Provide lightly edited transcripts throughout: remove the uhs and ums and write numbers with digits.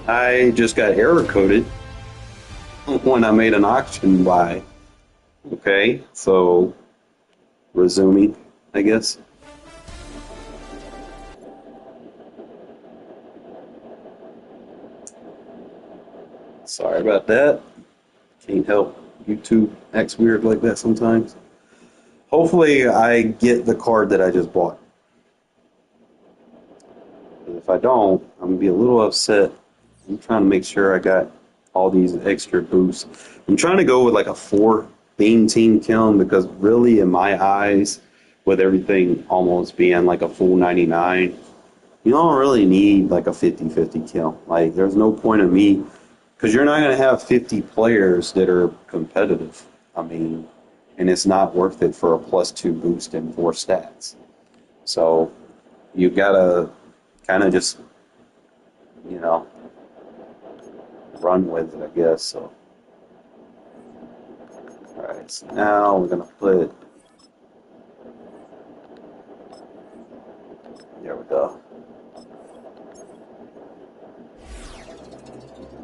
I just got error coded when I made an auction buy. Okay, so resuming, I guess. Sorry about that. Can't help YouTube acts weird like that sometimes. Hopefully, I get the card that I just bought. If I don't, I'm gonna be a little upset. I'm trying to make sure I got all these extra boosts. I'm trying to go with like a four beam team kiln because really, in my eyes, with everything almost being like a full 99, you don't really need like a 50-50 kill. Like, there's no point of me because you're not going to have 50 players that are competitive. I mean, and it's not worth it for a +2 boost and four stats. So you gotta kind of just, you know, run with it, I guess. So, all right, so now we're gonna put, there we go.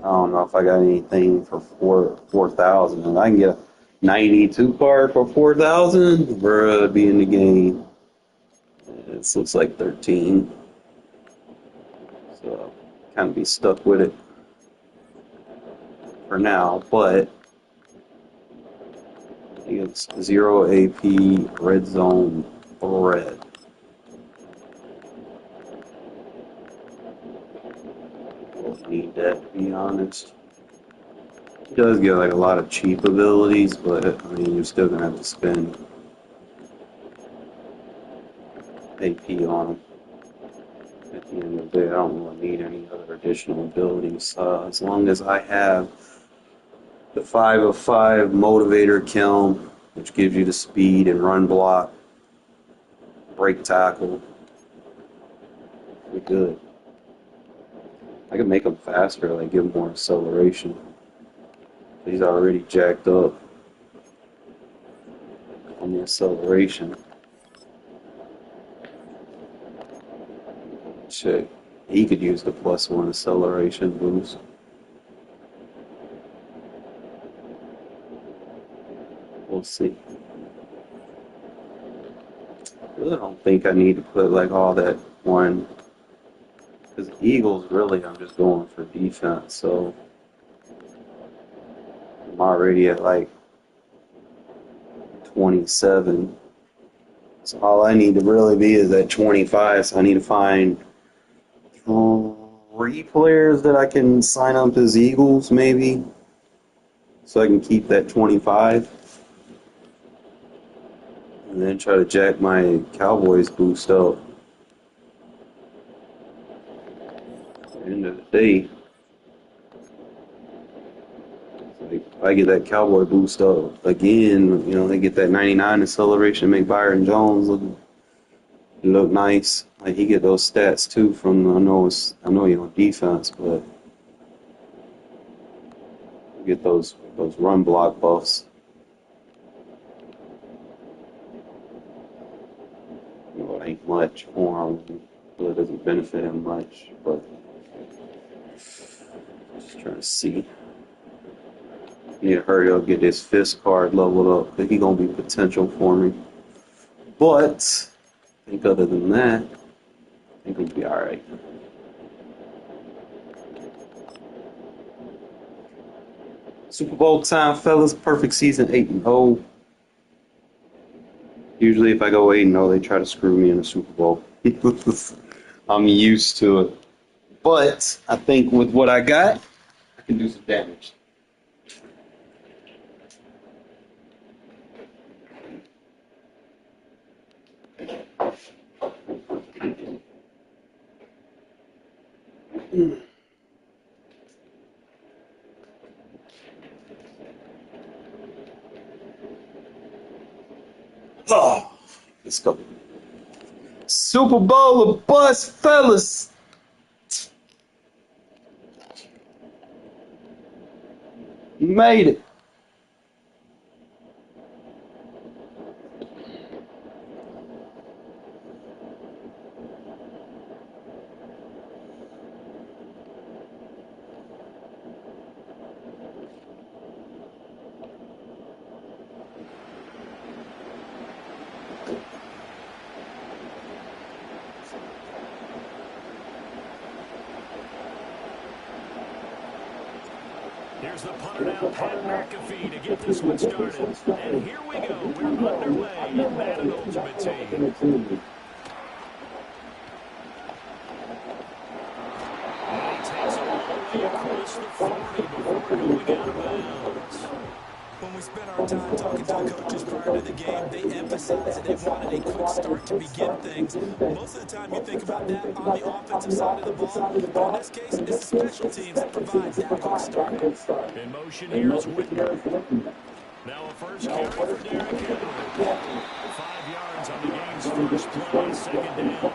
I don't know if I got anything for 4,000, and I can get a 92 card for 4,000. Bruh, be in the game. This looks like 13, so kind of be stuck with it for now. But it's 0 AP red zone red. Don't need that, to be honest. It does get like a lot of cheap abilities, but I mean, you're still gonna have to spend AP on them. At the end of the day, I don't really need any other additional abilities. As long as I have the 5 of 5 motivator kiln, which gives you the speed and run block, break tackle, we're good. I can make them faster, like give them more acceleration. He's already jacked up on the acceleration. Shit, he could use the +1 acceleration boost. We'll see. I really don't think I need to put like all that one, because Eagles really I'm just going for defense. So I'm already at like 27. So all I need to really be is at 25. So I need to find 3 players that I can sign up as Eagles, maybe, so I can keep that 25. And then try to jack my Cowboys boost up. At the end of the day, like, if I get that Cowboy boost up again, they get that 99 acceleration, make Byron Jones look nice. Like, he get those stats too from, I know he's on defense, but get those run block buffs. It ain't much for him. It doesn't benefit him much, but just trying to see. Need to hurry up, get this fist card leveled up. I think he's gonna be potential for me. But I think other than that, I think we'll be alright. Super Bowl time, fellas. Perfect season 8-0. Usually if I go 8-0, they try to screw me in the Super Bowl. I'm used to it. But I think with what I got, I can do some damage. Oh, let's go. Super Bowl of bust, fellas. You made it. Here's the punter now, Pat McAfee, to get this one started. And here we go. We're underway in Madden Ultimate Team. And he takes it all the way across the 40 before going out of bounds. When we spent our time talking to the coaches prior to the game, they emphasized that they wanted a quick start to begin things. Most of the time you think about that on the offensive side of the ball, but in this case, it's the special teams that provide that quick start. In motion here is Whitmer. Now a first carry for Derrick Henry. 5 yards on the game's first play, second down.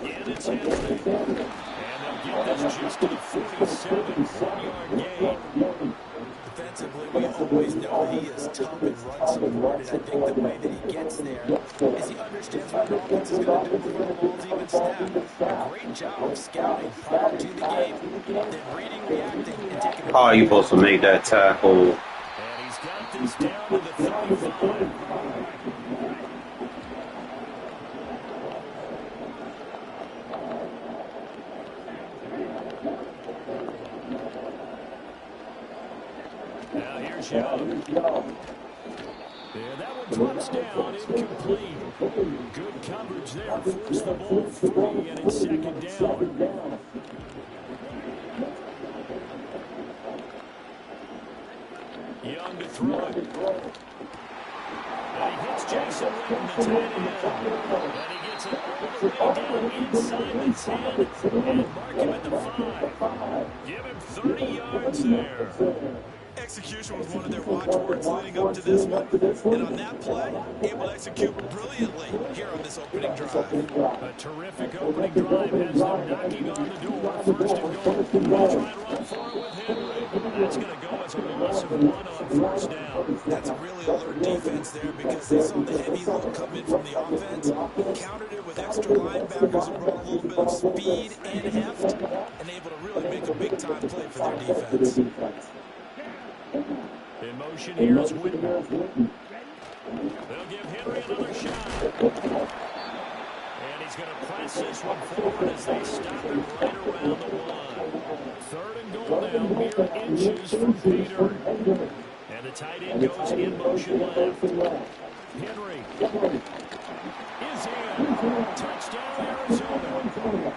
Again, it's Henry. Get this just to the 47, 1-yard gain. Defensively, we always know that he is tough and run supported. I think the way that he gets there is he understands what the offense is going to do before the ball's even snapped. A great job of scouting prior to the game, then reading, reacting, and taking How are you supposed to make that tackle? And he's got this down to the 35. Now here's Young. Yeah, that one touchdown, incomplete. Good coverage there, forced the ball free, and it's second down. Young to throw it. And he hits Jason Witten, the tight end. And he gets it all the way down inside the 10 and mark him at the 5. Give him 30 yards there. Execution was one of their watchwords leading up to this one. And on that play, able to execute brilliantly here on this opening drive. A terrific opening drive has them knocking on the door. First and goal. They'll try and run for it with Henry. That's going to go as a loss of 1 on first down. That's a really alert defense there because they saw the heavy load come in from the offense, countered it with extra linebackers and brought a little bit of speed and heft, and able to really make a big-time play for their defense. In motion here is Whitmer. They'll give Henry another shot. And he's going to press this one forward as they stop him right around the 1. Third and goal now, mere inches from Peter. And the tight end goes in motion left. Henry is in. Touchdown, Arizona.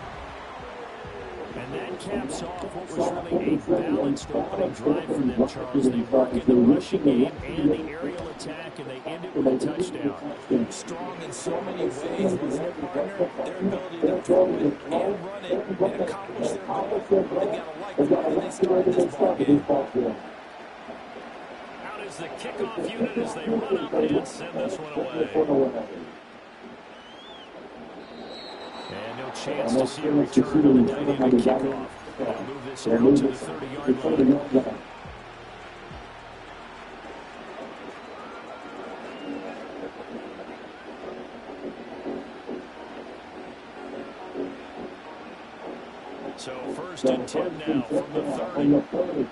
And that caps off what was really a balanced opening drive for them, Charles. They work in the rushing game and the aerial attack, and they end it with a touchdown. Strong in so many ways, wasn't it, partner? Their ability to throw it and run it and accomplish their goal. They've got to like the way they started this ballgame. Out is the kickoff unit as they run up and send this one away. And no chance to see a return on the dynamic kickoff. They'll move this out to the 30-yard line. So first and 10 now from the 30.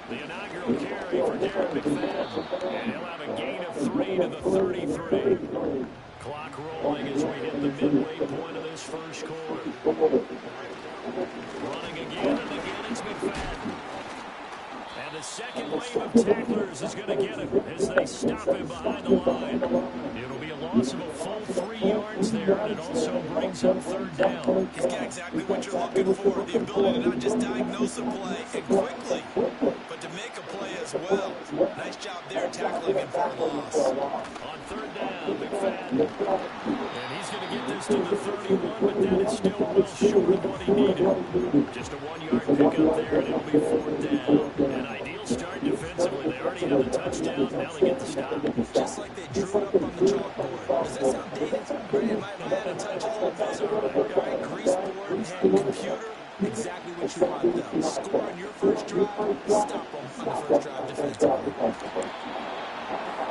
The inaugural carry for Darren McFadden. And he'll have a gain of 3 to the 33. Clock rolling as we hit the midway point of this first quarter. Running again and again, it's McFadden. And the second wave of tacklers is going to get him as they stop him behind the line. It'll be a loss of a full 3 yards there, and it also brings up third down. He's got exactly what you're looking for, the ability to not just diagnose a play and quickly, but to make a play as well. Nice job there tackling him for a loss. On third down, McFadden. And he's going to get this to the 31, but that is still well short of what he needed. Just a 1-yard pickup there, and it'll be fourth down. An ideal start defensively. They already have the touchdown. Now they get the stop. Just like they drew it up on the chalkboard. Does that sound dated? Great. Am I add a touch? A little buzz. All right, grease board and computer. Exactly what you want, though. Score on your first drive. Stop them on the first drive defensively.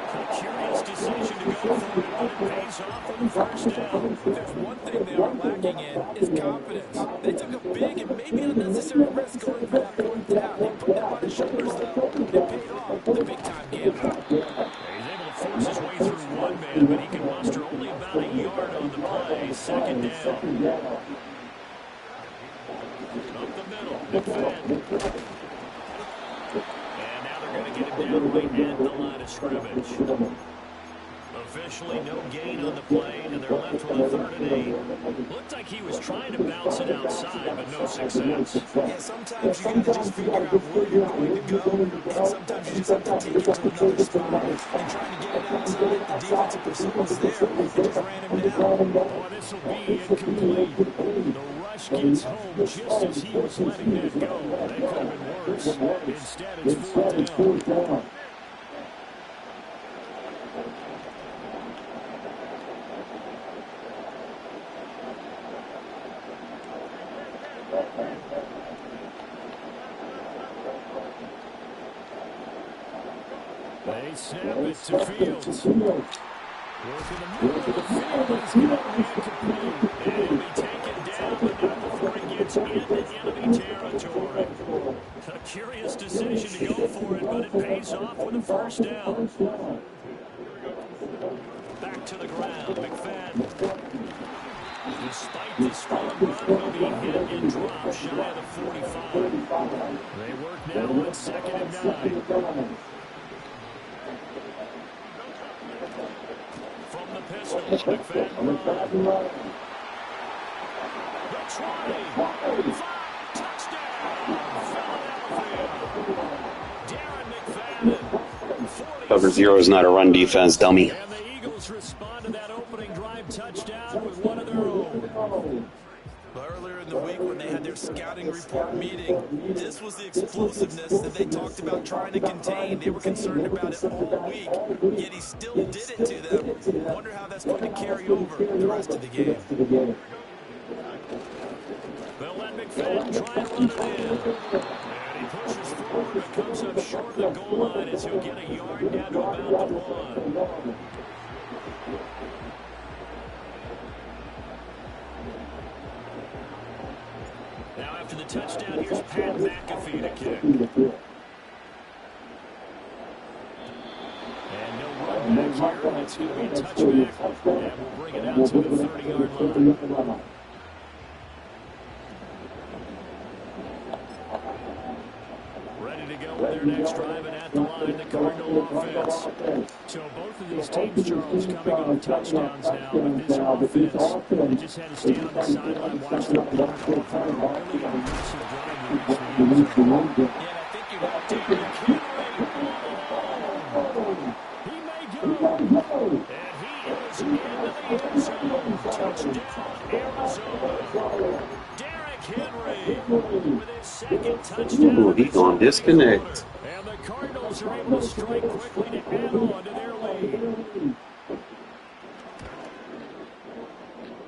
A curious decision to go for it, but it pays off for the first down. If there's one thing they are lacking in, is confidence. They took a big and maybe unnecessary risk going for that fourth down. They put that on his shoulders, though. It paid off the big-time gamble. He's able to force his way through one man, but he can muster only about about a yard on the play. Second down. Up the middle, McFadden. And now they're going to get him down right at the line of scrimmage. Officially no gain on the play, and they're left with a 3rd and 8. Looked like he was trying to bounce it outside, but no success. Yeah, sometimes you got to just figure out where you're going to go, and sometimes you just have to take it to another spot. And trying to get it outside, the defensive pursuit was there, and just ran him down. Boy, this will be incomplete. The rush gets home just as he was letting that go. That could have been worse. Instead, it's 4th down. They snap it to Fields. Working the middle of the field. He's going to be incomplete. And he'll be taken down, but not before he gets into enemy territory. A curious decision to go for it, but it pays off with a 1st down. Back to the ground, McFadden. Despite the strong run, he'll be hit and dropped shy of the 45. They work now on 2nd and 9. From the pistol, McFadden. The 20. 5. Touchdown. Philadelphia. Darren McFadden. Cover 0 is not a run defense, dummy. And the Eagles respond to that opening drive touchdown with one of their own. Earlier in the week when they had their scouting report meeting, this was the explosiveness that they talked about trying to contain. They were concerned about it all week, yet he still did it to them. Wonder how that's going to carry over the rest of the game. They'll let McFadden try and run it in. And he pushes forward but comes up short of the goal line as he'll get a yard down to about the 1. Now after the touchdown, here's Pat McAfee to kick. And no run back here. It's going to be a touchback. And we'll bring it out to the 30-yard line. Ready to go with their next drive, and at the line, the Cardinal offense. So both of these teams, Charles, coming off touchdowns now, but this offense, they just had to stand on the sideline, watch their opponent go for a really aggressive drive to reach the end zone. Yeah, I think you want to take He may go. And he is into the end zone. Touchdown, Arizona. Derrick Henry with his 2nd touchdown. Ooh, he's on disconnect. And the Cardinals are able to strike quickly to add on to their lead.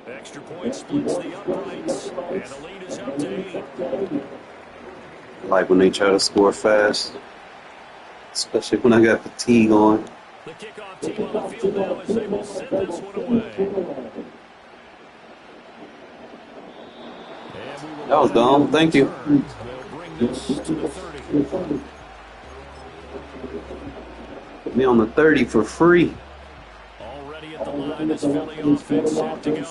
Extra point splits the uprights, and the lead is up to 8. Like when they try to score fast, especially when I got fatigue on. The kickoff team on the field now as they will send this one away. That was dumb. Thank you. They'll bring this to the 30. Put me on the 30 for free. Already at the line, this Philly offense set to go.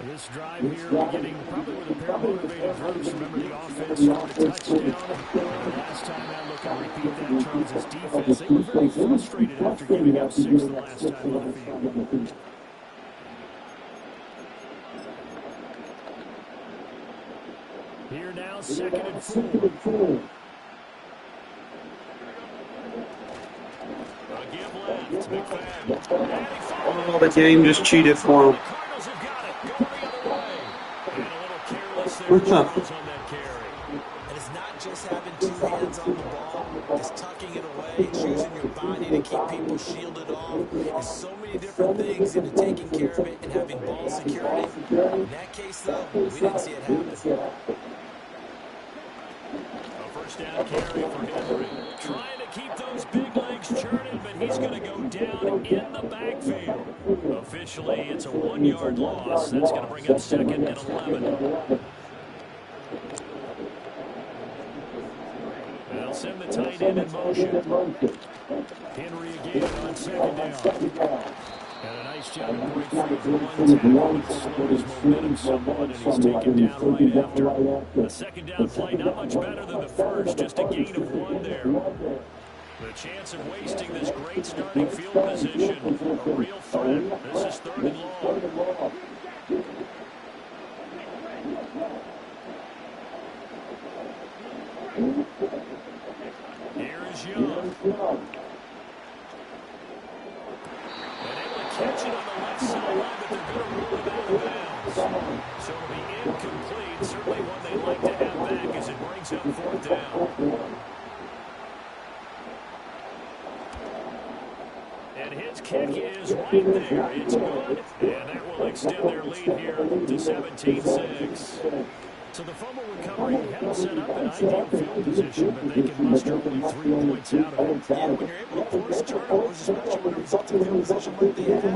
This drive here beginning probably with a pair of motivated groups. Remember, the offense scored a touchdown. And the last time I look and repeat that, Charles' defense, they were very frustrated after giving up 6 the last time on the field. Here now, 2nd and 4. A give left, McFadden. Oh, the game just cheated for him. Cardinals have got it. Go the other way. And a little careless there, Charles, on that carry. And it's not just having 2 hands on the ball. It's tucking it away. It's using your body to keep people shielded off. There's so many different things into taking care of it and having ball security. In that case, though, we didn't see it happen. A 1st down carry for Henry. Trying to keep those big legs churning, but he's going to go down in the backfield. Officially, it's a 1-yard loss. That's going to bring up 2nd and 11. They'll send the tight end in motion. Henry again on 2nd down. And a nice reached out and break free of one tackle, but it slowed his momentum somewhat, and he's taken down right after. A second down play, not much better than the first, just a gain of one there. The chance of wasting this great starting field position, a real threat. This is 3rd and long. Here is Young. And able to catch it on the left sideline, but they're going to rule it out of bounds. So it'll be incomplete. Certainly one they'd like to have back as it brings up 4th down. And his kick is right there. It's good. And that will extend their lead here to 17-6. So the fumble recovery hadn't set up an ideal field position, but they can muster only 3 points out of it. Yeah, when you're able to force turnovers, especially when it results in field position like they had, you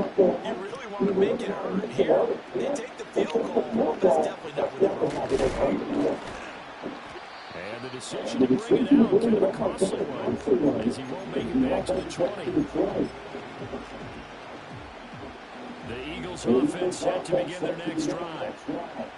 really want to make it hurt. Here, they take the field goal, but it's definitely not without a And the decision to bring it out, kind of a costly one, as he won't make it back to the 20. The Eagles offense set to begin their next drive.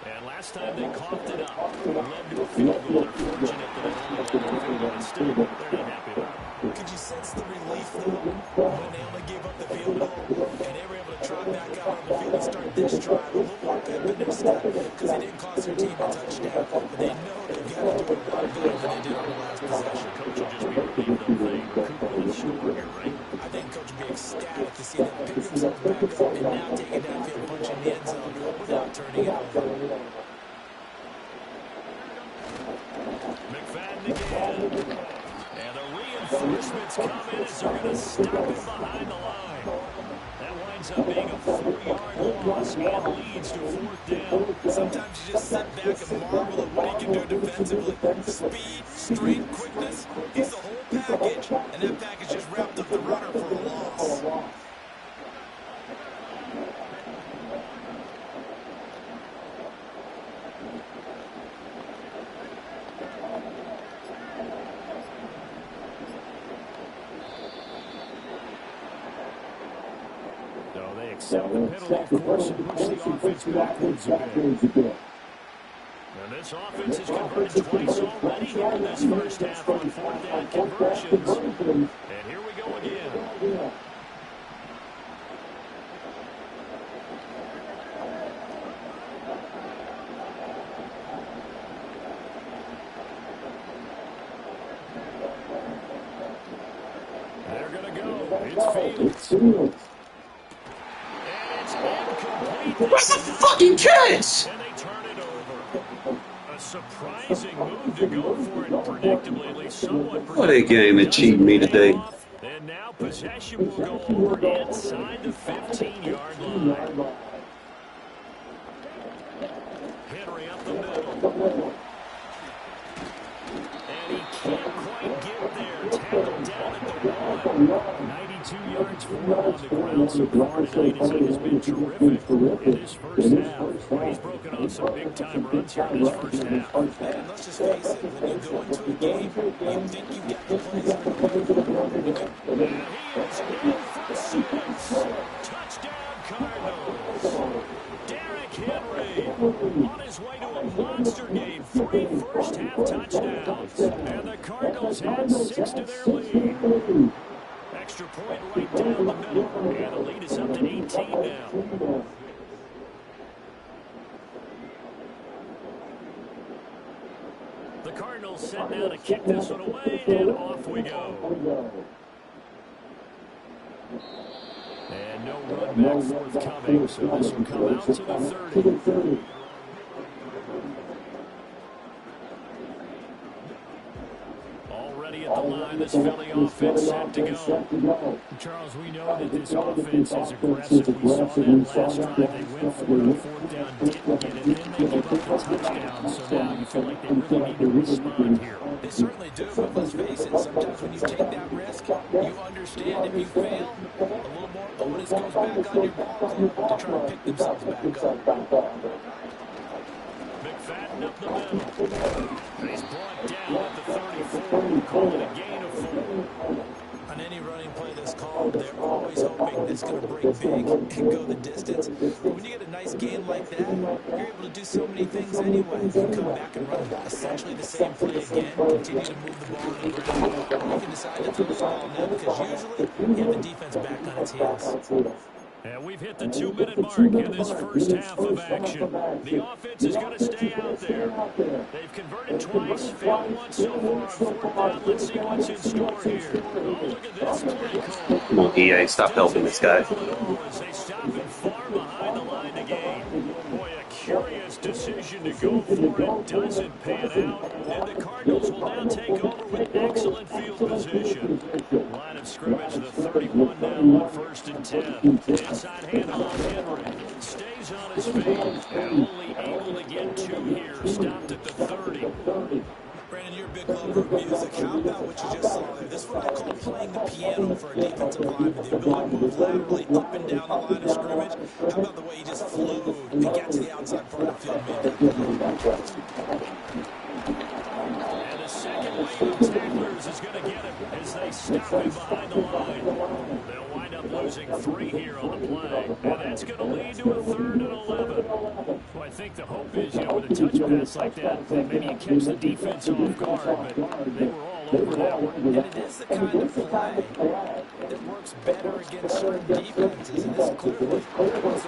And last time they coughed it up. Led to a field goal. They're fortunate that it only led to a field goal. Still, they're not happy about it. Could you sense the relief, though, when they only gave up the field goal and they were able to trot back out on the field and start this drive a little more pep in their step because they didn't cost their team a touchdown, but they know they've got to do it a lot better than they did on the last possession. Coach will just be relieved that they recuperated the score here, right? I think Coach would be ecstatic to see them pick themselves back up and now take it downfield, punch in the end zone without turning it over. McFadden again. And the reinforcements come in as they're going to stop him behind the line. That winds up being a 4-yard loss and leads to 4th down. Sometimes you just sit back and marvel at what he can do defensively. Speed, strength, quickness, he's the whole package. And that package just wrapped up the runner for a loss. So they accept the penalty, of course, and push the offense backwards a bit. And this offense has converted twice already here in this first half on 4th down conversions. And here we go again. They're going to go. It's Fields. Where's the fucking catch? And they turn it over. A surprising move to go for it predictably, at least somewhat predictably. What a game of cheating me today. And now possession will go over inside the 15-yard line. Henry up the middle. And he can't quite get there. Tackled down at the 1. 92 yards for him on the ground so far tonight. His has been terrific in his first half. He's broken on some big-time runs here in his first half. And let's just face it, when you go into a game, you think you've got the plays under control. And he is in for 6. Touchdown, Cardinals. Derrick Henry on his way to a monster game. 3 first-half touchdowns. And the Cardinals had 6 to their lead. Extra point right down the middle. And the lead is up to 18 now. The Cardinals set now to kick this one away, and off we go. And no run back forthcoming, so this will come out to the 30. Already at the line, this Philly offense set to go. Charles, we know that this offense is aggressive. We saw that last drive. They went for it on 4th down, didn't get it, then they give up the touchdown. So now you feel like they really need to respond here. They certainly do, but let's face it, sometimes when you take that risk, you understand if you fail, a little more onus goes back on your ball club to try to pick themselves back up. McFadden up the middle. He's brought down at the 34. Call it a gain of 4. On any running play that's called, they're always hoping that it's going to break big and go the distance. But when you get a nice game like that, you're able to do so many things anyway. You can come back and run essentially the same play again, continue to move the ball on the ground, or you can decide to throw the ball now because usually you have the defense back on its heels. And we've hit the 2-minute mark in this first half of action. The offense is going to stay out there. They've converted twice, failed once so far on fourth down. Let's see what's in store here. Oh, look at this play call. Come on, EA, stop helping this guy. As they stop him far behind the line to gain. Boy, a curious decision to go for it. Doesn't pan out. And the Cardinals will now take over with excellent field position. Line of scrimmage, the 31 now on 1st and 10. Inside handoff, Henry stays on his feet and only able to get 2 here. Stopped at the 30. Brandon, you're a big lover of music. How about what you just saw there? This is what I call playing the piano for a defensive lineman. The ability to move laterally up and down the line of scrimmage. How about the way he just flowed and got to the outside part of the field made that play? And the second wave of tacklers is going to get him as they stop him behind the line. They'll wind up losing 3 here on the play. And that's going to lead to a 3rd and 11. Well, I think the hope is, with a touch pass like that maybe you catch the defense off guard, but they were all over that one. And it is the kind of play that works better against certain defenses. And this clearly was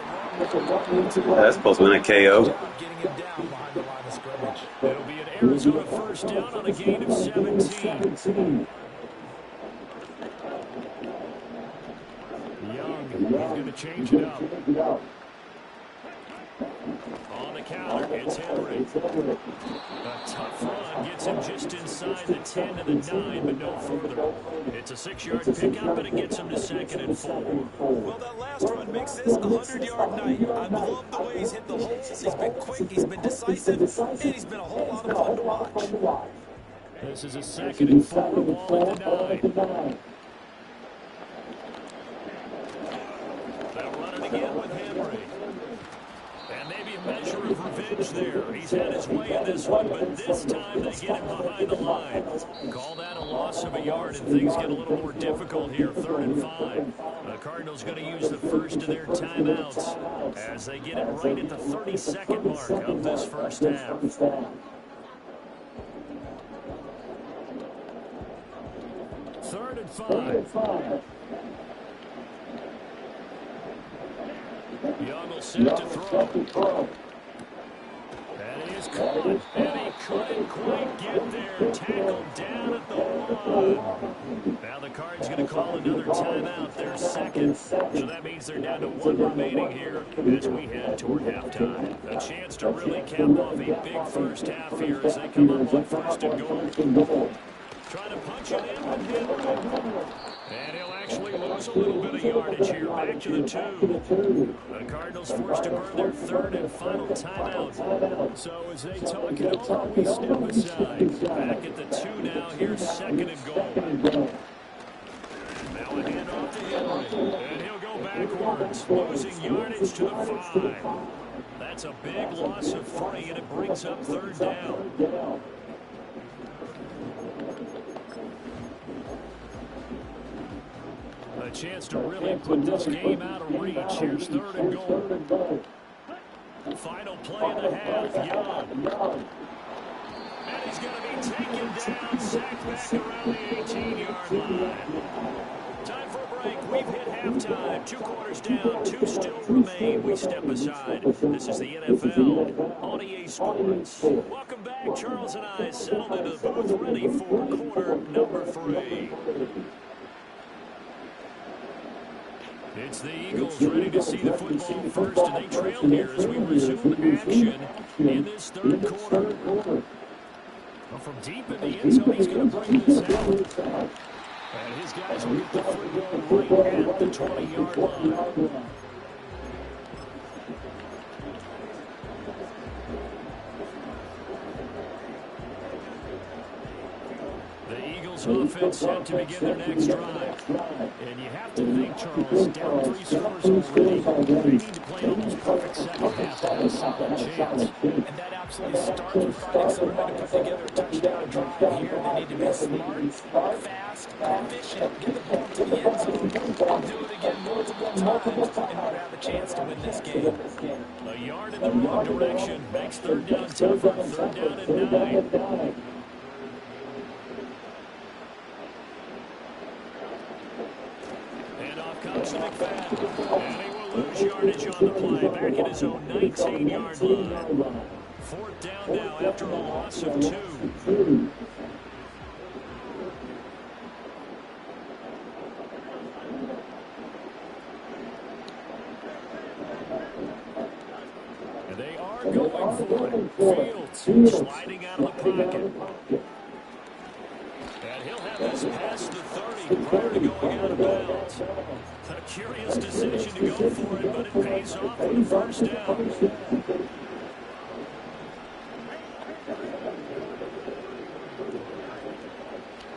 the wrong That's supposed to win a KO. getting him down behind the line of scrimmage. It'll be an Arizona first down on a gain of 17. Young, he's going to change it up. On the counter, it's Henry. A tough run gets him just inside the 10 and the 9, but no further. It's a 6-yard pickup, and it gets him to 2nd and 4. Well, that last run makes this a 100-yard night. I love the way he's hit the holes. He's been quick, he's been decisive, and he's been a whole lot of fun to watch. This is a 2nd and 4, ball at the 9. They'll run it again with Henry. And maybe a measure of revenge there. He's had his way in this one, but this time they get him behind the line. Call that a loss of a yard, and things get a little more difficult here. 3rd and 5. The Cardinals going to use the first of their timeouts as they get it right at the 32nd mark of this first half. 3rd and 5. Young will set to throw. And he is caught. And he couldn't quite get there. Tackled down at the 1. Now the Cards going to call another timeout. Their 2nd. So that means they're down to 1 remaining here as we head toward halftime. A chance to really cap off a big first half here as they come up on 1st and goal. Trying to punch it in with Henry. And he'll actually lose a little bit of yardage here. Back to the 2. The Cardinals forced to burn their 3rd and final timeout. So as they talk it over, we step aside. Back at the 2 now. Here's 2nd and goal. Now a handoff to Henry. And he'll go backwards, losing yardage to the 5. That's a big loss of 3, and it brings up 3rd down. A chance to really put this game out of reach. Here's 3rd and goal. Final play of the half, Young. And he's going to be taken down, sacked back around the 18-yard line. Time for a break. We've hit halftime. 2 quarters down, 2 still remain. We step aside. This is the NFL on EA Sports. Welcome back. Charles and I settled into the booth, ready for quarter number 3. It's the Eagles ready to see the football first, and they trail here as we resume action in this 3rd quarter. Well, from deep in the end zone, he's going to bring this out. And his guys will get the football right at the 20-yard line. The Eagles offense set to begin their next drive. And you have to think, Charles, down 3 scores already. They need to play almost perfect second half to have a solid chance. And that absolutely starts with finding some way to put together a touchdown drive here. They need to be smart, fast, efficient, get the ball to the end zone, and do it again multiple times in order to have a chance to win this game. A yard in the wrong direction makes third down tougher. Third down and 9. And off comes to McFadden. And he will lose yardage on the play. Back at his own 19-yard line. Fourth down now after a loss of 2. And they are going for it. Fields sliding out of the pocket. And he'll have this past the 30 prior to going out of bounds. A curious decision to go for it, but it pays off for the first down.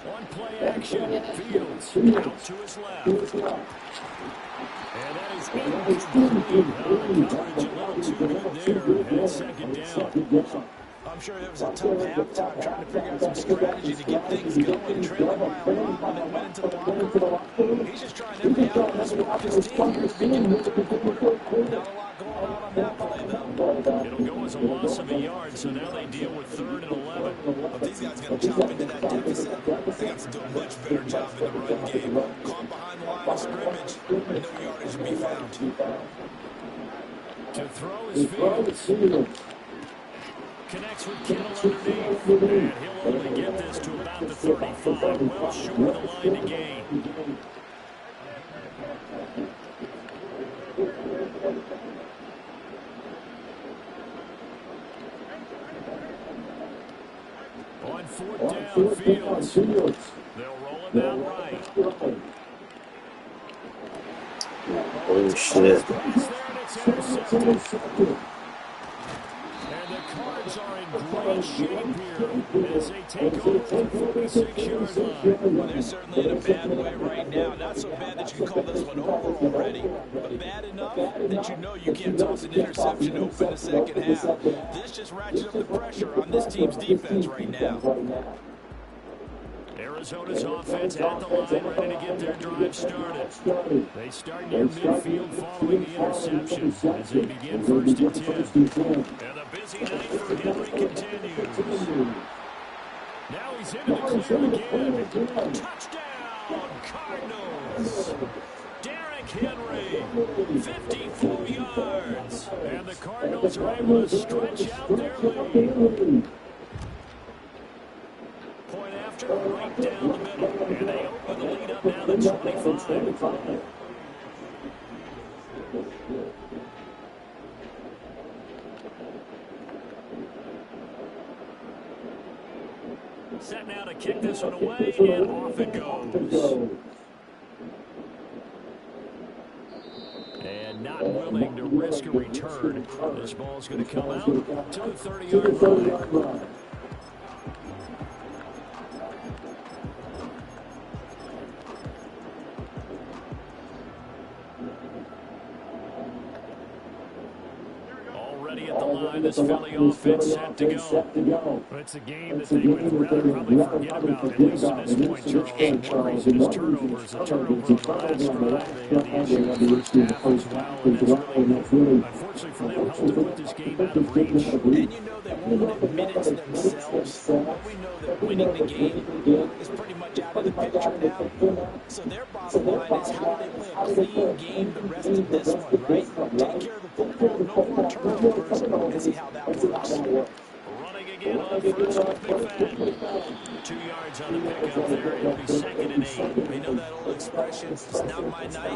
On play action, Fields out to his left. And that is incomplete. Coverage a little too good there, and it's second down. I'm sure there was a tough halftime trying to figure out some strategy to get things going, trailing by a lot when they went into the locker room. He's just trying every outlet to spark his team here at the beginning of the third quarter. Not a lot going on that play, though. It'll go as a loss of a yard, so now they deal with 3rd and 11. If these guys got to chop into that deficit, they got to do a much better job in the run game. Caught behind the line of scrimmage, no yardage will be found. To throw is Fields. Connects with Kittle underneath. And he'll only get this to about the 35. Well short of the line to gain. On 4th down, Fields. They'll roll him out right. Oh, shit. And the Cards are in great shape here as they take over the 46-yard line. Well, they're certainly in a bad way right now. Not so bad that you can call this one over already, but bad enough that you know you can't toss an interception open the second half. This just ratchets up the pressure on this team's defense right now. Arizona's offense at the line, ready to get their drive started. They start near midfield following the interception as they begin 1st and 10. And a busy night for Henry continues. Now he's into the clear again. Touchdown, Cardinals. Derrick Henry, 54 yards. And the Cardinals are able to stretch out their lead. Point after, right down the middle. And they open the lead up now to 25. Set now to kick this one away, and off it goes. And not willing to risk a return. This ball's going to come out to the 30-yard line. Already at the line, this Philly offense set to go. But it's a game that they would rather probably forget about, at least at this point, Charles. And one reason is turnovers. A turnover on the last drive. They had the issue in the first half as well. And that's really, unfortunately for them, helped to put this game out of reach. And you know they won't admit it to themselves. But we know that winning the game is pretty much out of the picture now. So their bottom line is how do they play a clean game the rest of this one, right? Take care of the football, no more turnovers, and see how that works. Running again on first with McFadden. 2 yards on the pickup there. It'll be 2nd and 8. We know that old expression, it's not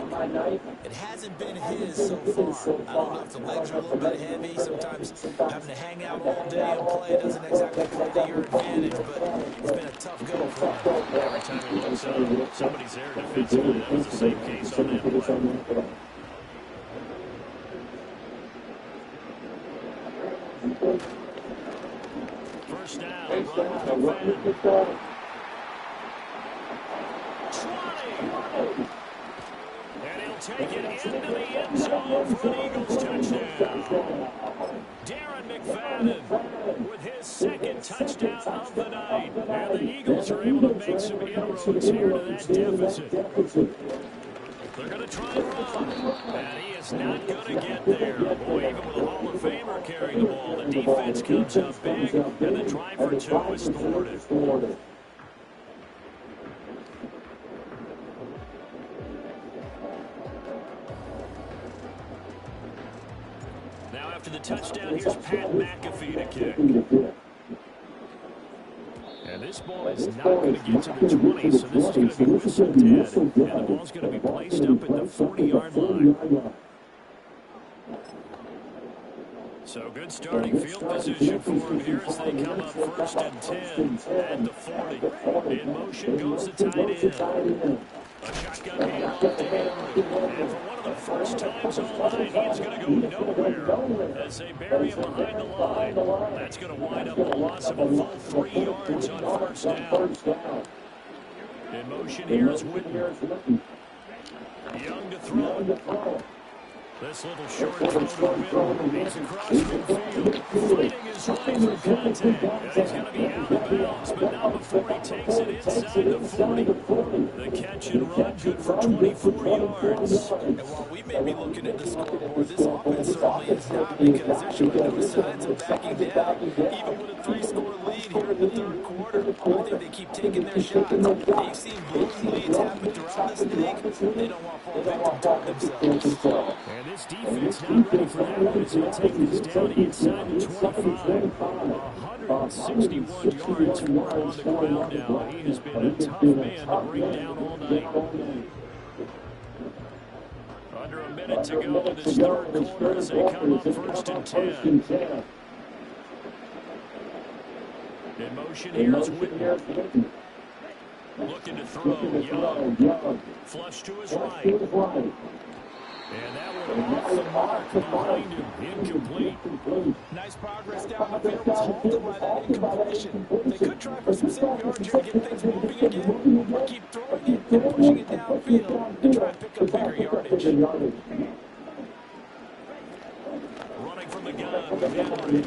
my night. It hasn't been his so far. I don't know if the legs are a little bit heavy. Sometimes having to hang out all day and play doesn't exactly play to your advantage, but it's been a tough go for him. Every time he looks up, somebody's there defensively. That was the same case on that play. First down, run with McFadden. 20. And he'll take it into the end zone for an Eagles touchdown. Darren McFadden with his 2nd touchdown of the night. throw a tear to that deficit. They're going to try and run. And he is not going to get there. Boy, even with a Hall of Famer carrying the ball, the defense comes up big, and the try for two is thwarted. Now after the touchdown, here's Pat McAfee to kick. And this ball is not going to get to the 20, so this is going to be whistled dead. And the ball's going to be placed up at the 40-yard line. So good starting field position for him here as they come up 1st and 10 at the 40. In motion goes the tight end. A shotgun handoff to Henry. And for one of the first times all night, he is going to go nowhere as they bury him behind the line. That's going to wind up a loss of a full 3 yards on 1st down. In motion here is Whitten. Young to throw. This little short throw to Whitten. He's across midfield, fighting his way through contact. And he's going to be out of bounds, but not before he takes it inside the 40. The catch and run good for 24 yards. And while we may be looking at the scoreboard, this offense certainly is not making us issue no signs of backing down. Even with a 3-score lead here in the 3rd quarter, I think they keep taking their shots. They've seen blowing leads happen throughout this league. They don't want fall victim to themselves. And this defense not ready for that one as he'll take this down inside the 25. 161 yards for him on the ground now. He has been a tough man to bring down all night. Under a minute to go in this 3rd quarter as they come up 1st and 10. In motion here is Whitten. Looking to throw. Young. Flush to his right. And that one off the mark behind him. Incomplete. Nice progress down the field. Was halted by that incompletion. They could try for some 7 yards here to get things moving again, or keep throwing it and pushing it downfield and try and pick up bigger yardage. Running from the gun with Henry.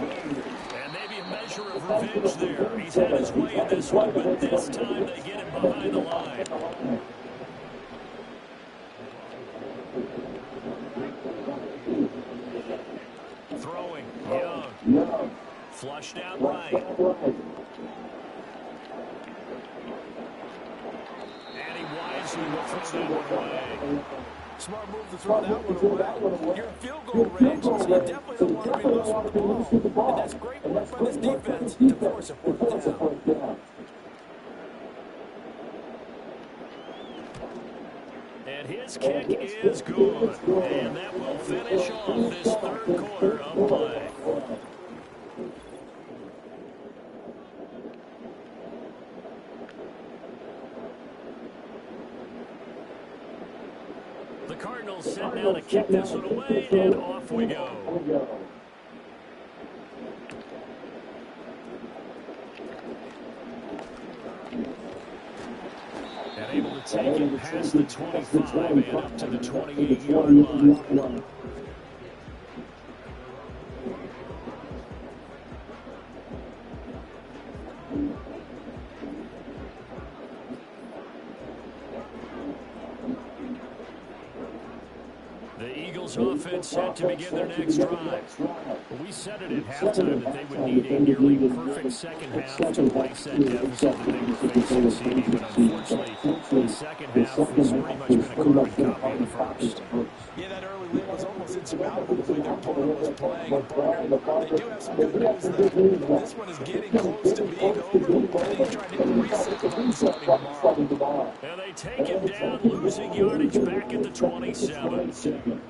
And maybe a measure of revenge there. He's had his way in this one, but this time they get him behind the line. Throwing. Young. Flushed out right. And he wisely will throw that one away. Smart move to throw that one away. You're in field goal range, so you definitely don't want to be loose with the ball. And that's great work by this defense to force a 4th down. And his kick is good. And that will finish off this 3rd quarter of play. The Cardinals set down to kick this one away, and off we go. And able to take it past the 25 and up to the 28-yard line. The Eagles offense set to begin their next drive. We said it at halftime that they would need a nearly perfect second half to erase that deficit that they were facing this evening, but unfortunately, the second half has pretty much been a carbon copy of the first. Yeah, that early lead was almost insurmountable the way their opponent was playing. And partner, they do have some good news though. This one is getting close to being over, and they try to reset the line starting tomorrow. And they take him down, losing yardage back at the 27.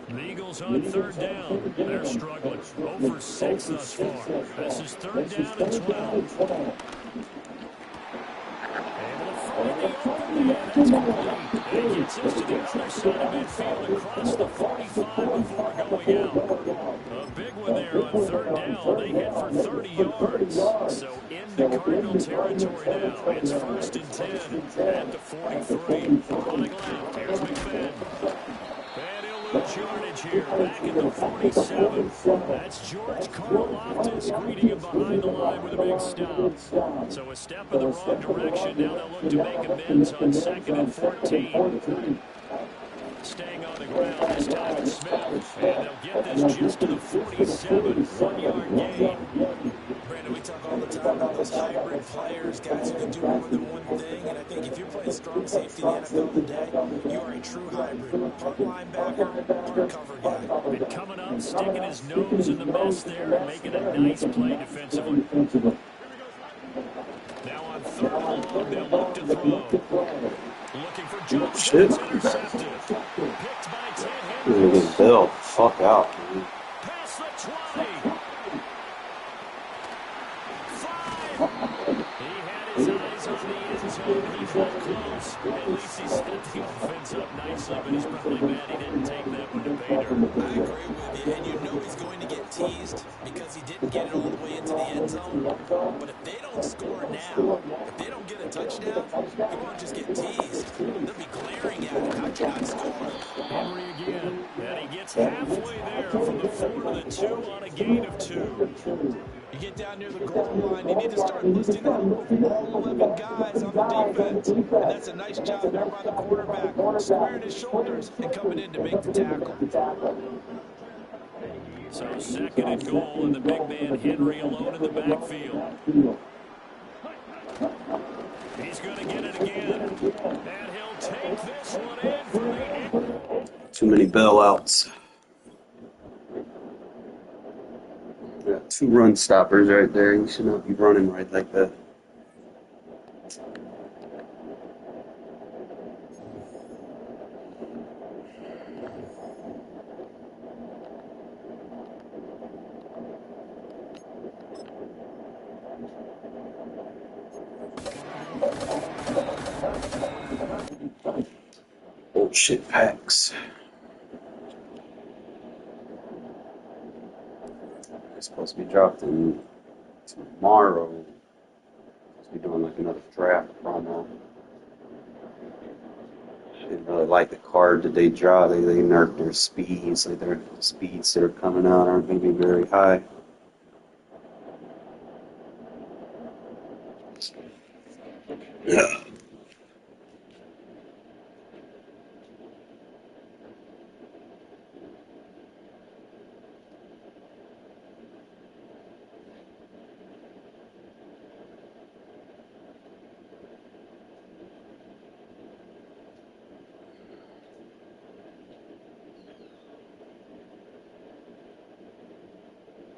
The Eagles on 3rd down. They're struggling. 0 for 6 thus far. This is 3rd down and 12. Able to find the open man. That's complete. And he gets this to the other side of midfield across the 45 before going out. A big one there on 3rd down. They hit for 30 yards. So into Cardinal territory now. It's 1st and 10 at the 43. Running left. Here's McFadden. And he'll huge yardage here, back at the 47. That's George Karlaftis greeting him behind the line with a big stop. So a step in the wrong direction. Now they'll look to make amends on 2nd and 14. Staying on the ground, this time it's Smith. And they'll get this just to the 47. 1-yard gain. Brandon, we talk all the time about those hybrid players, guys who can do more than one thing. And I think if you're playing strong safety in the NFL today, you are a true hybrid. Part linebacker, part cover guy. And coming up, sticking his nose in the mess there and making a nice play defensively. Now on 3rd and long, they'll look to throw. Looking for Jones. Shit. Intercepted. Picked by Ted We're gonna Hendricks. get Bill. Fuck out, man. Past the 20. 5. He had his eyes on the end zone. He felt close. At least he set the offense up nicely, but he's probably mad he didn't take that one to Bader. I agree with you, and you know he's going to get teased because he didn't get it all the way into the end zone. But if they don't score now, if they don't get a touchdown, he won't just get teased. They'll be glaring at him. How'd you not score? Henry again. And he gets halfway there from the 4 to the 2 on a gain of 2. You get down near the goal line, you need to start listing out all 11 guys on the defense. And that's a nice job there by the quarterback, squaring his shoulders and coming in to make the tackle. So 2nd and goal, and the big man Henry alone in the backfield. He's going to get it again. And he'll take this one in for the... Too many bailouts. Got 2 run stoppers right there. You should not be running right like that. Bullshit packs. It's supposed to be dropped in tomorrow. Supposed to be doing like another draft promo. Didn't really like the card that they draw. They nerfed their speeds. Like their speeds that are coming out aren't going to be very high.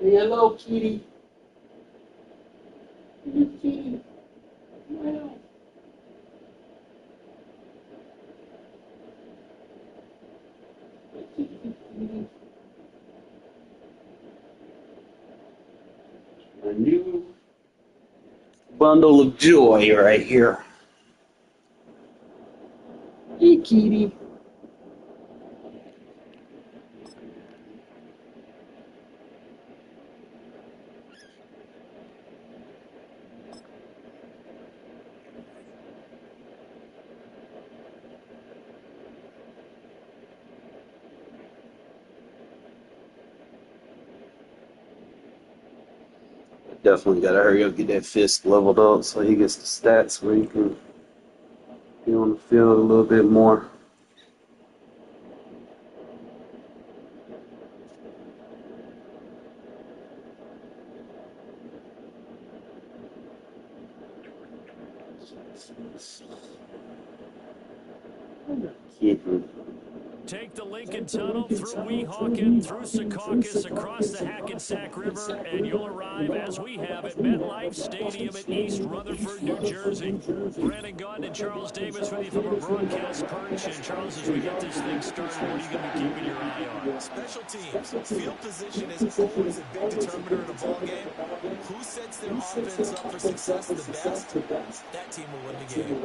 Hello, kitty. Kitty. Well. A new bundle of joy right here. Hey, kitty. Definitely got to hurry up, get that fist leveled up so he gets the stats where he can be on the field a little bit more. I'm not kidding. Take the Lincoln Tunnel through Weehawken, through Secaucus, across the Hackensack River, and you'll arrive, as we have, at MetLife Stadium in East Rutherford, New Jersey. Brandon Gaudin and Charles Davis with you from our broadcast perch. And Charles, as we get this thing started, what are you going to be keeping your eye on? Special teams. Field position is always a big determiner in a ball game. Who sets their offense up for success the best, that team will win the game.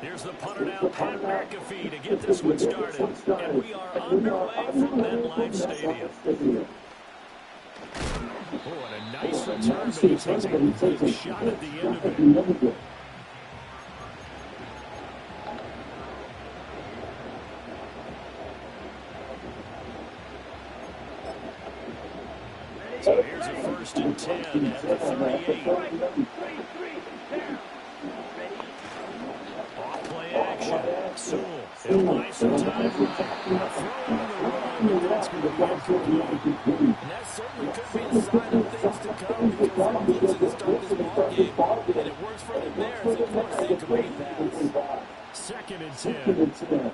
Here's the punter now, Pat McAfee, to get this one started. And we are underway from MetLife Stadium. Oh, and A nice return, but he takes a big shot at the end of it. So here's a 1st and 10 at the 38. Off-play action. Sewell, he'll buy some time right. A throw on the run, but that's going to be incomplete. And that certainly could be a sign of things to come because they're losing to start this ballgame. And it works for them there as they force the incomplete pass. 2nd and 10.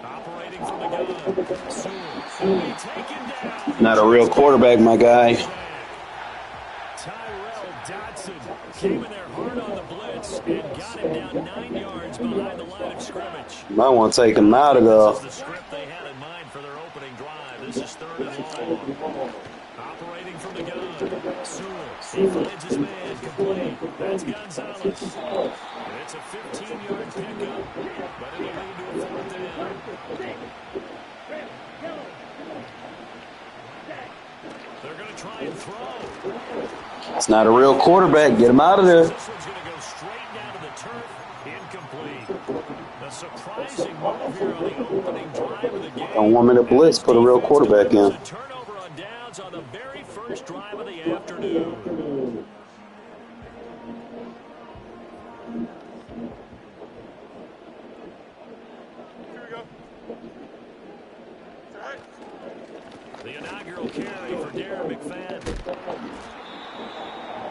Operating from the gun. Sewell will be taken down. Not a real quarterback, my guy. Tyrell Dodson came in there hard on the blitz and got him down 9 yards behind the line of scrimmage. Might want to take him out of This is the. the script they had in mind for their opening drive. This is 3rd and long. Operating from the gun. Sewell, he finds his man, complete. That's Gonzalez. It's a 15-yard pickup, but it'll lead to a 4th down. They're going to try and throw. It's not a real quarterback. Get him out of there. This one's going to go straight down to the turf. Incomplete. A surprising move here on the opening drive of the game. Don't want me to blitz. Put a real quarterback in. A turnover on downs on the very first drive of the afternoon. The inaugural carry for Darren McFadden.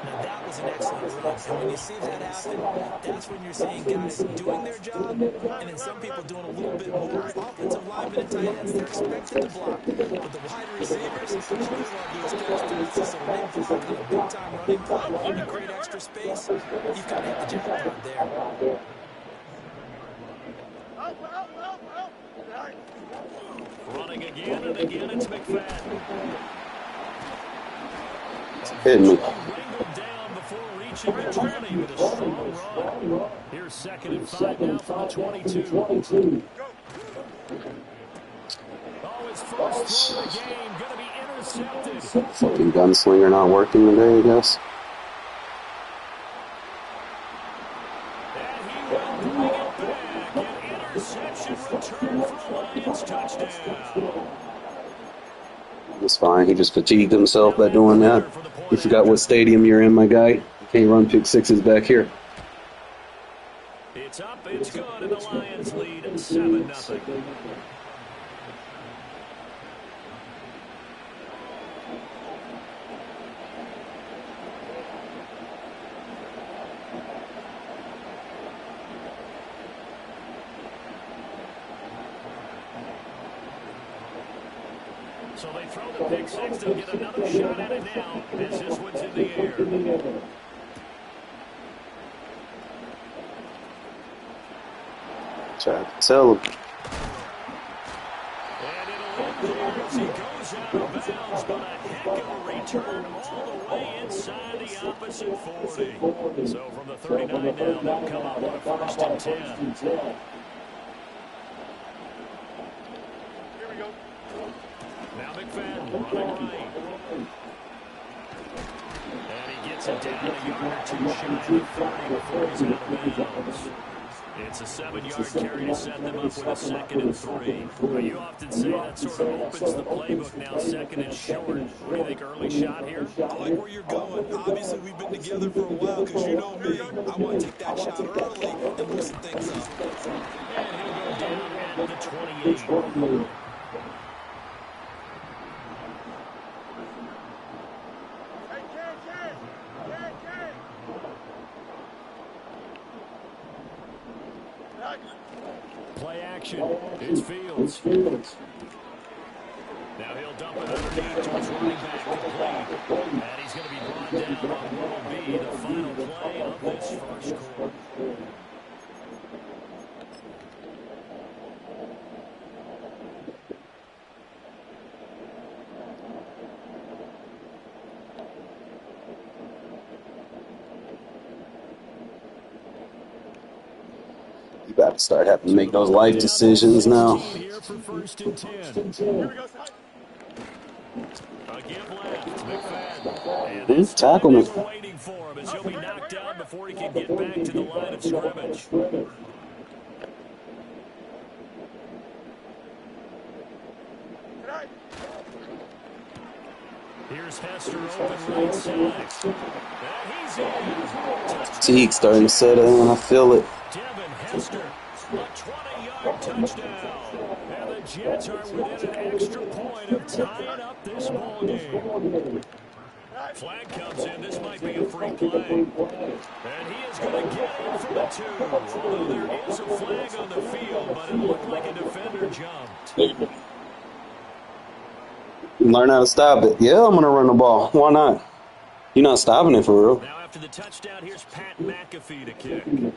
Now that was an excellent run. And when you see that happen, that's when you're seeing guys doing their job and then some people doing a little bit more. Offensive linemen and tight ends, they're expected to block. But the wide receivers, all they want to do is catch passes. So when they block in a big-time running play and you create extra space, you've kind of hit the jackpot there. Running again and again, it's McFadden. Hitting me. Wrangled down before reaching the 20 with a strong run. Here's 2nd and 5 now from the 22. Oh, his first throw of the game going to be intercepted. Fucking gunslinger not working today, I guess. And he will bring it back. An interception return for a Lions touchdown. It's fine. He just fatigued himself by doing that. You forgot what stadium you're in, my guy. You can't run pick sixes back here. It's up, it's good, and the Lions lead 7-0. So they throw the pick six. They'll get another shot at it now as this one's in the air. Try to tell him. And it'll end there as he goes out of bounds, but a heck of a return all the way inside the opposite 40. So from the 39 now, they'll come up with a 1st and 10. Now McFadden running right. And he gets it down a yard or two shy of the 30 before he's out of bounds. It's a 7-yard carry to set them up with a 2nd and 3. Well, you often say that sort of opens the playbook now, 2nd and short. What do you think, early shot here? I like where you're going. Obviously, we've been together for a while because you know me. I want to take that shot early and loosen things up. And he'll go down at the 28. Play action. It's Fields. Now he'll dump it underneath to his running back complete. And he's going to be brought down on what will be the final play of this first quarter. You got to start having to make those life decisions now. Here for 1st and 10. A give snap left. McFadden. And Who this time tackled they me? were waiting for him as he'll be knocked down before he can get back to the line of scrimmage. Here's Hester open right side. And he's in. Fatigue starting to set in. I feel it. Devin Hester, a 20-yard touchdown. And the Jets are within an extra point of tying up this ball game. Flag comes in. This might be a free play. And he is going to get in for the 2. Although there is a flag on the field, but it looked like a defender jumped. Learn how to stop it. Yeah, I'm going to run the ball. Why not? You're not stopping it for real. Now after the touchdown, here's Pat McAfee to kick. And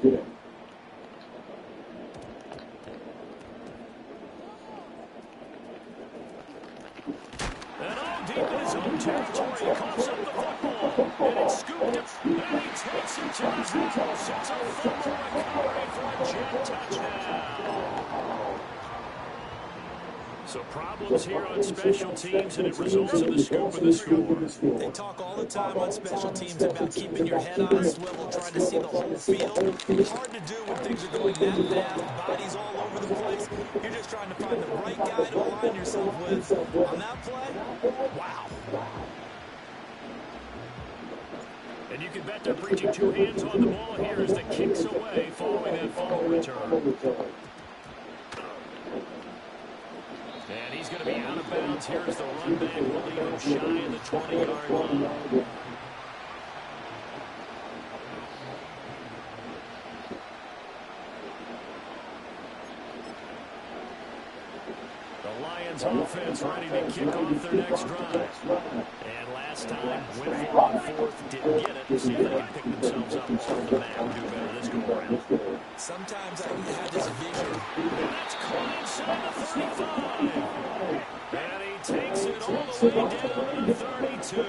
all deep in his own territory, he coughs up the football. And it's scooped up, and he takes it to the house. It's a fumble recovery for a Jet touchdown. So problems here on special teams, and it results in the scoop of the score. They talk all the time on special teams about keeping your head on a swivel, trying to see the whole field. Hard to do when things are going that fast, bodies all over the place. You're just trying to find the right guy to align yourself with. On that play, wow. And you can bet they're preaching 2 hands on the ball here as the kick's away following that fumble return. And he's going to be out of bounds here as the run back will leave him shy of the 20-yard line. The Lions offense ready to kick off their next drive. And last time, went for on 4th, didn't get it. See if they can pick themselves up off the mat and do better this go-around. Sometimes I have this vision. And that's caught inside the 35. And he takes it all the way down to the 32.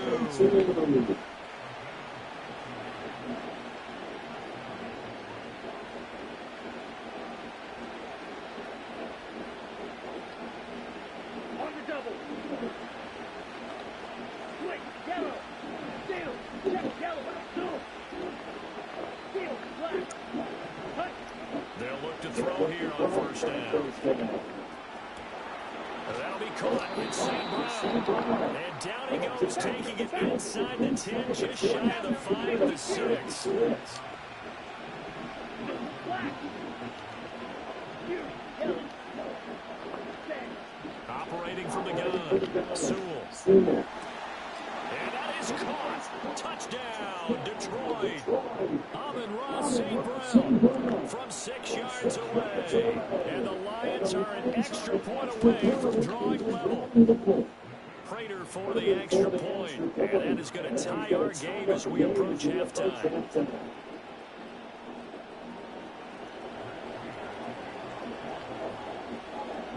They'll look to throw here on 1st down. That'll be caught in St. Brown. And down he goes, taking it inside the 10, just shy of the 5 to 6. Operating from the gun, Sewell. And that is caught. Touchdown, Detroit. Amon-Ra St. Brown from 6 yards away. And the Lions are an extra point away from drawing level. Prater for the extra point. And that is going to tie our game as we approach halftime.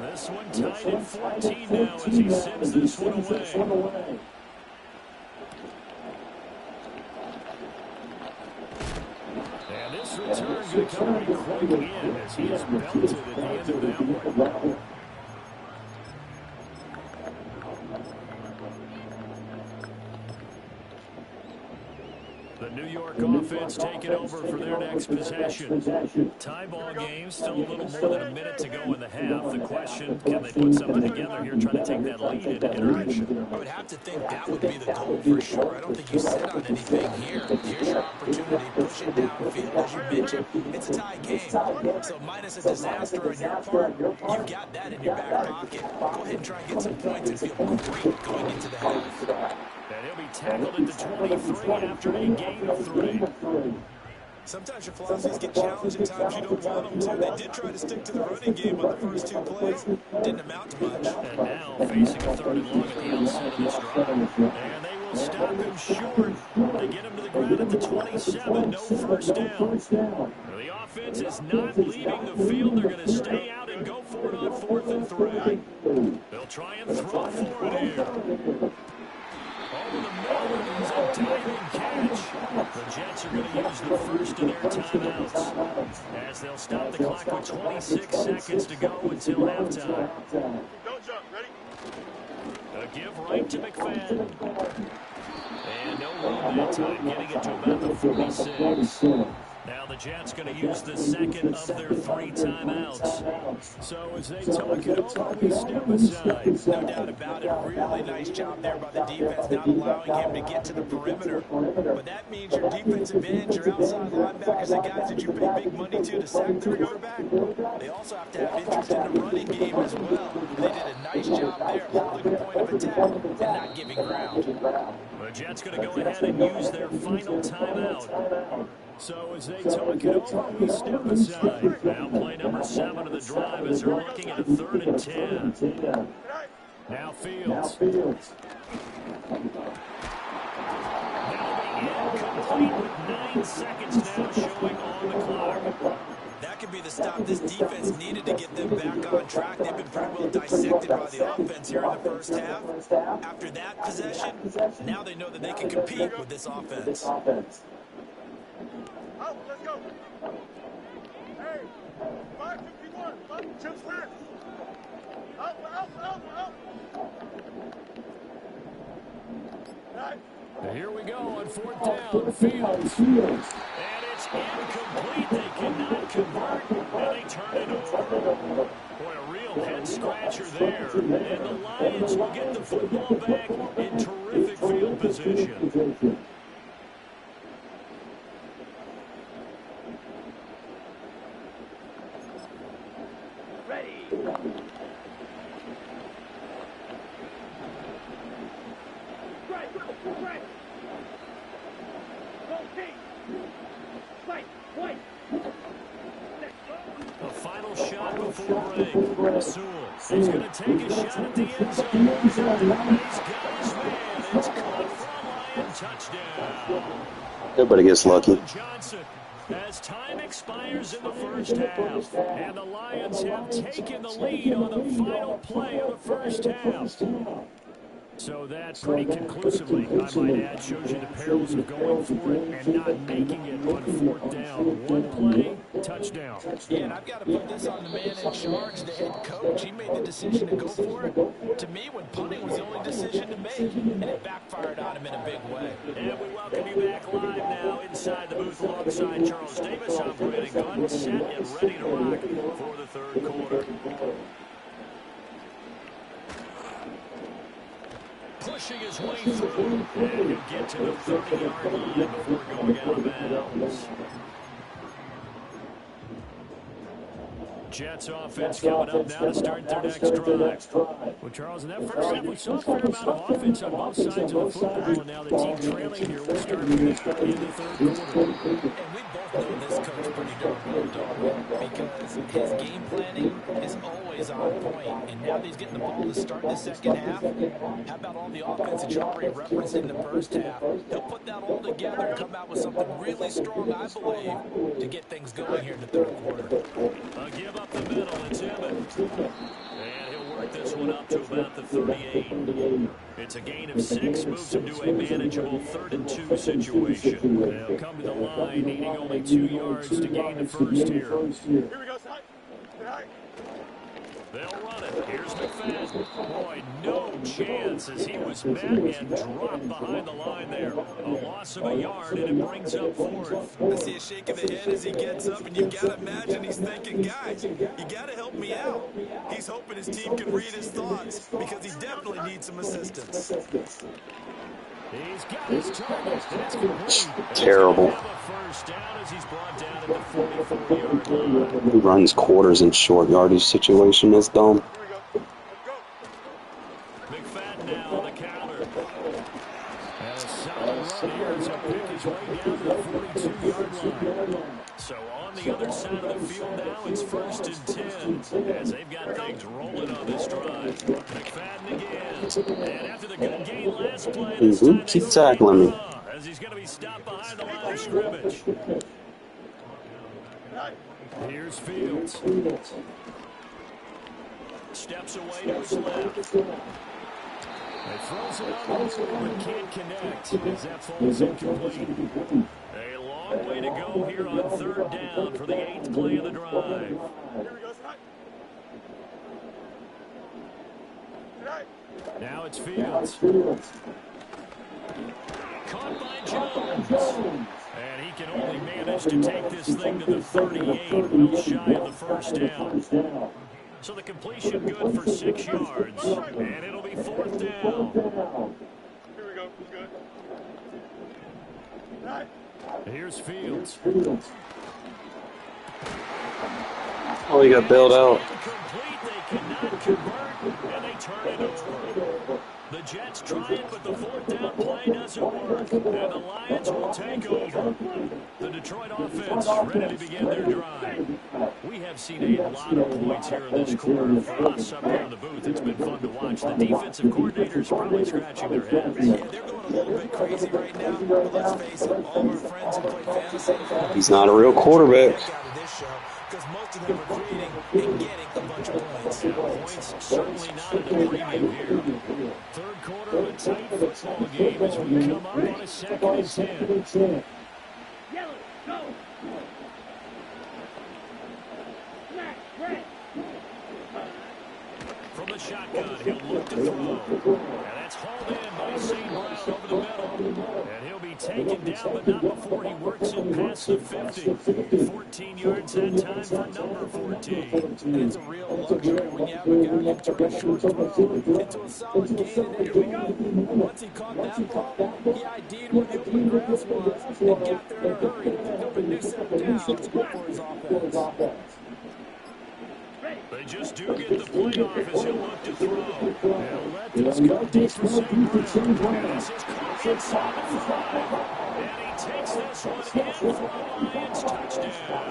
This one tied at 14 now as he sends this one away. And this return going to come pretty quick in as he is belted at the end of that one. The New York offense taking over for their next possession. Tie ball game, still a little more than a minute to go in the half. The question, can they put something together here, trying to take that lead in intermission? I would have to think that would be the goal for sure. I don't think you sit on anything here. Here's your opportunity. Push it downfield, as you mentioned. It's a tie game. So minus a disaster on your part, you've got that in your back pocket. Go ahead and try and get some points and feel great going into the half. And he'll be tackled at the 23 after a gain of 3. Sometimes your philosophies get challenged at times you don't want them to. They did try to stick to the running game on the first 2 plays. Didn't amount to much. And now facing a 3rd and long at the outset of this drive. And they will stop him short. They get him to the ground at the 27. No first down. The offense is not leaving the field. They're going to stay out and go for it on 4th and 3. They'll try and throw for it here. Over the middle, it is a diving catch. The Jets are going to use the first of their timeouts as they'll stop the clock with 26 seconds to go until halftime. Don't jump. Ready? A give right to McFadden. And no room that time, getting it to about the 46. Now the Jets going to use the second of their 3 timeouts. So as they talk it over, we step aside. No doubt about it. Really nice job there by the defense, not allowing him to get to the perimeter. But that means your defensive ends, your outside linebackers, the guys that you pay big money to sack their quarterback, they also have to have interest in the running game as well. They did a nice job there holding the point of attack and not giving ground. The Jets going to go ahead and use their final timeout. So as they talk it over, we step aside. Now play number 7 of the drive as they're looking at a 3rd and 10. Now Fields. That'll be incomplete with 9 seconds now showing on the clock. That could be the stop this defense needed to get them back on track. They've been pretty well dissected by the offense here in the first half. After that possession, now they know that they can compete with this offense. Out, let's go. Hey, 551, chips left. Out. Right. Here we go on 4th down. Fields. And it's incomplete. They cannot convert, and they turn it over. Boy, a real head-scratcher there. And the Lions will get the football back in terrific field position. A final shot before break. Sewell, he's going to take a shot at the end zone. He's got his man. It's caught for a Lion touchdown. Everybody gets lucky. Johnson, as time expires in the first half, and the Lions have taken the lead on the final play of the first half. So that pretty conclusively, I might add, shows you the perils of going for it and not making it on 4th down. One play, touchdown. Yeah, and I've got to put this on the man in charge, the head coach. He made the decision to go for it. To me, when punting was the only decision to make, and it backfired on him in a big way. And we welcome you back live now inside the booth alongside Charles Davis. I'm Brandon Gunn, set and ready to rock for the 3rd quarter. Pushing his way through, and he'll get to the 30-yard line before going out of bounds. Jets offense coming up now to start their next drive. Well, Charles, in that first half, we saw a fair amount of offense on both sides of the football, and now the team trailing here will start in the 3rd quarter. And we both know this coach pretty darn well, don't we? Because his game planning is always on point. And now that he's getting the ball to start the second half, how about all the offense that you already referenced in the first half? He'll put that all together and come out with something really strong, I believe, to get things going here in the 3rd quarter. Give up the middle, it's Emmett. And he'll work this one up to about the 38. It's a gain of 6, moves him to a manageable 3rd and 2 situation. They'll come to the line, needing only 2 yards to gain the first here. Here we go, side. They'll run it. Here's McFadden. Boy, no chance as he was met and dropped behind the line there. A loss of a yard, and it brings up 4th. I see a shake of the head as he gets up, and you've got to imagine he's thinking, guys, you got to help me out. He's hoping his team can read his thoughts because he definitely needs some assistance. He's got his target. That's complete. Terrible. First down as he's brought down at the 44-yard line. He runs quarters in short yardage situation. That's dumb. McFadden now on the counter. And a solid run here as he'll pick his way down to the 42-yard line. So on the other side of the field now, it's 1st and 10 as they've got things rolling on this drive. McFadden again. And after the good gain last play, this time Keep tackling me. as he's going to be stopped behind the line of scrimmage. Here's Fields. Steps away to his left. It throws it on the board, but can't connect as that falls incomplete. A long way to go here on 3rd down for the 8th play of the drive. Here we go, side. Now it's Fields. Caught by Jones. And he can only manage to take this thing to the 38, well shy of the first down. So the completion good for 6 yards. And it'll be 4th down. Here we go. Good. Right. Here's Fields. Oh, he got bailed out. Incomplete. They cannot convert, and they turn it over. The Jets try it, but the 4th down play doesn't work. And the Lions will take over. The Detroit offense ready to begin their drive. We have seen a lot of points here in this quarter. For us up here in the booth, it's been fun to watch. The defensive coordinators probably scratching their heads. Yeah, they're going a little bit crazy right now, but let's face it, all of our friends who play fantasy. He's not a real quarterback. Out of this show, because most of them are creating and getting a bunch of points. Yeah, points certainly not at a premium here. Third quarter of a tight football game as we come up on a 2nd and 10. Yellow, go. Smack, red. From the shotgun, he'll look to throw. And that's hauled in by St. Brown over the middle. And he'll be taken down, but not before he works it past the 50. 14 yards that time for number 14. And it's a real luxury when you have a guy who can turn a short throw into a solid gain. And here we go. Once he caught that ball, he ID'd where the open grass was and got there in a hurry to pick up a new set of downs for his offense. They just do get the play off as he'll look to throw. He'll let this go deep for St. Brown. And this is caught inside the 5. And he takes this one in for a Lions touchdown.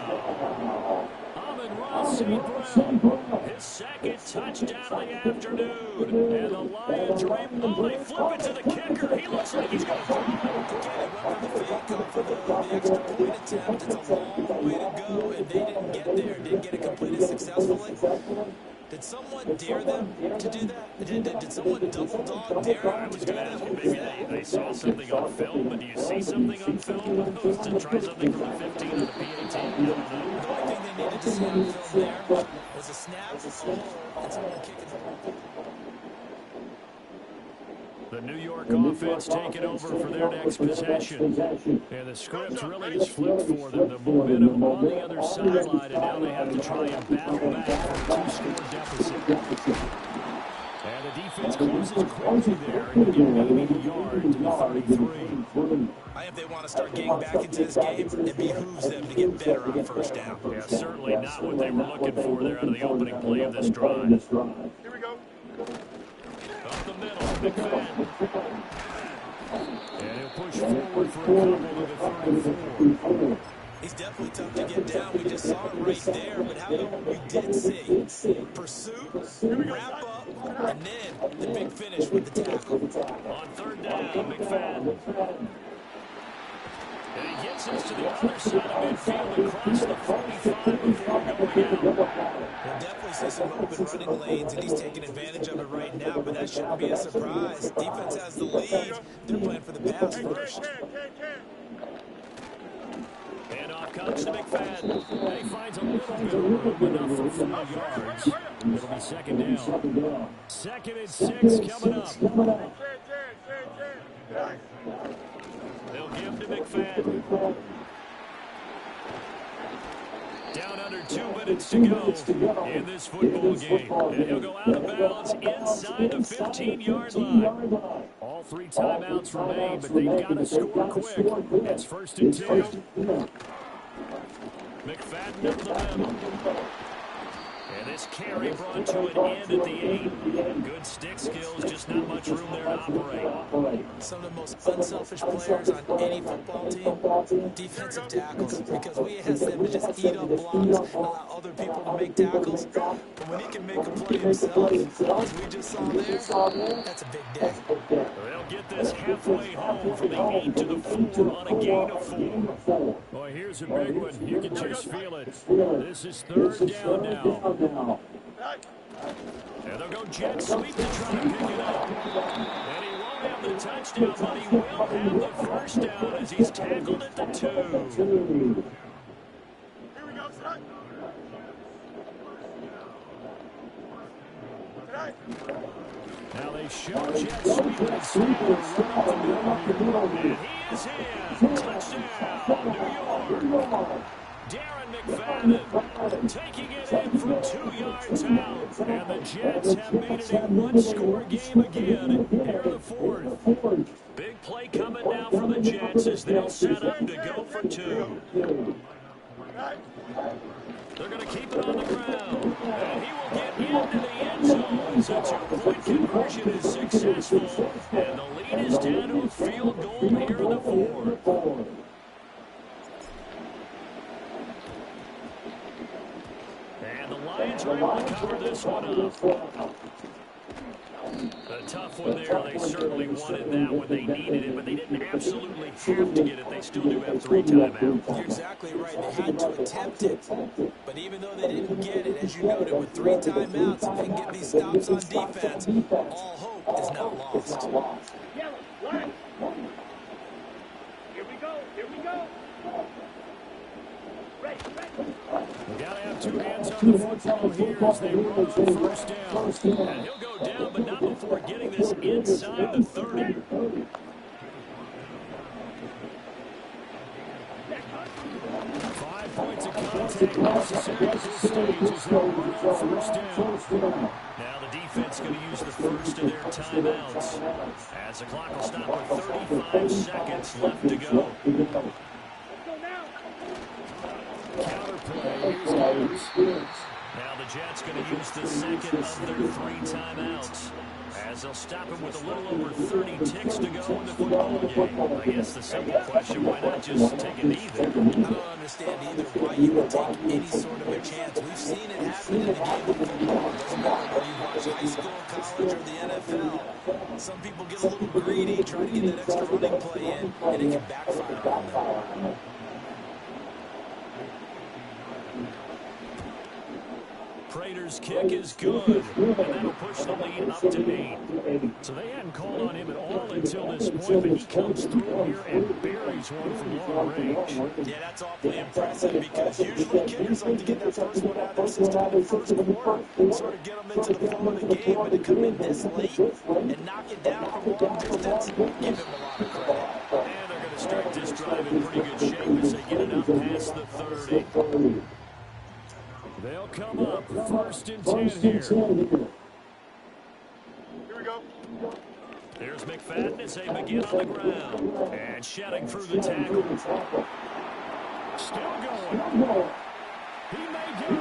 Amon-Ra St. Brown, his 2nd touchdown of the afternoon. And the Lions are able, they flip it to the kicker. He looks like he's going to throw it. For the extra point attempt. It's a long way to go, and they didn't get there, didn't get it completed successfully. Did someone dare them to do that? Did someone double dog dare them to do that? Maybe they saw something on film, but do you see something on film? To try something from the 15 or the PAT? I don't know. The only thing they needed to see on film there was a snap, and someone kicking the ball. The New York offense taking over for their next possession. And the script really is flipped for them. The momentum on the other sideline, and now they have to try and battle back from a 2-score deficit. And the defense closes quickly there and get maybe a yard to the 33. If they want to start getting back into this game, it behooves them to get better on 1st down. Yeah, certainly not what they were looking for there out of the opening play of this drive. Here we go. Up the middle, McFadden. And he'll push forward for a couple to the 34. He's definitely tough to get down. We just saw it right there. But how about what we did see? Pursuit, wrap up, and then the big finish with the tackle. On 3rd down, McFadden. And he gets us to the other side of midfield across the 45 before going out. We'll definitely see some open running lanes, and he's taking advantage of it right now, but that shouldn't be a surprise. Defense has the lead. They're playing for the pass first. And off comes to McFadden. And he finds a little bit of room, enough for 4 yards. It'll be 2nd down. 2nd and 6 coming up. They'll give to McFadden. Down under 2 minutes to go in this football game. And he'll go out of bounds inside the 15-yard line. All 3 timeouts remain, but they've got to score quick. It's 1st and 2. McFadden up the middle. And this carry brought to an end at the 8. Good stick skills, just not much room there to operate. Some of the most unselfish players on any football team, defensive tackles, because we ask them to just eat up blocks and allow other people to make tackles. But when he can make a play himself, as we just saw there, that's a big day. They'll get this halfway home from the 8 to the 4 on a gain of 4. Boy, here's a big one. You can just feel it. This is 3rd down now. And they'll go jet sweep to try to pick it up. And he won't have the touchdown, but he will have the 1st down as he's tackled at the 2. Here we go, son. Now they show jet sweep and Samuel run up the middle here. And he is in. Touchdown, New York. Darren McFadden taking it in from 2 yards out. And the Jets have made it a one-score game again here in the fourth. Big play coming now for the Jets as they'll set up to go for two. They're going to keep it on the ground. And he will get into the end zone as a two-point conversion is successful. And the lead is down to a field goal here in the fourth. And the Lions are able to cover this one up. A tough one there. They certainly wanted that when they needed it, but they didn't absolutely have to get it. They still do have 3 timeouts. You're exactly right. They had to attempt it. But even though they didn't get it, as you noted, with 3 timeouts, if they can get these stops on defense, all hope is not lost. Yellow, line. Here we go. Here we go. Ready, ready. We've got to have 2 hands on the football here as they run on first down. And he'll go down, but not before getting this inside the 30. 5 points of contact necessary at this stage as they run on first down. Now the defense going to use the first of their timeouts as the clock will stop with 35 seconds left to go. Counter play is now the Jets going to use the second of their 3 timeouts as they'll stop him with a little over 30 ticks to go in the football game. I guess the simple question, why not just take a knee there? I don't understand either why you would take any sort of a chance. We've seen it happen in the game of football. It doesn't matter whether you watch high school, college, or the NFL. Some people get a little greedy trying to get that extra running play in, and it can backfire on them. Prater's kick is good, and that'll push the lead up to 8. So they hadn't called on him at all until this point, but he comes through here and buries one from long range. Yeah, that's awfully impressive because usually kickers like to get that first one out of their system in the first quarter, sort of get them into the flow of the game, but to come in this late and knock it down from long distance, give him a lot of credit. And they're going to start this drive in pretty good shape as they get it up past the 30. They'll come up first and 10 here. Here we go. There's McFadden as they begin on the ground. And shedding through the tackle. Still going. He may go.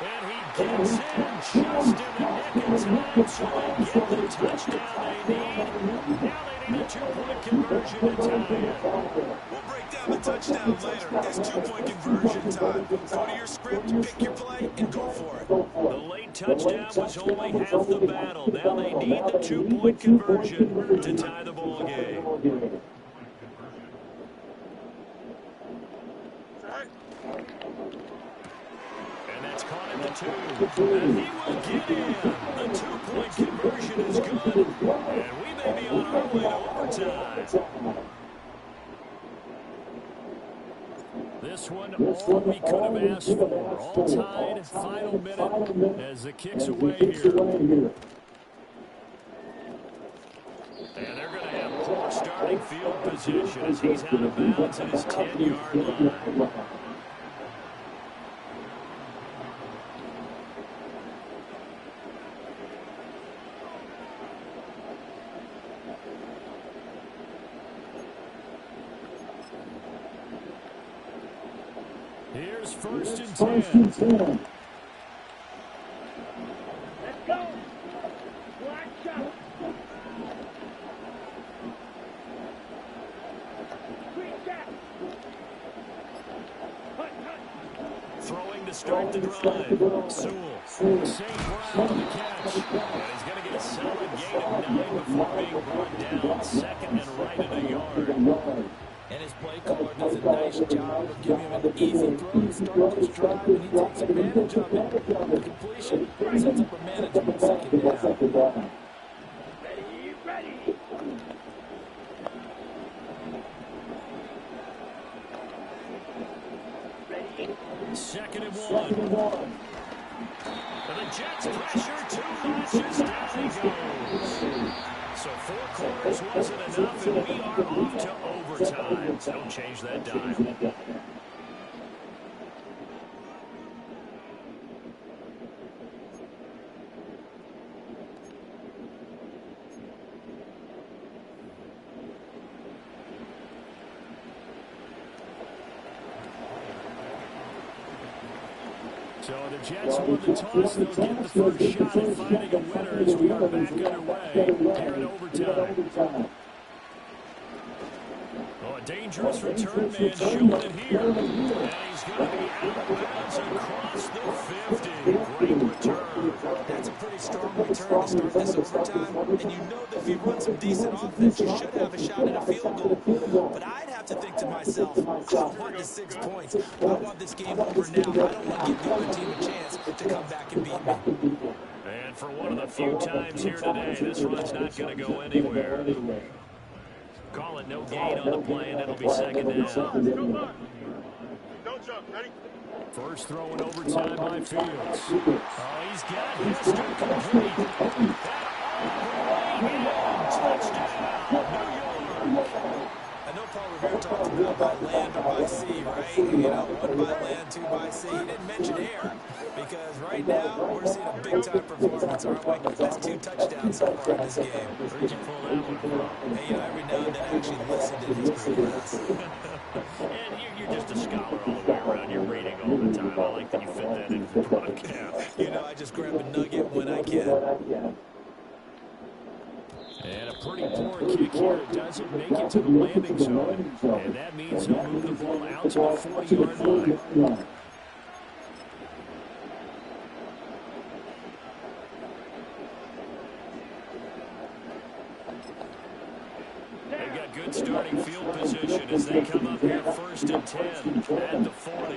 And he gets in just in the nick of time, so they get the touchdown they need. Now they need a 2-point conversion to tie it. We'll break down the touchdown later. It's 2-point conversion time. Go to your script, pick your play, and go for it. The late touchdown was only half the battle. Now they need the 2-point conversion to tie the ball game. And that's caught at the 2. And he will get in. The 2-point conversion is good. And we may be on our way to overtime. This one, all we could have asked for. All tied, final minute as the kick's away here. And they're going to have poor starting field position as he's out of bounds at his 10-yard line. Here's first and 10. Let's go. Black shot. Green jack. Hut, hut. Throwing to start the drive. Sewell. St. Brown on the catch. And he's going to get a solid gain of 9 before being brought down. Second and right at a yard. And his play caller does a nice job of giving him an easy throw to start this drive, and he takes advantage of it. The completion sets up a manageable second down. Ready, ready. Ready. Second and 1. And the Jets pressure too much as down he goes. So 4 quarters wasn't enough, and we are off to overtime. So don't change that dial. So the Jets won the toss. They'll get the first shot at finding a winner as we are back underway here in overtime. Oh, a dangerous return man showing it here. And he's going to be out of bounds across the 50. Great return. That's a pretty strong return to start this overtime. And you know that if you run some decent offense, you should have a shot at a field goal. But I'd have to think to myself, I want the 6 points. I want this game over now. I don't want to give the other team a chance to come back and beat me. And for one of the few times here today, this run's not going to go anywhere. Call it no gain on the play, and it'll be second down. Don't jump. Ready? First throw in overtime by Fields. Oh, he's got Hester complete. And touchdown, New York. I know Paul Revere talked about by land or by sea, right? You know, 1 by land, 2 by sea. He didn't mention air because right now we're seeing a big-time performance, aren't we? That's 2 touchdowns so far in this game. Where'd you pull that one from? Hey, you know, every now and then I actually listened in history class. And you're just a scholar all the way around. You're reading all the time. I like that you fit that into the broadcast. You know, I just grab a nugget when I can. And a pretty poor kick here. It doesn't make it to the landing zone. And that means he'll move the ball out to the 40-yard line. They've got good starting field position as they come up here 1st and 10 at the 40.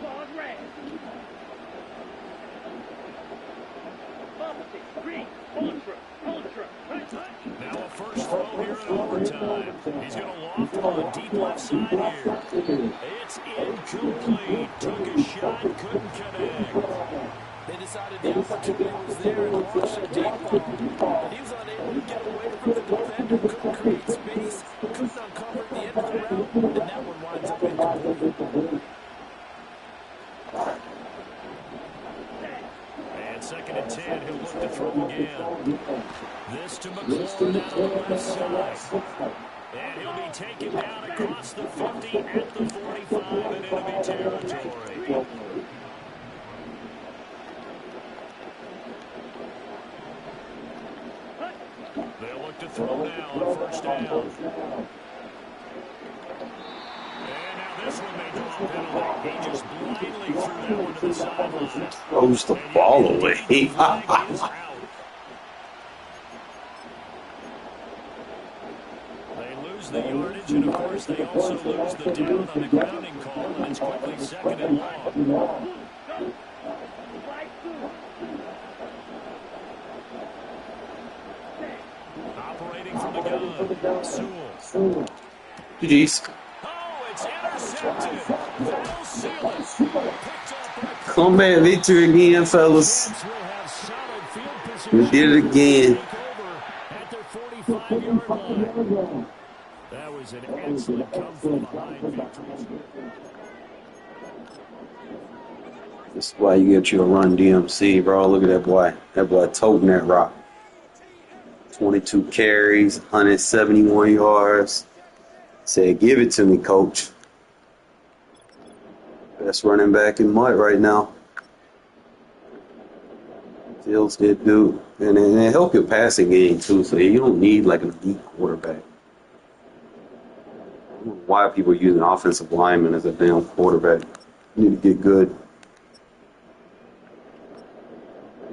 Ball red. Opposite. Green. Ultra. Now a first throw here in overtime. He's going to loft one deep left side here. It's incomplete. Took a shot, couldn't connect. They decided the opportunity was there and launched a deep ball. But he was unable to get away from the defender, couldn't create space, couldn't uncover at the end of the route, and that one winds up incomplete. And 2nd and 10, he'll look to throw again. This to McLaurin down on the left side. And he'll be taken down across the 50 at the 45 in enemy territory. They'll look to throw now on 1st down. And now this one may draw a penalty. He just blindly threw that one to the sideline. Throws the ball away. They lose the yardage, and of course they also lose the down on the grounding call, and it's quickly 2nd and long. Operating from the gun, Sewell. GG's. Oh, it's intercepted. That'll seal it. Picked up by Comeback victory again, fellas. Jets will have solid field position. We did it again. Take over at their 45-yard line. That was an excellent come-from-behind victory. This is why you get you a run DMC, bro. Look at that boy. That boy toting that rock. 22 carries, 171 yards. Said, give it to me, coach. Best running back in mud right now. Fields did do. And it help your passing game, too. So you don't need like an elite quarterback. I don't know why people are using offensive linemen as a damn quarterback. You need to get good.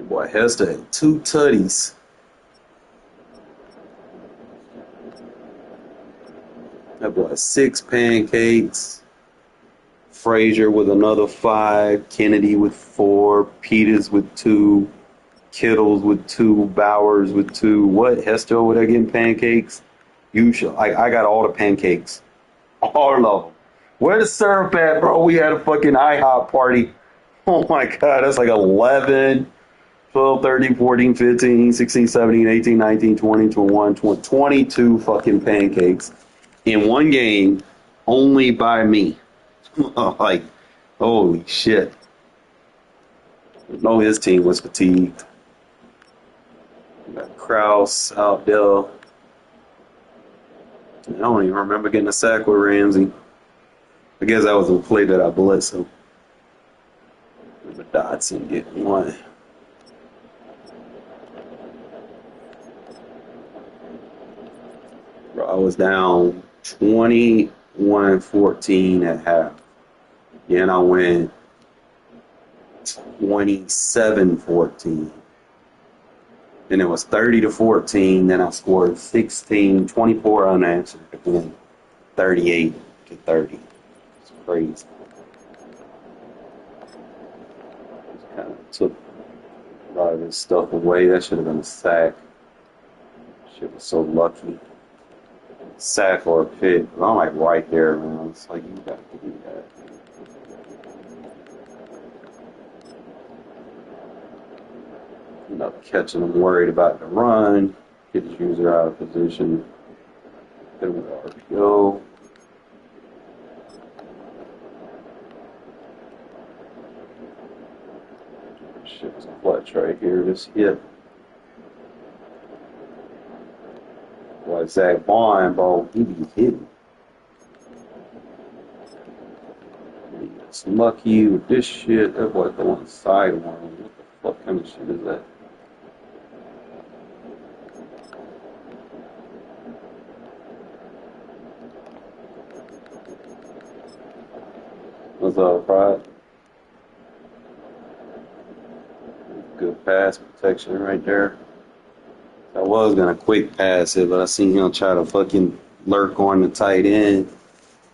Boy, Hester had 2 tutties. That boy, 6 pancakes. Frazier with another 5. Kennedy with 4. Peters with 2. Kittles with 2. Bowers with 2. What? Hester over there getting pancakes? You should. I got all the pancakes. All of them. Where the syrup at, bro? We had a fucking IHOP party. Oh my God, that's like 11, 12, 13, 14, 15, 16, 17, 18, 19, 20, 21, 22 fucking pancakes in one game only by me. Like, holy shit. No, his team was fatigued. We got Kraus out there. I don't even remember getting a sack with Ramsey. I guess that was a play that I blitzed him. Remember Dotson getting one. Bro, I was down 21-14 at half. Then I went 27-14. Then it was 30-14. Then I scored 16, 24 unanswered. Again, 38-30. It's crazy. Just kind of took a lot of this stuff away. That should have been a sack. Shit was so lucky. Sack or a pick. I'm like right there, man. It's like you got to do that. End up catching him worried about the run. Get his user out of position. Hit him with RPO. Shit was clutch right here. This hit. Boy, Zach Bond, bro, he be hitting. He gets lucky with this shit. That boy going sideline. What the fuck kind of shit is that? What's up, Pride? Good pass protection right there. I was gonna quick pass it, but I seen him try to fucking lurk on the tight end.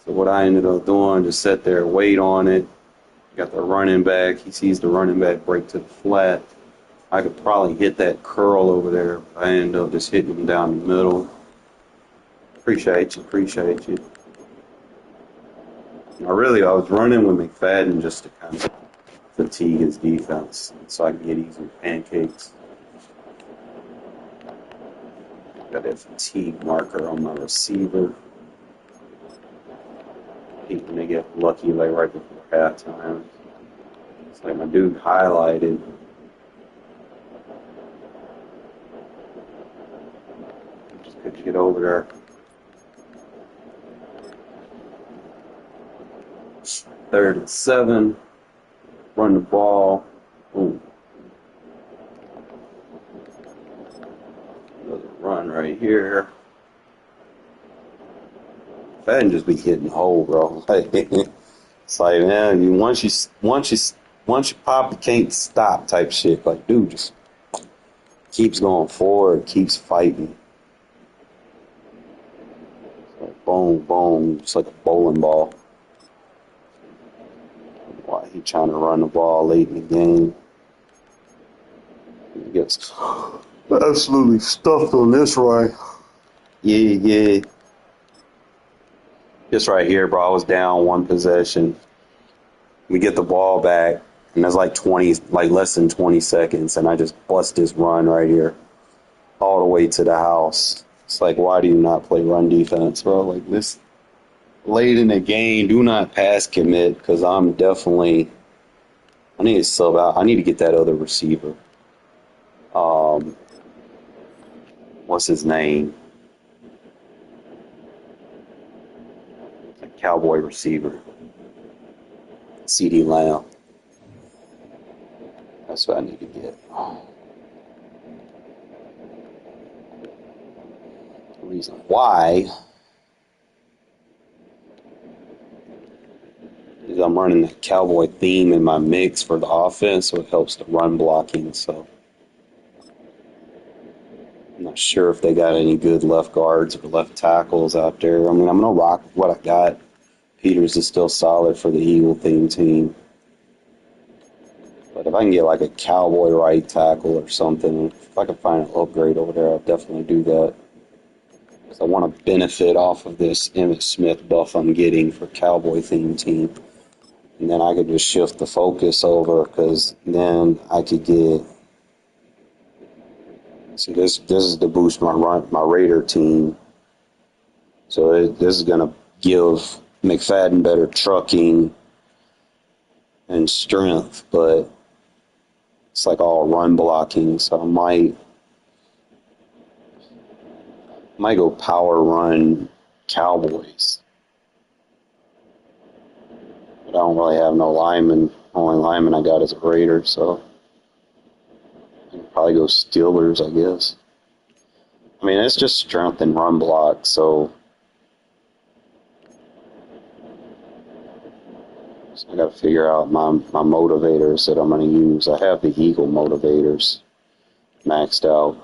So what I ended up doing, just sat there, wait on it. Got the running back. He sees the running back break to the flat. I could probably hit that curl over there. But I ended up just hitting him down the middle. Appreciate you. I was running with McFadden just to kind of fatigue his defense so I can get easier pancakes. Got that fatigue marker on my receiver. Hate when they get lucky like right before halftime. It's like my dude highlighted. Just couldn't get over there. Third and 7. Run the ball. Boom. Another run right here. Fadden just be hitting the hole, bro. It's like, man, once you pop, you can't stop type shit. Like, dude, just keeps going forward, keeps fighting. It's like boom, boom, it's like a bowling ball. Why he trying to run the ball late in the game? He gets absolutely stuffed on this right. Yeah. Just right here, bro. I was down one possession. We get the ball back, and there's like less than 20 seconds, and I just bust this run right here, all the way to the house. It's like, why do you not play run defense, bro? Like this late in the game, do not pass commit, because I need to sub out. I need to get that other receiver. What's his name? A Cowboy receiver. CD Lamb. That's what I need to get. The reason why is I'm running the Cowboy theme in my mix for the offense, so it helps the run blocking. So I'm not sure if they got any good left guards or left tackles out there. I mean, I'm going to rock with what I got. Peters is still solid for the Eagle theme team. But if I can get like a Cowboy right tackle or something, if I can find an upgrade over there, I'll definitely do that. Because I want to benefit off of this Emmitt Smith buff I'm getting for Cowboy theme team. And then I could just shift the focus over because then I could get. See, this is to boost my Raider team. So this is gonna give McFadden better trucking and strength, but it's like all run blocking. So I might go power run Cowboys. But I don't really have no lineman. Only lineman I got is a Raider, so I can probably go Steelers, I guess. I mean, it's just strength and run block, so I got to figure out my motivators that I'm going to use. I have the Eagle motivators maxed out.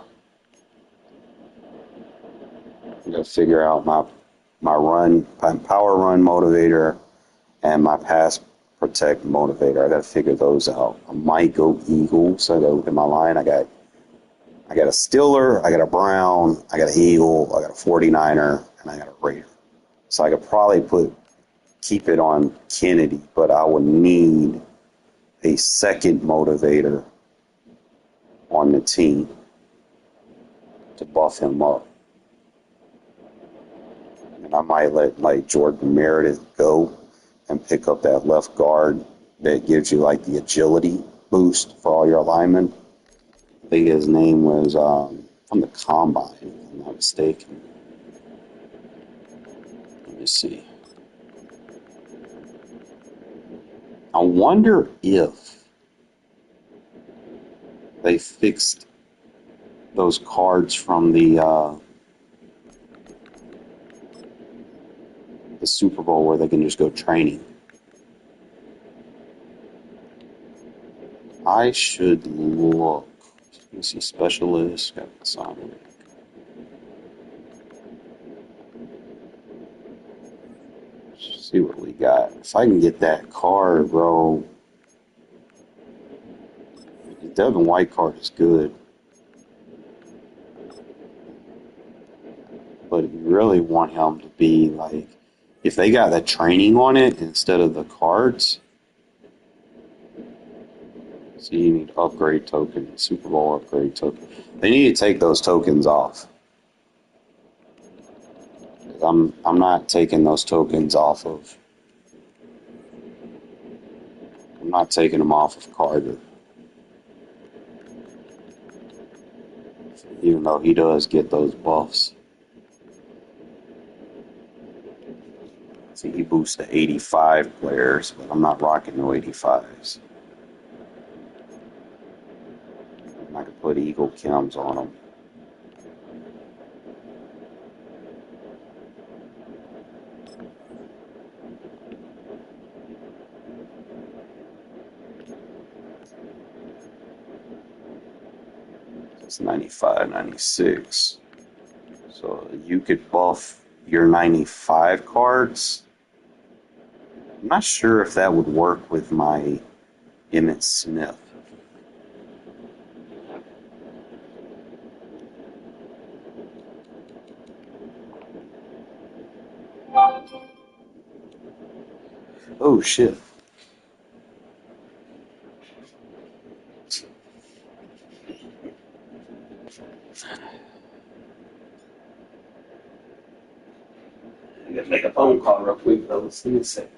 I got to figure out my power run motivator and my pass protect motivator. I got to figure those out. I might go Eagle, so I go in my line. I got a Steeler, I got a Brown, I got an Eagle, I got a 49er, and I got a Raider. So I could probably keep it on Kennedy, but I would need a second motivator on the team to buff him up. And I might let like Jordan Meredith go and pick up that left guard that gives you like the agility boost for all your linemen. I think his name was from the Combine, if I'm not mistaken. Let me see. I wonder if they fixed those cards from the Super Bowl where they can just go training. I should look. Let me see, specialist, got the sign. See what we got. If I can get that card, bro. The Devin White card is good. But you really want him to be like, if they got that training on it instead of the cards. So you need upgrade token, Super Bowl upgrade token. They need to take those tokens off. I'm not taking those tokens off of. I'm not taking them off of Carter. Even though he does get those buffs. See, he boosts to 85 players, but I'm not rocking no 85s. I could put Eagle Chems on them. It's 95, 96. So you could buff your 95 cards. I'm not sure if that would work with my Emmitt Smith. Oh shit. I gotta make a phone call real quick, though. Let's see a second.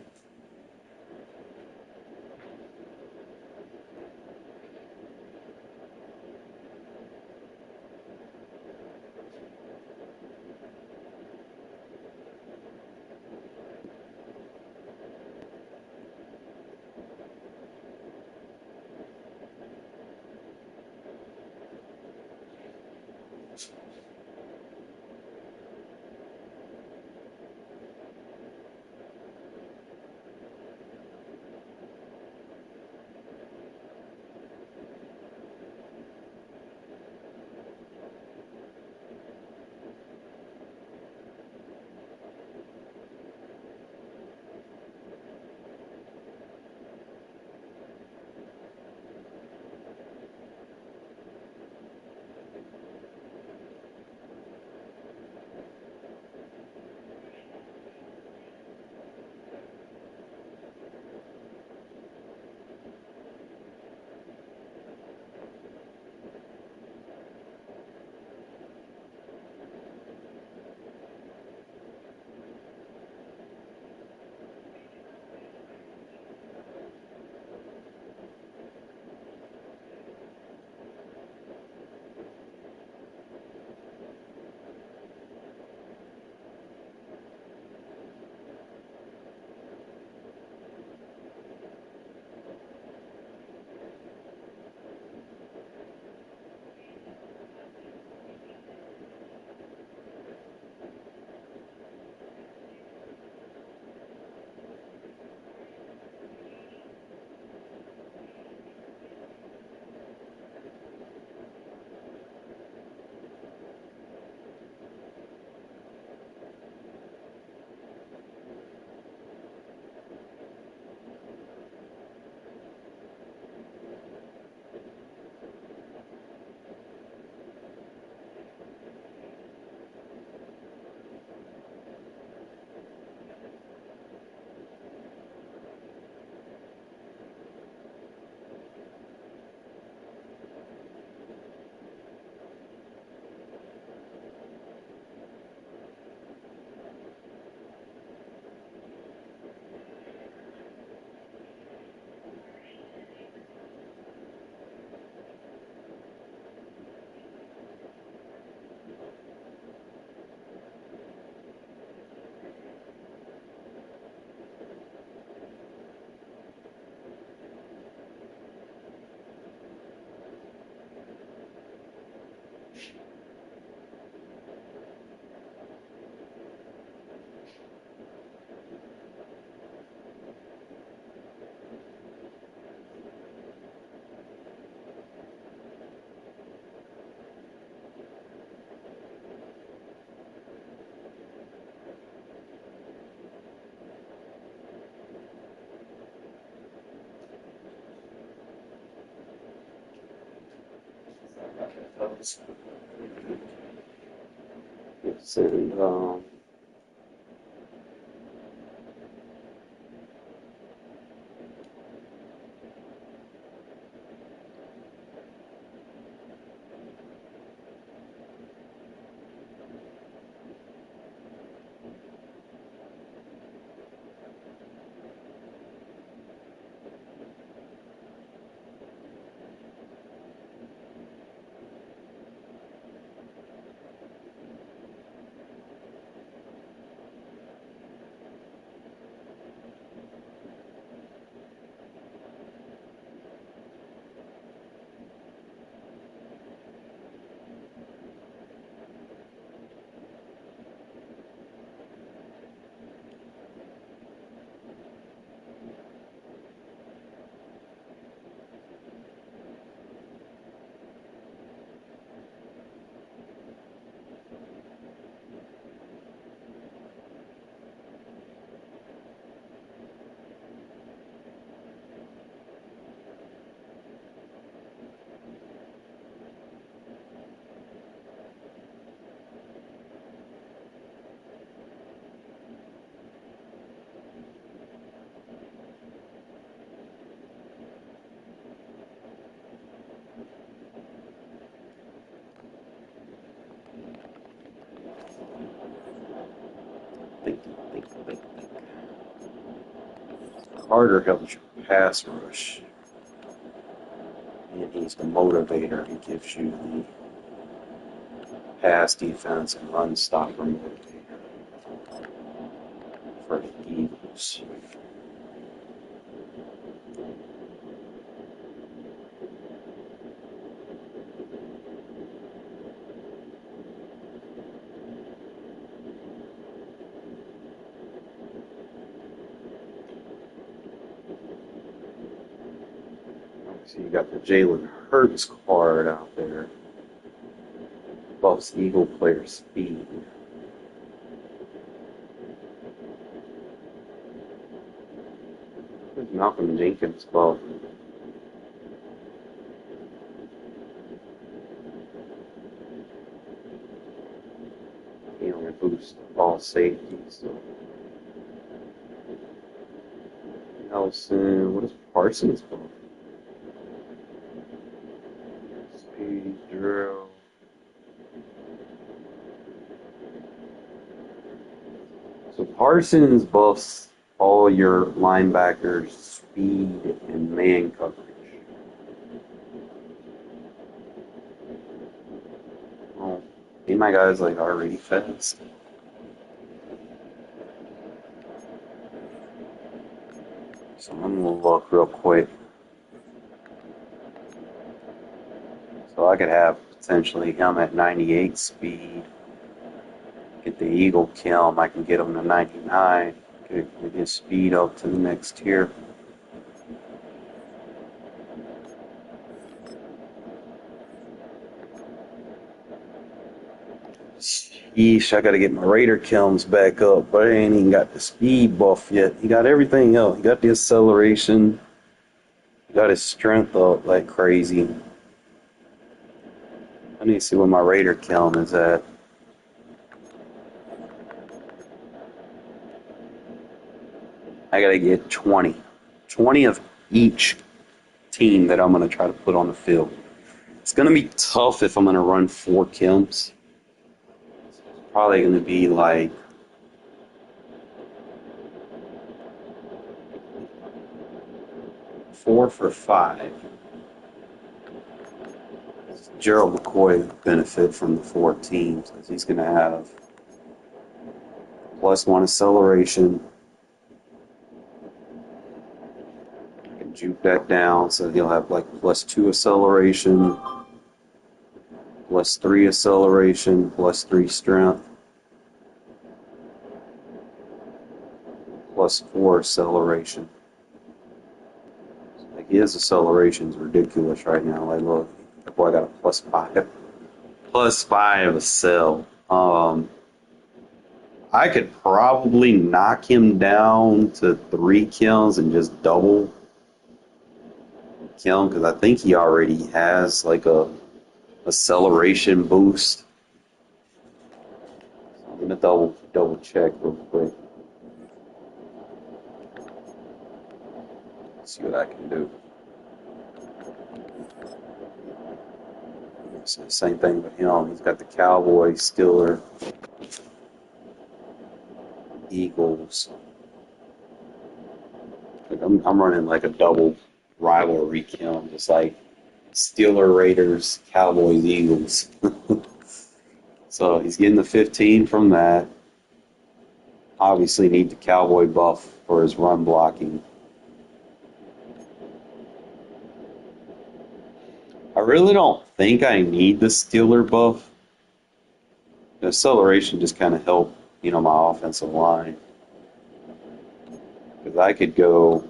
Send, think. Carter helps you pass rush, and he's the motivator. He gives you the pass defense and run stopper motivator for the Eagles. So you got the Jalen Hurts card out there. Buffs Eagle player speed. There's Malcolm Jenkins buff. He only boosts all safeties. So. Nelson, what is Parsons buff? Speed drill. So Parsons buffs all your linebackers' speed and man coverage. Oh, me and my guys like already fast. So I'm gonna look real quick. So I could have potentially him at 98 speed. Get the Eagle kill him. I can get him to 99. Get his speed up to the next tier. Yeesh, I gotta get my Raider kills back up, but I ain't even got the speed buff yet. He got everything else. He got the acceleration. He got his strength up like crazy. I need to see where my Raider kiln is at. I gotta get 20. 20 of each team that I'm gonna try to put on the field. It's gonna be tough if I'm gonna run 4 kilns. It's probably gonna be like four for 5. Gerald McCoy would benefit from the 4 teams because he's going to have +1 acceleration. I can juke that down so he'll have like +2 acceleration, +3 acceleration, +3 strength, +4 acceleration. Like his acceleration is ridiculous right now. Like look. That boy got a +5. +5 a cell. I could probably knock him down to 3 kills and just double kill him because I think he already has like a acceleration boost. I'm gonna double check real quick. See what I can do. So same thing with him. He's got the Cowboy, Steeler, Eagles. Like I'm running like a double rivalry kiln, just like Steeler, Raiders, Cowboys, Eagles. So he's getting the 15 from that. Obviously need the Cowboy buff for his run blocking. I really don't think I need the Steeler buff. The acceleration just kind of helped, my offensive line. Because I could go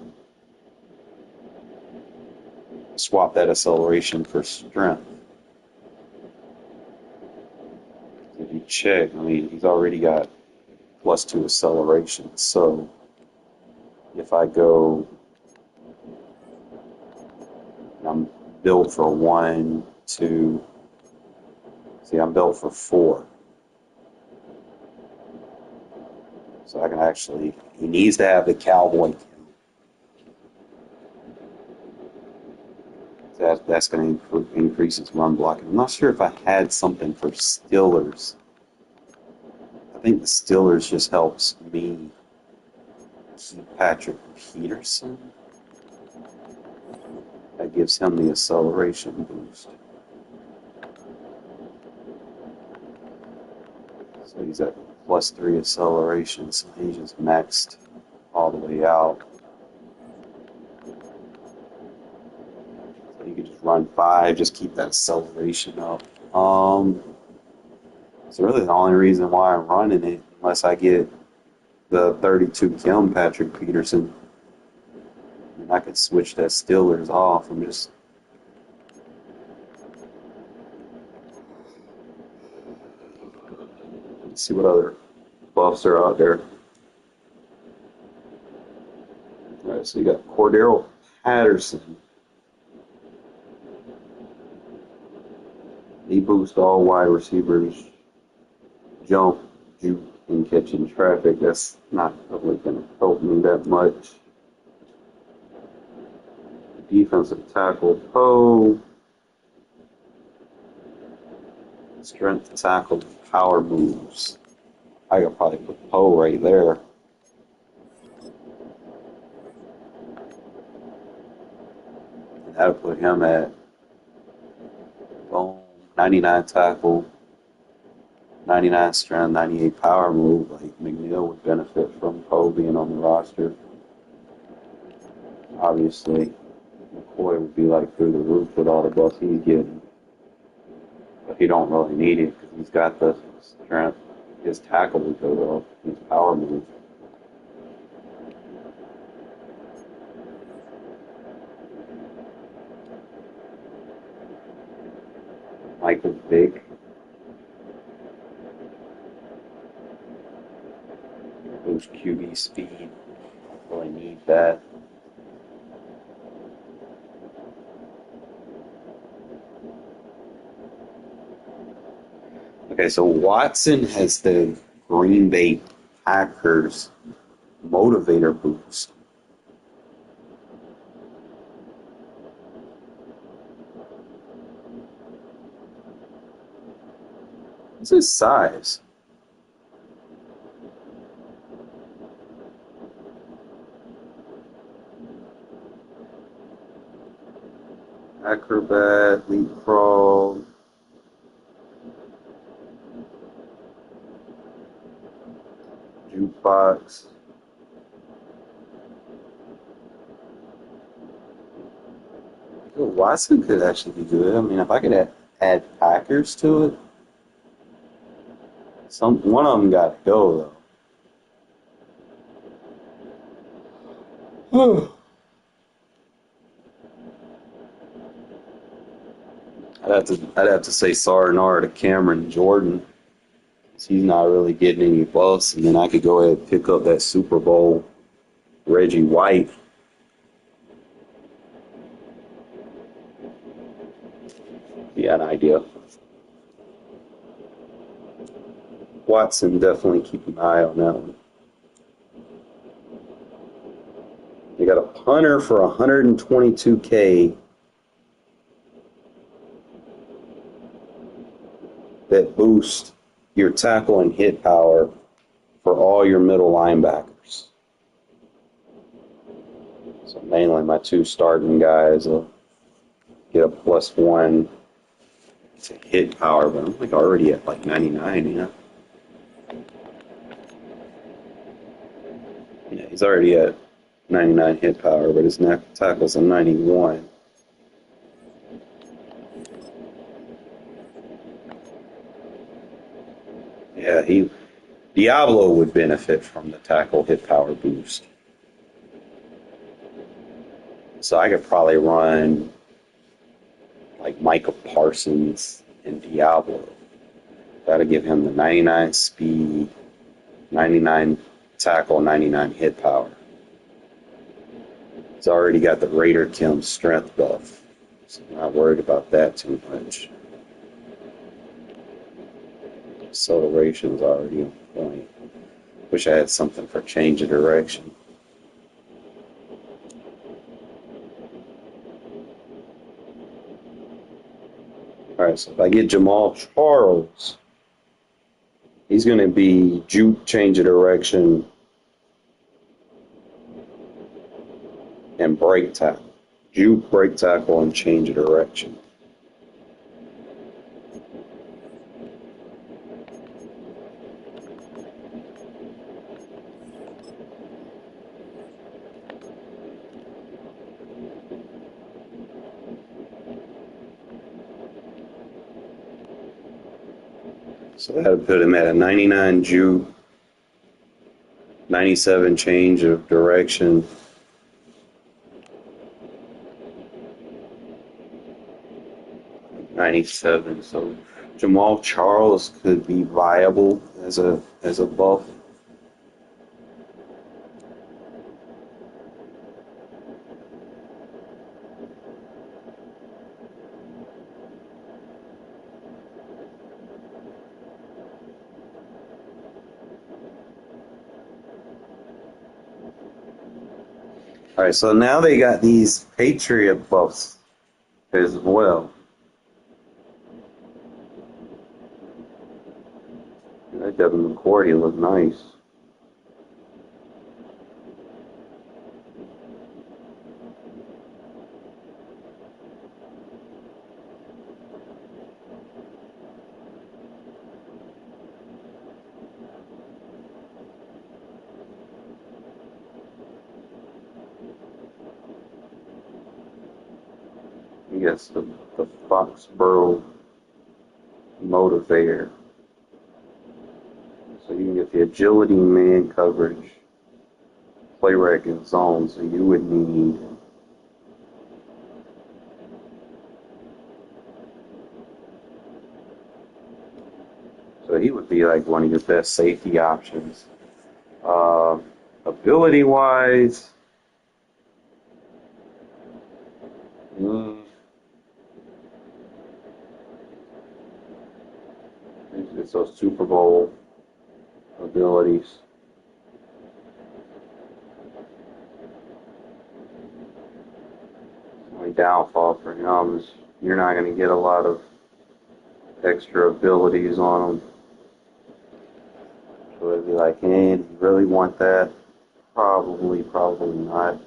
swap that acceleration for strength. If you check, he's already got +2 acceleration. So if I go, I'm built for 1, 2. See, I'm built for 4. So I can actually, he needs to have the Cowboy kill. That's going to increase his run blocking. I'm not sure if I had something for Steelers. I think the Steelers just helps me keep Patrick Peterson. That gives him the acceleration boost. So he's at +3 acceleration, so he just maxed all the way out. So you could just run 5, just keep that acceleration up. So really the only reason why I'm running it, unless I get the 32 kiln Patrick Peterson, and I could switch that Steelers off. I'm just let's see what other buffs are out there. All right, so you got Cordero Patterson. He boosts all wide receivers, jump, juke, and catching traffic. That's not really going to help me that much. Defensive tackle, Poe. Strength tackle, power moves. I could probably put Poe right there. And that would put him at 99 tackle, 99 strength, 98 power move. Like McNeil would benefit from Poe being on the roster. Obviously, McCoy would be like through the roof with all the buffs he's getting. But he don't really need it because he's got the strength. His tackle would go up, his power move. Michael Vick. Boost QB speed. Don't really need that. Okay, so Watson has the Green Bay Packers motivator boost. What's his size? Acrobat, leapfrog. Jukebox. Watson could actually be good. If I could add Packers to it, one of them got to go though. I'd have to say sayonara to Cameron Jordan. He's not really getting any buffs, and then I could go ahead and pick up that Super Bowl Reggie White. you an idea. Watson, definitely keep an eye on that one. You got a punter for 122K that boosts your tackle and hit power for all your middle linebackers. So mainly my two starting guys will get a +1 to hit power, but I'm like already at like 99, you know? Yeah, he's already at 99 hit power, but his tackle's a 91. Yeah, Diablo would benefit from the tackle hit power boost. So I could probably run like Micah Parsons and Diablo. That'll give him the 99 speed, 99 tackle, 99 hit power. He's already got the Raider Kim strength buff, so I'm not worried about that too much. Acceleration's already on point. Wish I had something for change of direction. All right, so if I get Jamal Charles, he's going to be juke, change of direction, and break tackle. Juke, break tackle, and change of direction. So that would put him at a 99 juke, 97 change of direction, 97. So Jamal Charles could be viable as a buff. All right, so now they got these Patriot buffs as well. That Devin McCourty looked nice. I guess the Foxborough motivator. So you can get the agility man coverage, play rec and zone. So you would need so he would be like one of your best safety options. Ability wise, it's those Super Bowl abilities. My downfall for him is you're not going to get a lot of extra abilities on him. So it'd be like, hey, do you really want that? Probably not.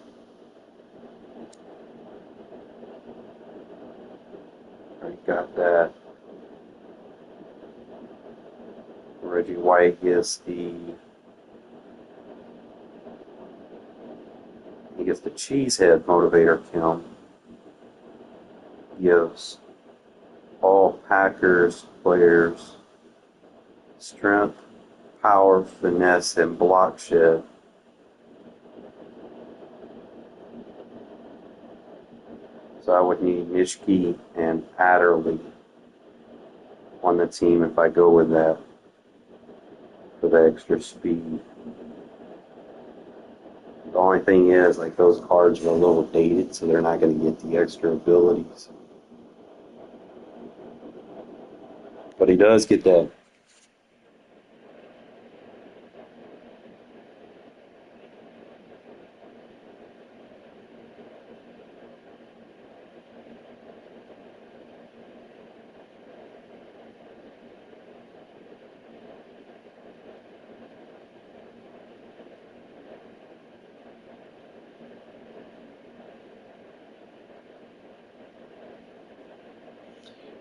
Already got that. Reggie White gets the cheesehead motivator count. Gives all Packers players strength, power, finesse, and block shed. So I would need Nishke and Adderley on the team if I go with that for the extra speed. The only thing is, like, those cards are a little dated, so they're not going to get the extra abilities. But he does get that.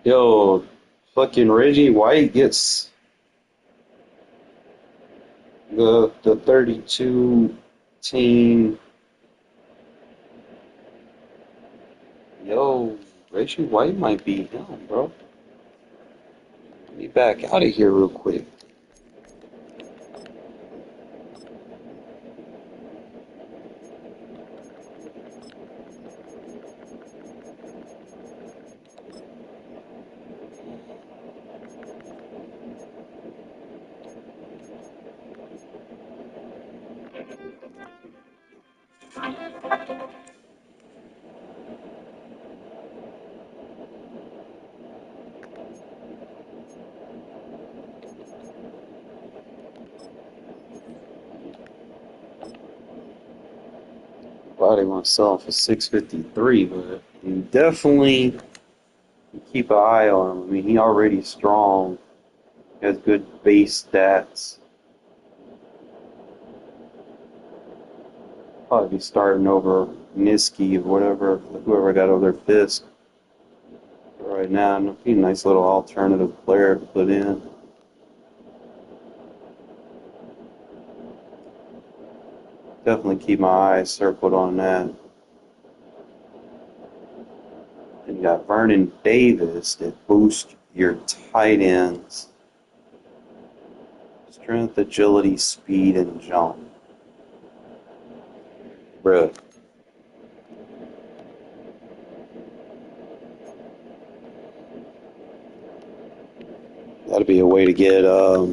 Yo, fucking Reggie White gets the 32 team. Yo, Reggie White might be him, bro. Let me back out of here real quick. Body myself for 653, but you definitely keep an eye on him. I mean, he already strong, has good base stats. Probably be starting over Niski or whatever, whoever got over their fist right now. And be a nice little alternative player to put in. Definitely keep my eyes circled on that. And you got Vernon Davis that boosts your tight ends. Strength, agility, speed, and jump. Bruh. That'd be a way to get,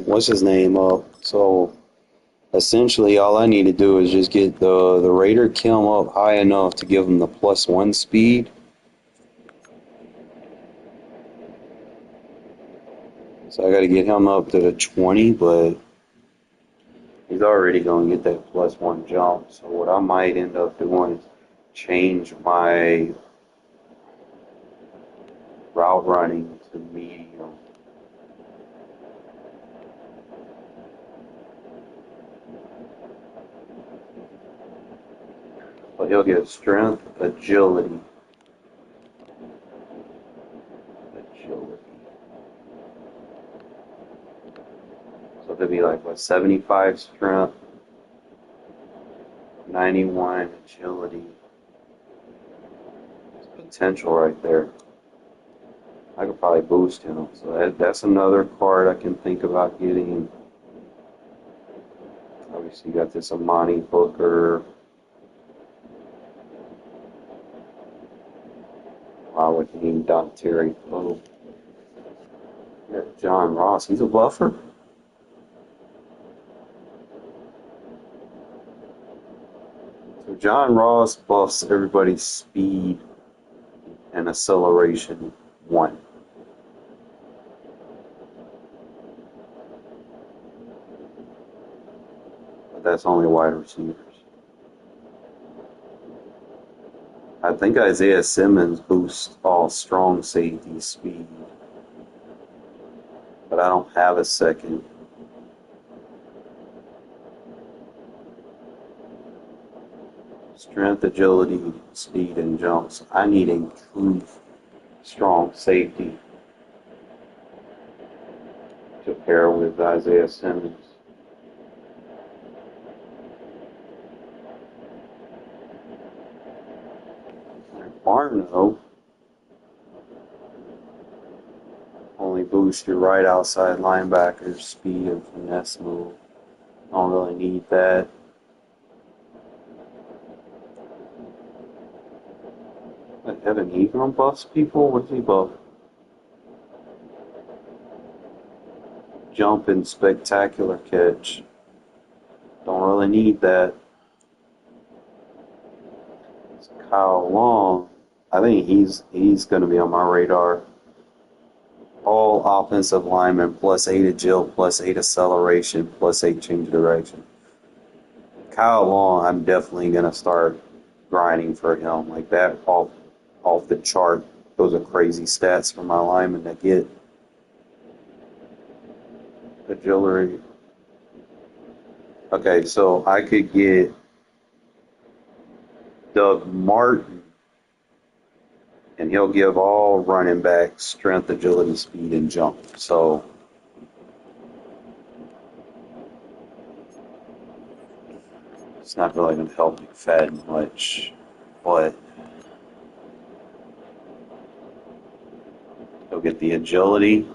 what's his name up. So essentially, all I need to do is just get the Raider Kilm up high enough to give him the +1 speed. So I got to get him up to the 20, but he's already going to get that +1 jump. So what I might end up doing is change my route running to medium. But he'll get strength, agility. So it'll be like, what, 75 strength, 91 agility. There's potential right there. I could probably boost him. So that's another card I can think about getting. Obviously, you got this Amani Booker. Wow, with him, Don Terry. Oh, yeah, John Ross. He's a buffer. So John Ross buffs everybody's speed and acceleration 1. But that's only wide receivers. I think Isaiah Simmons boosts all strong safety speed. But I don't have a second. Strength, agility, speed, and jumps. I need a true strong safety to pair with Isaiah Simmons. Barno only boosts your right outside linebacker's speed and finesse move. I don't really need that. Evan Ingram buffs people? What does he buff? Jump and spectacular catch. Don't really need that. It's Kyle Long. I think he's going to be on my radar. all offensive linemen plus 8 agility, plus 8 acceleration, plus 8 change of direction. Kyle Long, I'm definitely gonna start grinding for him like that off the chart. Those are crazy stats for my linemen to get. Agility. Okay, so I could get Doug Martin, and he'll give all running backs strength, agility, speed, and jump. So it's not really going to help McFadden much, but he'll get the agility.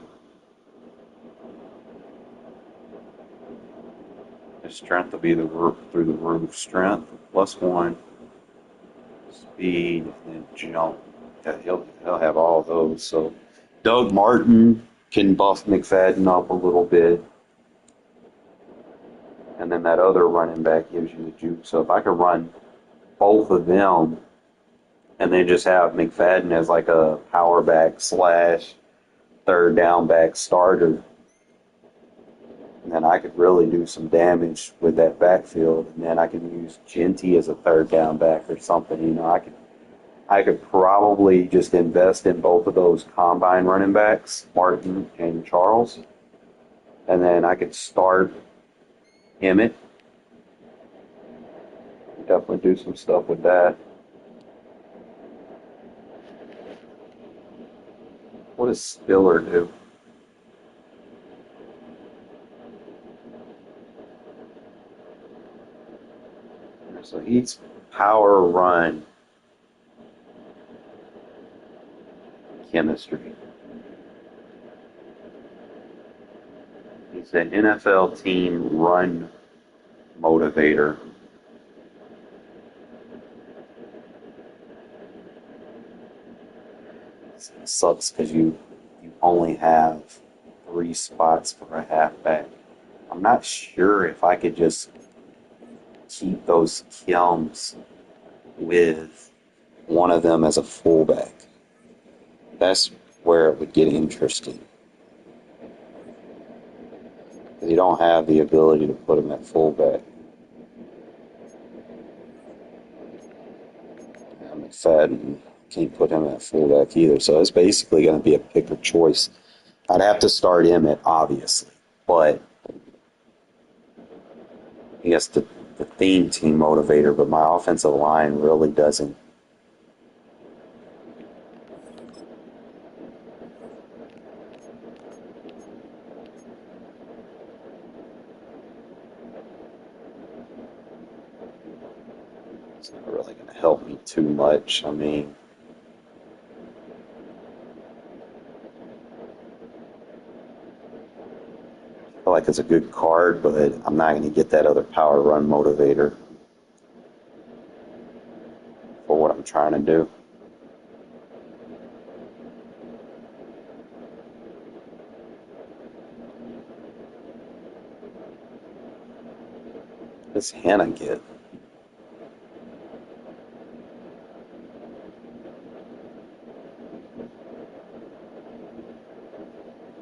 His strength will be through the roof. Strength +1, speed, and jump. Yeah, he'll have all those. So Doug Martin can buff McFadden up a little bit. And then that other running back gives you the juke. So if I could run both of them and then just have McFadden as like a power back / third down back starter, and then I could really do some damage with that backfield. And then I can use Genty as a third down back or something. You know, I could probably just invest in both of those combine running backs, Martin and Charles. And then I could start Emmett. Definitely do some stuff with that. What does Spiller do? So he's power run chemistry. He's an NFL team run motivator. It sucks because you only have 3 spots for a halfback. I'm not sure if I could just keep those Kilms with one of them as a fullback. That's where it would get interesting. Because you don't have the ability to put him at fullback. McFadden can't put him at fullback either, so it's basically going to be a pick or choice. I'd have to start Emmett, obviously, but I guess the theme team motivator, but my offensive line really doesn't. It's not really going to help me too much. I mean, I feel like it's a good card, but I'm not going to get that other power run motivator for what I'm trying to do. What's Hannah get?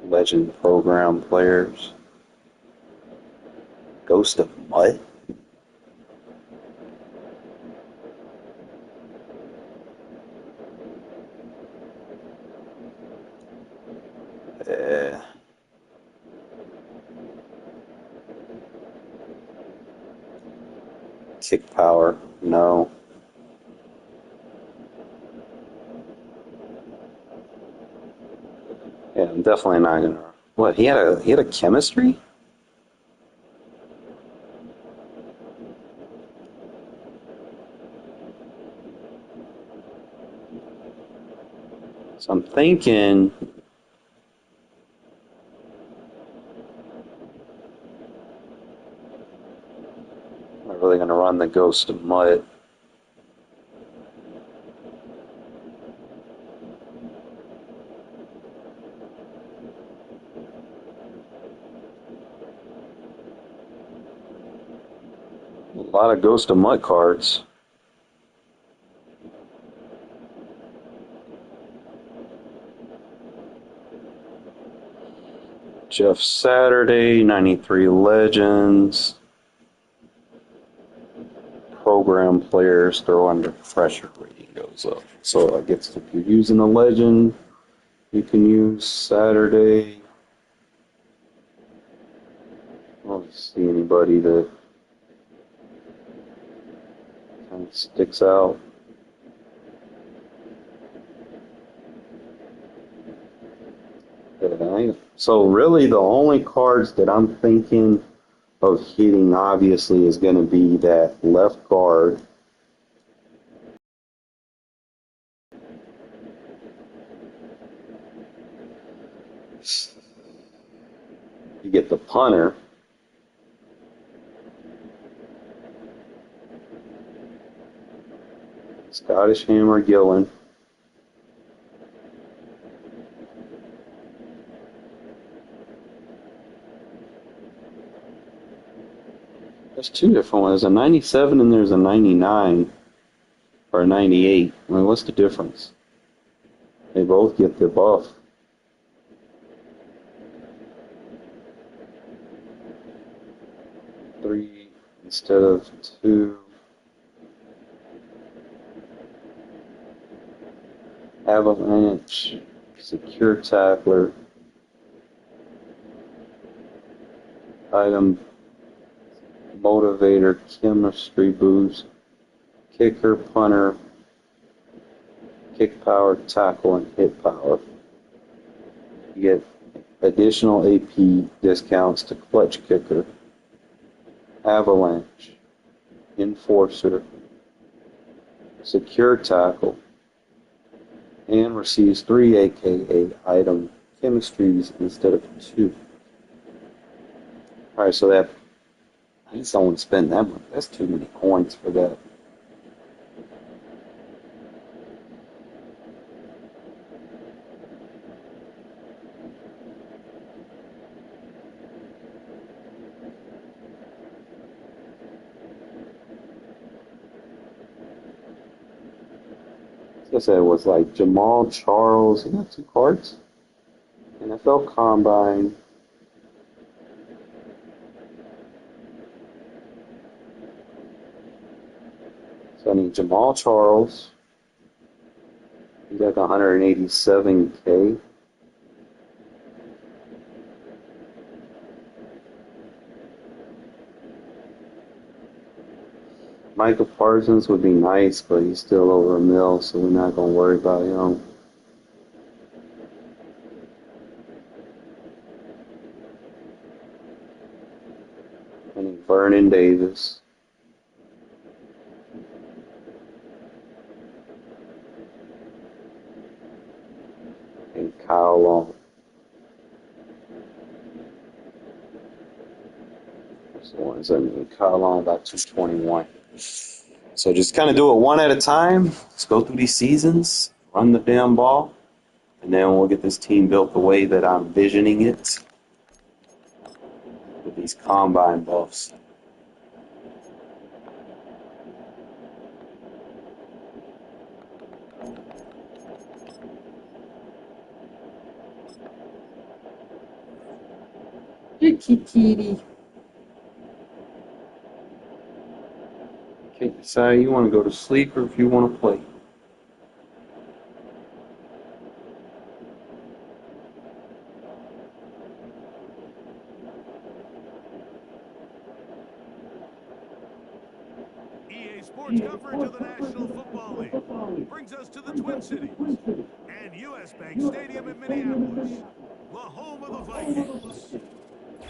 Legend program players. Ghost of Mutt? Kick power? No. Yeah, I'm definitely not gonna. What, he had a chemistry? So I'm thinking. I'm really gonna run the Ghost of Mutt. A lot of Ghost of Mutt cards. Jeff Saturday, 93 Legends. Program players throw under pressure rating goes up. So I guess if you're using a legend, you can use Saturday. I don't see anybody that kind of sticks out. So really the only cards that I'm thinking of hitting obviously is going to be that left guard. You get the punter. Scottish Hammer Gillen. There's two different ones. There's a 97 and there's a 99 or a 98. I mean, what's the difference? They both get the buff. Three instead of two. Avalanche, secure tackler, item motivator, chemistry boost, kicker, punter, kick power, tackle, and hit power. You get additional AP discounts to clutch kicker, avalanche, enforcer, secure tackle, and receives 3 AKA item chemistries instead of 2. Alright, so that, I just don't want to spend that much. That's too many coins for that. I said it was like Jamal Charles. He got 2 cards. NFL Combine. So I need Jamal Charles. He got 187K. Michael Parsons would be nice, but he's still over $1 million, so we're not going to worry about him. And Vernon Davis. And Kyle Long. That's the ones I need. Kyle Long about 221. So just kind of do it one at a time. Let's go through these seasons, run the damn ball, and then we'll get this team built the way that I'm visioning it with these combine buffs. Kitty. Okay, decide you want to go to sleep or if you want to play. EA Sports coverage of the National Football League brings us to the Twin Cities and U.S. Bank Stadium in Minneapolis, the home of the Vikings.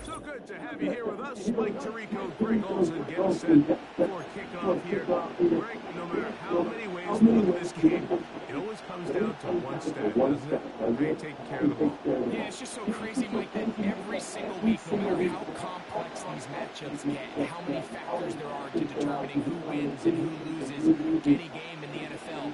So good to have you here with us. Mike Tirico, Greg Olson getting set for kickoff here. Greg, no matter how many ways we look at this game, it always comes down to one stat, doesn't it? How you taking care of the ball. Yeah, it's just so crazy, Mike, that every single week, no matter how complex these matchups get and how many factors there are to determining who wins and who loses any game in the NFL,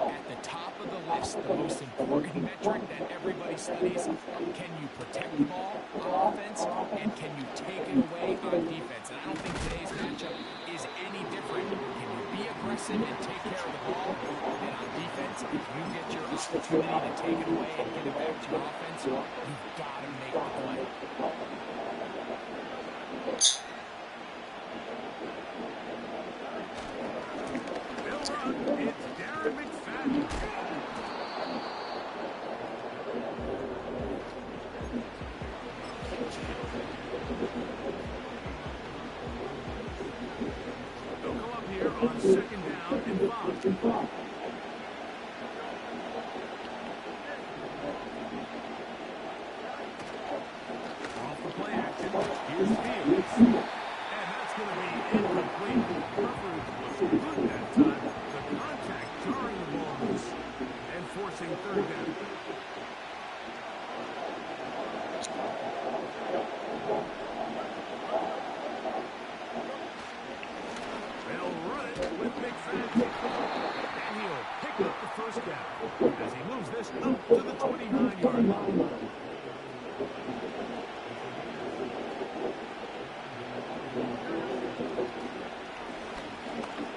at the top of the list, the most important metric that everybody studies, can you protect the ball on offense and can you take it away on defense? And I don't think today's matchup is any different. Can you be aggressive and take care of the ball? And on defense, if you get your offense opportunity to take it away and give it back to your offense, you've got to make the play. They'll run. It's Darren McFadden. They'll come up here on second down and 5. Off the play action, here's Fields. And that's going to be incomplete. Coverage was good that time. The contact jarring the ball loose and forcing third down. They'll run it with McFadden. And he'll pick up the first down as he moves this up to the 29-yard line.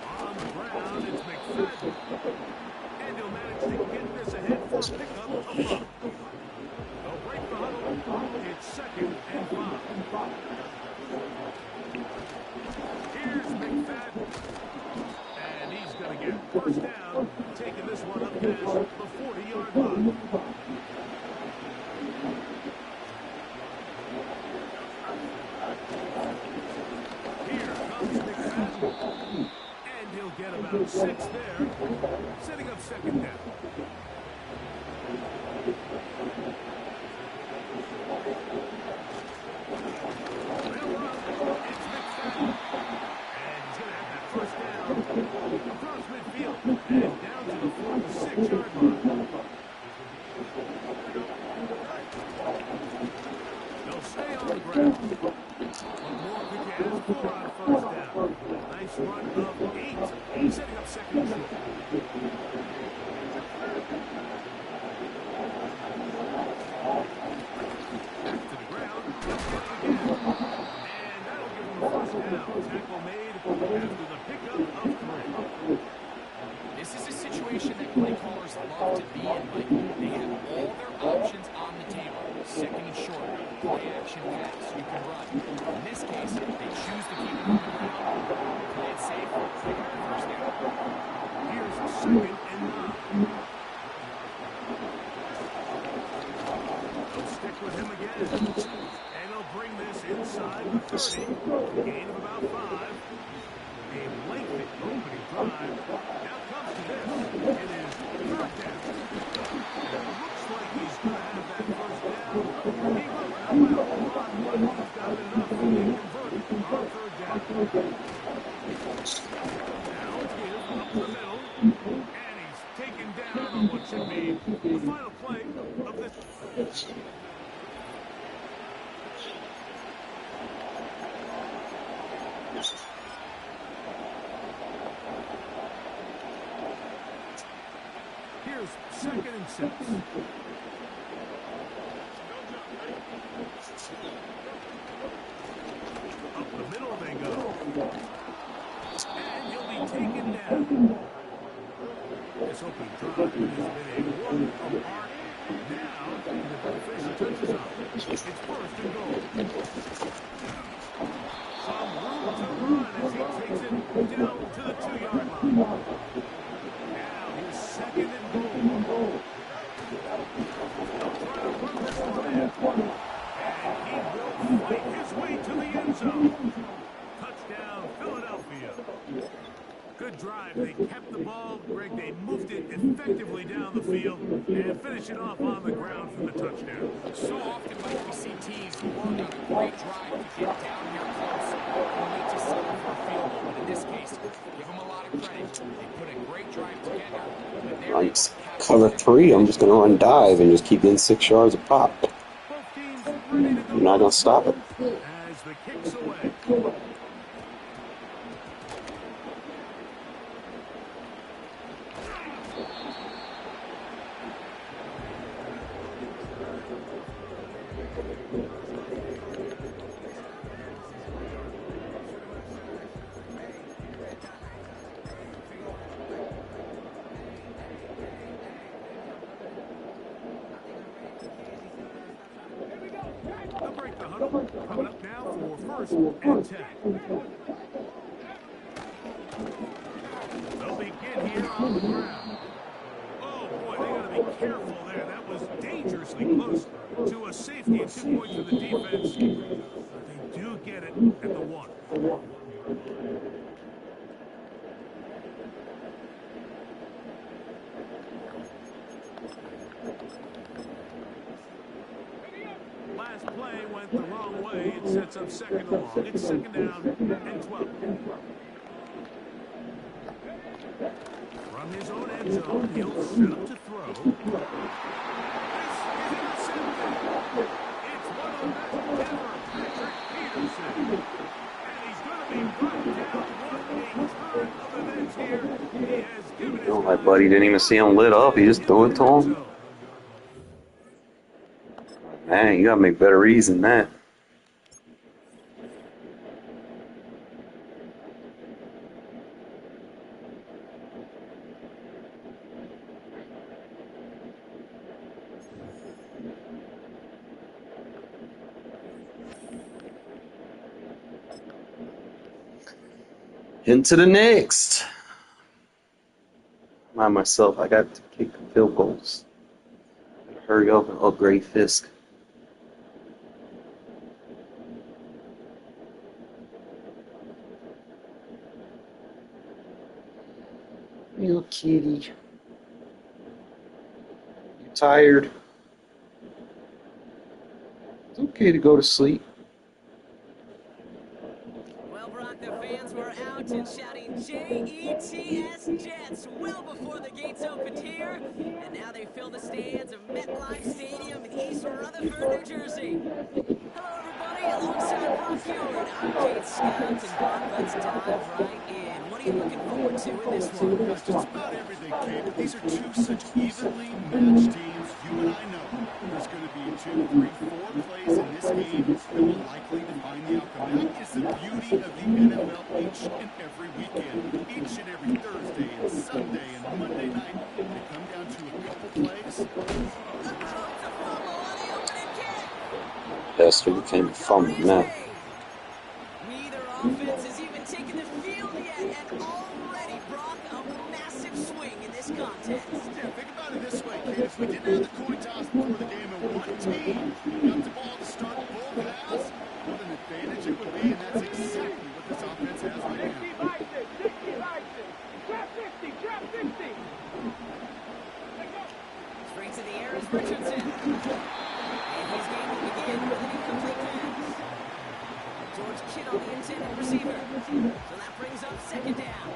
On the ground, it's McFadden. And he'll manage to get this ahead for a pickup of 5. They'll break the huddle. It's second and 5. Here's McFadden. And he's going to get first down, taking this one up past the 40-yard line. Here comes McFadden. And he'll get about 6 there, setting up second down. They'll run. It's McFadden. And he's going to have that first down across midfield and down to the 46-yard line. They'll stay on the ground. What more could you ask for on first down? Nice run of 8, setting up second and short. Back to the ground. They'll get it again. And that'll give them the first down. Tackle made after the pickup of 3. This is a situation that play callers love to be in, Mike. They have all their options on the table. Second and short, play action pass, you can run. In this case, they choose to keep it on the ground. Play it safe, they get the first down. Here's second and 9. They'll stick with him again. And they'll bring this inside the 30. Gain of about 5. A lengthy opening drive. Now comes to this. It is third down. It looks like he's going to have that first down. He will run out a lot, but he's got enough to convert on third down. Now give up the middle. And he's taken down on what should be the final play of this. Here's second and 6. Up the middle they go. And he'll be taken down. This opening drive has been a work of art. Now, the official touches up. It's first and goal. Some room to run as he takes it down to the 2-yard line. Now here's second and goal. They'll try to run this one in. And he will fight his way to the end zone. Touchdown, Philadelphia. Good drive. They kept the ball. Greg, they moved it effectively down the field and finish it off on the ground for the touchdown. So often, Mike, we see teams work on a great drive to get down here close and wait to settle for a field goal. But in this case, give them a lot of credit. They put a great drive together. But they're able to Cover 3, I'm just going to run dive and just keep getting 6 yards a pop. Both teams ready to go. I'm not going to stop it. As the kick's away. huddle. Coming up now for 1st and 10. They'll begin here on the ground. Oh, boy, they got to be careful there. That was dangerously close to a safety and 2 points for the defense. But they do get it at the 1. Last play went the wrong way. It sets up 2nd and long. It's 2nd down and 12. From his own end zone, he'll set up to throw. This is intercepted. It's one of the best ever, Patrick Peterson. And he's going to be brought down. What a turn of events here. He has given his My buddy didn't even see him lit up. He just threw it to him. Man, you gotta make better reads than that. Into the next. Remind myself, I got to kick field goals. Hurry up and upgrade Fisk. Little kitty. You tired? It's okay to go to sleep. Well, Brock, the fans were out and shouting J-E-T-S Jets well before the gates opened here. And now they fill the stands of MetLife Stadium in East Rutherford, New Jersey. Hello, everybody. Alongside Brock Heward, I'm Kate Scott. And Brock, let's dive right in. What are you looking forward to in this one? Just about everything, Kate. These are two such evenly matched teams. You and I know there's going to be 2, 3, 4 plays in this game that will likely define the outcome. That is the beauty of the NFL each and every weekend. Each and every Thursday and Sunday and Monday night, they come down to a couple plays. Hester became a fumble now. Neither offense has even taken the field yet, and already Brock a massive swing in this contest. Yeah, think about it this way, Kate. If we didn't have the coin toss before the game and one team got the ball to start both halves, what an advantage it would be, and that's exactly what this offense has right now. 60 likes it. 60 likes it. Trap 50. Trap 50. Straight to the air is Richardson. And his game will begin with an incomplete pass. George Kidd on the intended receiver. So that brings up 2nd down.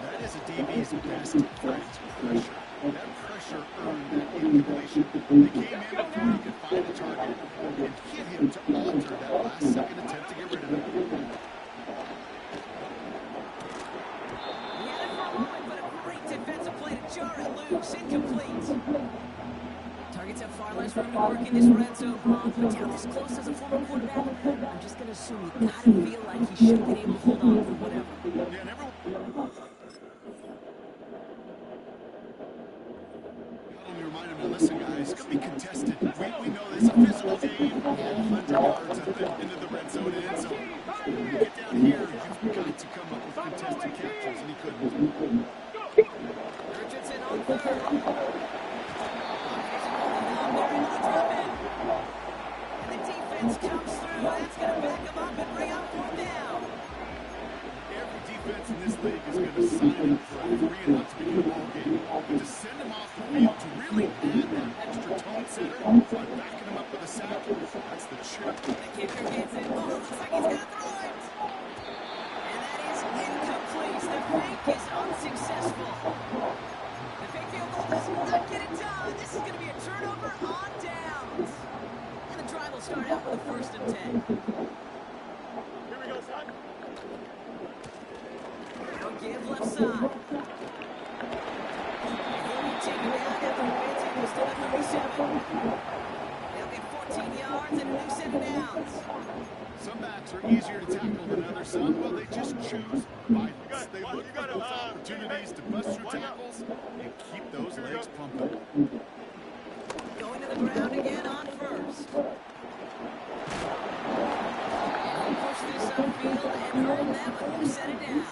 That is a DB's best friend, pressure. That pressure earned that incompletion. They came in before he could find the target and hit him to alter that last-second attempt to get rid of him. He had it for a moment, but a great defensive play to jar it loose. Incomplete. Targets have far less room to work in this red zone, Brock, but down this close as a former quarterback, I'm just going to assume you got to feel like he should have been able to hold on for whatever. Yeah, never. Let me remind him, now listen, guys, it's going to be contested. We know this is a physical game, all 100 yards into the red zone and end zone. When you get down here, you've got to come up with contested catches, and he couldn't. Richardson on 3rd. And the defense comes through. That's going to back him up and bring up 4th down. Every defense in this league is going to sign up for a 3-and-out to begin a ball game. But to send him off the field, to really add that extra tone setter by backing him up with a sack, that's the chip. The kicker gets it. Oh, looks like he's going to throw it. And that is incomplete. The fake is unsuccessful. The fake field goal does not get it done. This is going to be a turnover on downs. And the drive will start out with a 1st and 10. Here we go, son. Now give left side. He'll be taken down after advancing to the 37. They'll get 14 yards and a new set of downs. Some backs are easier to tackle than others. Some, well, they just choose violence. They look for those opportunities to bust through tackles and keep those legs pumping. Going to the ground again on 1st. them a new set of downs.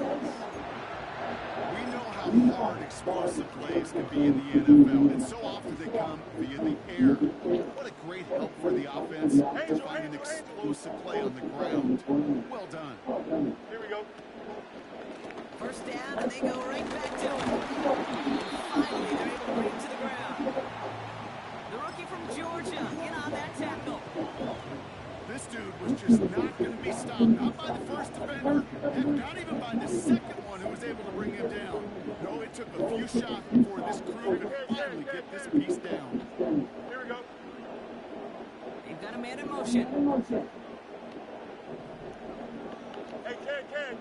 We know how hard explosive plays can be in the NFL, and so often they come via the air. What a great help for the offense to find an explosive play on the ground. Well done. Here we go. First down, and they go right back to him. Finally, they're able to bring him to the ground. The rookie from Georgia in on that tackle. This dude was just not going to be stopped, not by the first defender, heck, not even by the second one who was able to bring him down. No, it took a few shots before this crew could finally get this piece down. Here we go. They've got a man in motion. Hey, Ken.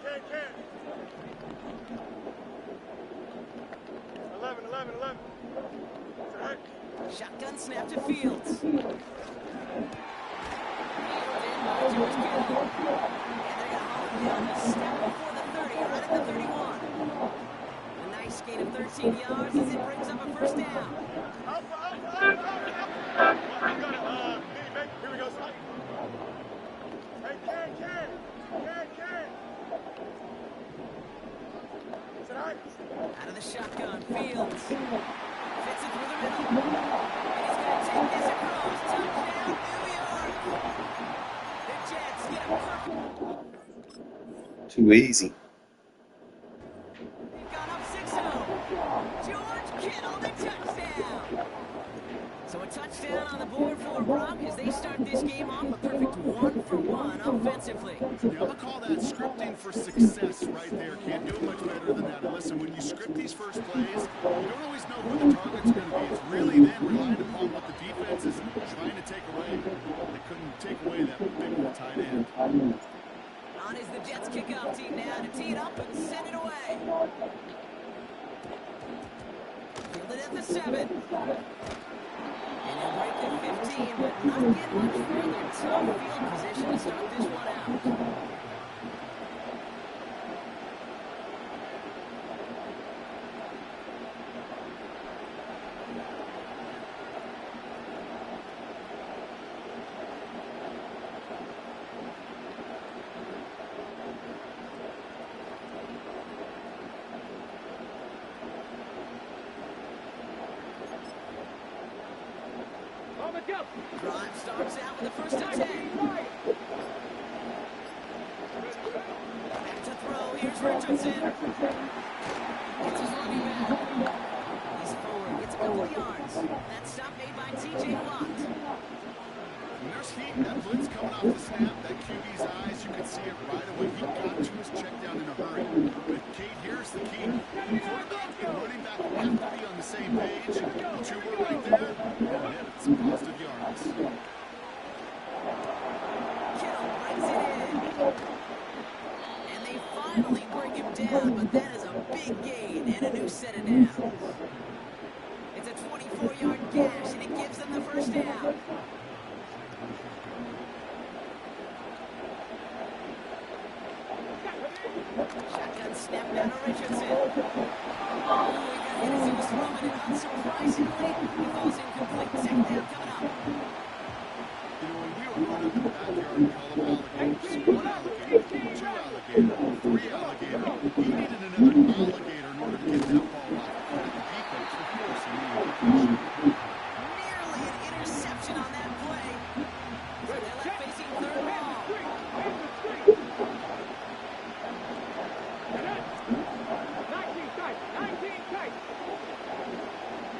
11. It's all right. Shotgun snap to Fields. Fielded by George Kittle. And they're going to haul him down a step before the 30, right at the 31. A nice gain of 13 yards as it brings up a first down. Up. Here we go, son. Hey, Ken. It's all right. Out of the shotgun, Fields. Fits it through the middle. And he's going to take this across. Touchdown, New York. The Jets get a perfect. Too easy. They've gone up 6-0. George Kittle, the touchdown. So a touchdown on the board for Brock as they start this game off a perfect 1-for-1 offensively. Yeah, I'll call that scripting for success right there. Can't do much better than that. And listen, when you script these first plays, you don't always know who the target's going to be. It's really then relying upon what the defense is trying to take away. They couldn't take away that big old tight end. On is the Jets kickoff team now to tee it up and send it away. Fielded at the 7. And they'll break the 15, but not get much further. Tough field position to start this one out. Drive starts out with the first and 10. Back to throw. Here's Richardson. It's his running back. He's forward. Gets a couple of yards. That stop made by T.J. Watt. When there's heat, that blitz coming off the snap, that QB's eyes, you could see it right away. He got to his check down in a hurry. But Kate, here's the key. Quarterback and running back have to be on the same page. The two were right there. And it's some positive yards. Kittle brings it in. And they finally bring him down, but that is a big gain and a new set of downs. It's a 24-yard gash, and it gives them the first down. Shotgun snap down to Richardson. Oh, he got hit as he was throwing it. Unsurprisingly, he falls incomplete. Second down coming up. You know, when we were running in the backyard and call them alligators, one alligator, two alligator, three alligator. He needed another alligator in order to get that ball off. And the defense, of course, immediately. Nearly an interception on that play. So they're left facing third ball. 19 tight.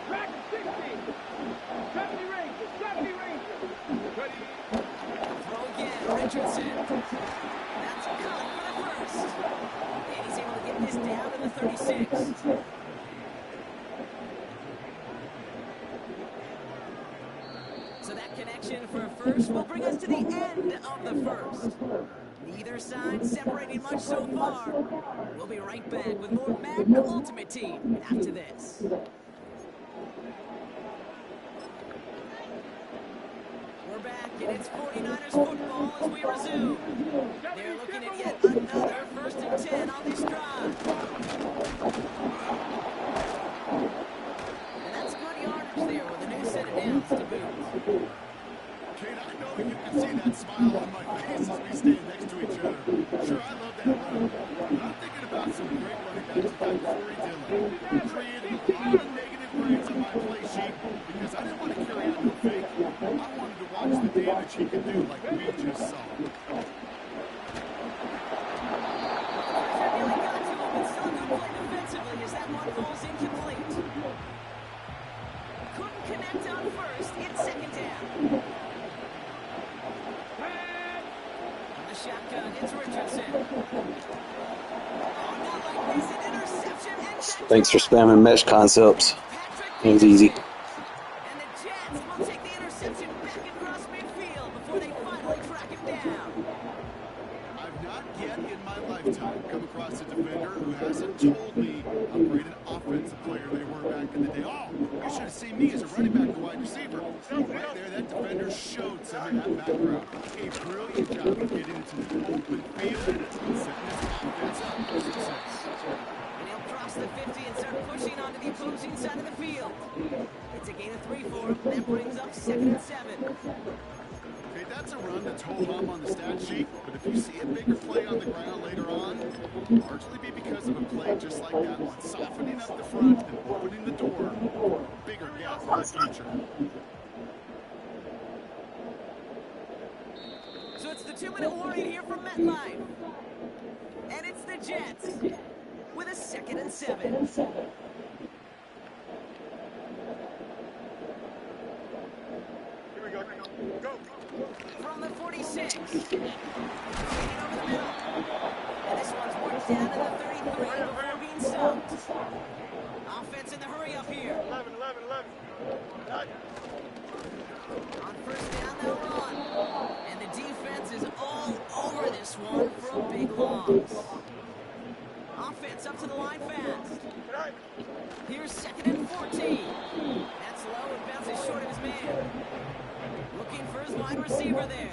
Track 60. 70 Rangers. Ready. Throw again, Richardson. That's caught for the first. And he's able to get this down to the 36. So that connection for first will bring us to the end of the first. Neither side separating much so far. We'll be right back with more Madden Ultimate Team after this. We're back, and it's 49ers football as we resume. They're looking at yet another 1st and 10 on this drive. And that's good yardage there with a new set of downs to boot. Kate, I know you can see that smile on my face as we stand next to each other. Sure, I love that run. But I'm thinking about some great running backs like Corey Dillon, who created a lot of negative grades on my play sheet because I didn't want to carry out no fake. I wanted to watch the damage he could do like we just saw. Nearly got to him, but still a good play defensively as that one falls incomplete. Couldn't connect on first. It's second down. From the shotgun, it's Richardson. Oh, not like this. An interception and that Thanks for drop. spamming mesh concepts. Patrick It was easy. Peterson. And the Jets will take the interception back across midfield before they finally track him down. I've not yet in my lifetime come across a defender who hasn't told me how great an offensive player they were back in the day. Oh, you should have seen me as a running back and wide receiver. Right there, that defender showed some of that background. A brilliant job of getting into the open field and setting his offense up for success. And he'll cross the 50 and start pushing onto the opposing side of the field. It's a gain of 3 for him. That brings up 2nd and 7. Okay, that's a run that's ho-hum on the stat sheet, but if you see a bigger play on the ground later on, it'll largely be because of a play just like that one, softening up the front and opening the door for a bigger gap in the future. So it's the 2-minute warning here from MetLife. And it's the Jets with a 2nd and 7. Here we go. Go. From the 46. Over the middle. And this one's worked down to the 33 before being stopped. Offense in the hurry up here. 11. On first down, they'll run. And the defense is all over this one for a big loss. Offense up to the line fast. Here's 2nd and 14. That's low and bounces short of his man. Looking for his wide receiver there.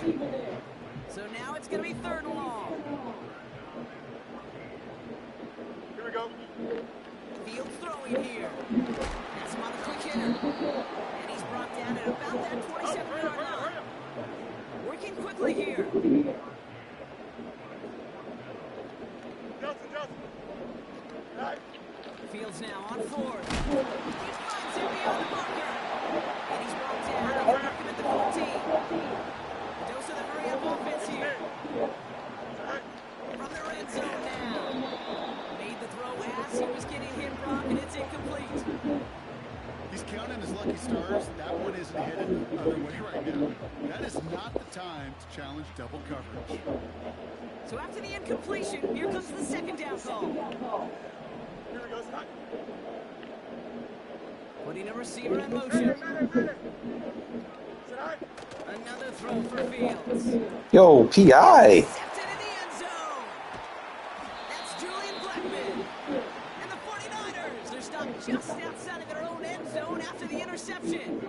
So now it's going to be 3rd and long. Here we go. Fields throwing here. That's him on the quick hitter. And he's brought down at about that 27-yard line. Working quickly here. Johnson. Fields now on 4th. He finds him beyond the marker. And he's brought down. They can mark him at the 14. Dose of the hurry-up offense here. From the red zone now. Made the throw as he was getting hit, Brock, and it's incomplete. He's counting his lucky stars. That one isn't headed the other way right now. That is not the time to challenge double coverage. So after the incompletion, here comes the 2nd down call. Here we go. Stop. Putting a receiver in motion. Another throw for Fields. Yo, PI. Intercepted in the end zone. That's Julian Blackman. And the 49ers, they're stopped just outside of their own end zone after the interception.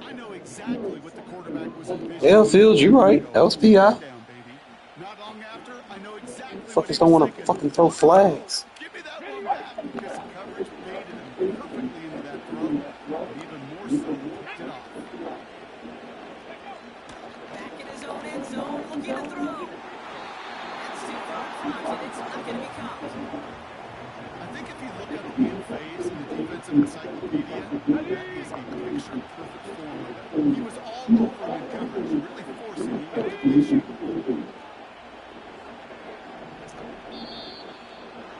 I know exactly what the quarterback was envisioning. Yeah, Fields, you're right. That was PI. Not long after, I know exactly Fuckers don't want to fucking throw flags. Give me that one back because the coverage baited him perfectly into that throw. But even more so, picked it off. Back in his own end zone, looking to throw. That's too far in front, and it's not going to be caught. I think if you look up the in phase in the defensive encyclopedia, that is a picture-perfect form of it. He was all over him in coverage, really forcing the incompletion.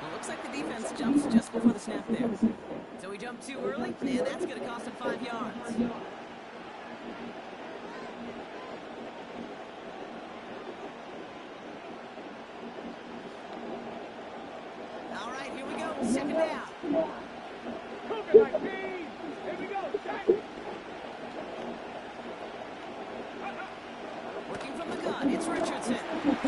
Well, looks like the defense jumps just before the snap there. So he jumped too early, and that's going to cost him 5 yards. All right, here we go. 2nd down. Cooking like peas. Here we go. Jack. Working from the gun, it's Richardson. He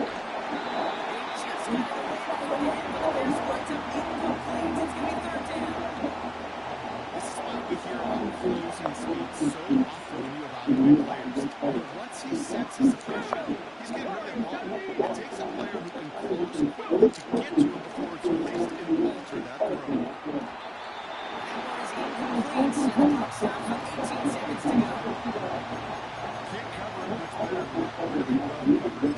just got it away before the hit, but the Bears winds up incomplete. It's going to be 3rd down. This is why we hear about flows and speed so often when you evaluate players. But once he senses the pressure, he's getting rid of the ball. It takes a player who can close quickly to get to him before it's released and alter that throw. That one is incomplete. And the clock stops with 18 seconds to go. can't cover it much better. Really well covered, made a good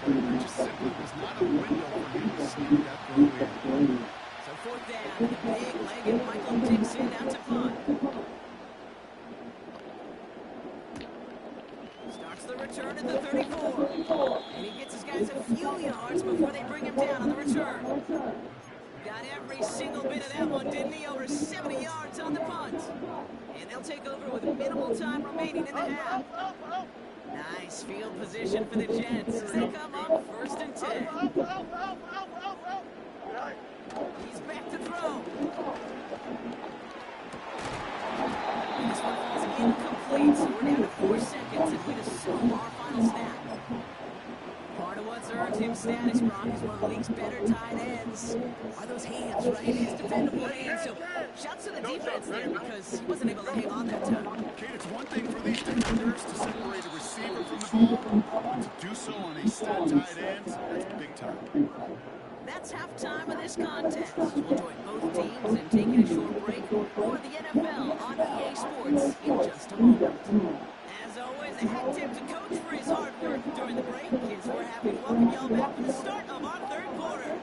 play. There just simply was not a window for him to sneak that throw in. So fourth down, and the big-legged Michael Dixon out to punt. Starts the return at the 34. And he gets his guys a few yards before they bring him down on the return. Got every single bit of that one, didn't he? Over 70 yards on the punt. And they'll take over with minimal time remaining in the half. Nice field position for the Jets as they come up 1st and 10. He's back to throw. And this one falls incomplete, so we're down to 4 seconds and we assume our final snap. Part of what's earned him status, Brock, is one of the league's better tight ends. Are those hands, right? His dependable hands. So shouts to the defense there because he wasn't able to hang on that time. Kate, it's one thing for these defenders to separate a receiver from the ball, but to do so on a stud tight end, that's big time. That's halftime of this contest. We'll join both teams in taking a short break or the NFL on EA Sports in just a moment. As always, a hat tip to Coach for his hard work during the break, as we're happy to welcome y'all back for the start of our third quarter.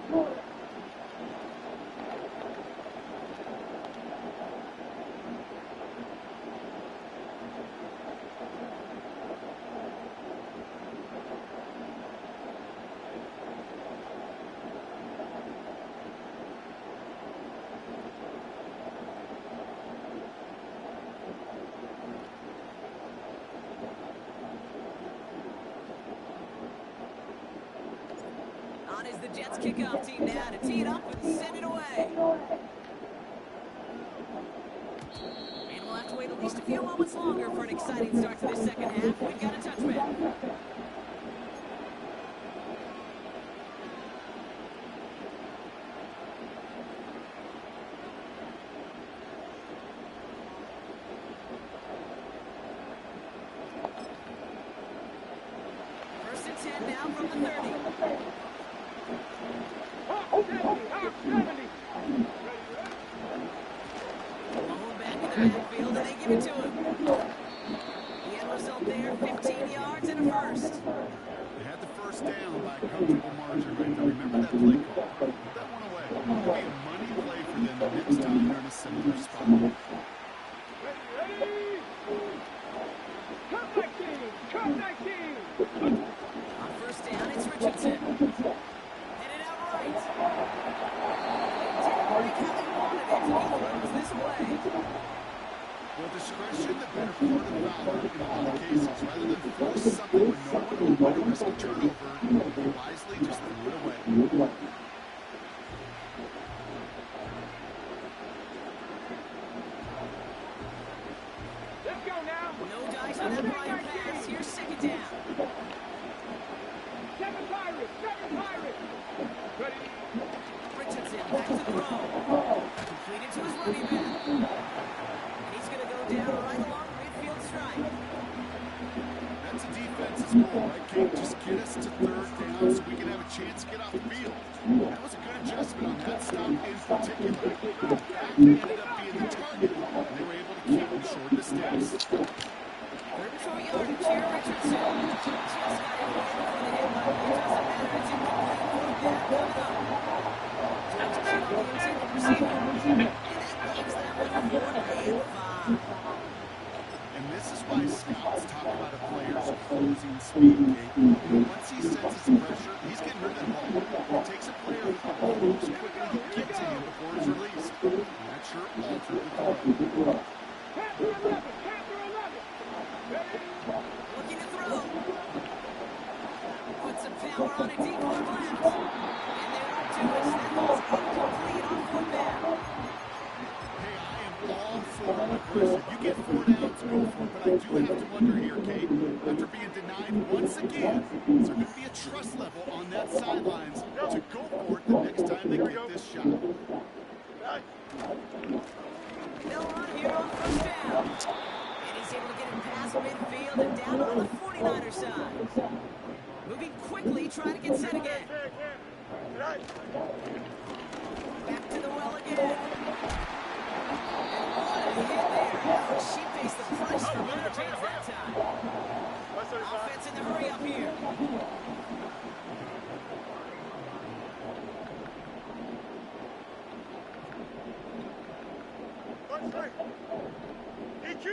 On is the Jets kickoff team now to tee it up and send it away. And we'll have to wait at least a few moments longer for an exciting start to this second half. We've got a touchback. First and 10 now from the 30. Blown back in the backfield, and they give it to him. The end result there, 15 yards and a first. They had the first down by a comfortable margin right there. Remember that play call. Put that one away. It'll be a money play for them the next time they're in a similar spot. On first down, it's Richardson. Headed out right. Didn't break how they wanted it. He throws this way. Well, discretion, the better part of valor in a lot of cases. Rather than force something where no one will want to risk a turnover, they wisely just threw it away. Let's go now. No dice on that Brian pass. Here's second down. Seven Pirates. Ready? Richardson back to throw. Completed to his running back. And he's going to go down right along the midfield stripe. That's a defense's goal, right, Kate? Just get us to third down so we can have a chance to get off the field. That was a good adjustment on that stop in particular. The back ended up being the target, and they were able to keep him short of the sticks. 34 yardage here, Richardson. Just got it away before the hit, but it doesn't matter. It's incomplete. Fourth down coming up. Richardson on the intended receiver. And that leaves them with 4th and 5. And this is why scouts talk about a player's closing speed, Kate. Once he senses the pressure, he's getting rid of that ball. It takes a player who moves quickly to get to him before he's released. And that sure altered the throw. Panther 11. Ready? Looking to throw. Put some power on it deep on left. And they're up to it. That ball's incomplete on 4th down. Hey, I am all for aggressive. You get 4 downs, go for it. But I do have to wonder here, Kate, after being denied once again, is there going to be a trust level on that sidelines to go for it the next time they get this shot? They'll run here on first down. And he's able to get it past midfield and down on the 49er side. Moving quickly, trying to get set again. Back to the well again. And what a hit there. Ouch, she faced the price for one of the chains that time. EQ.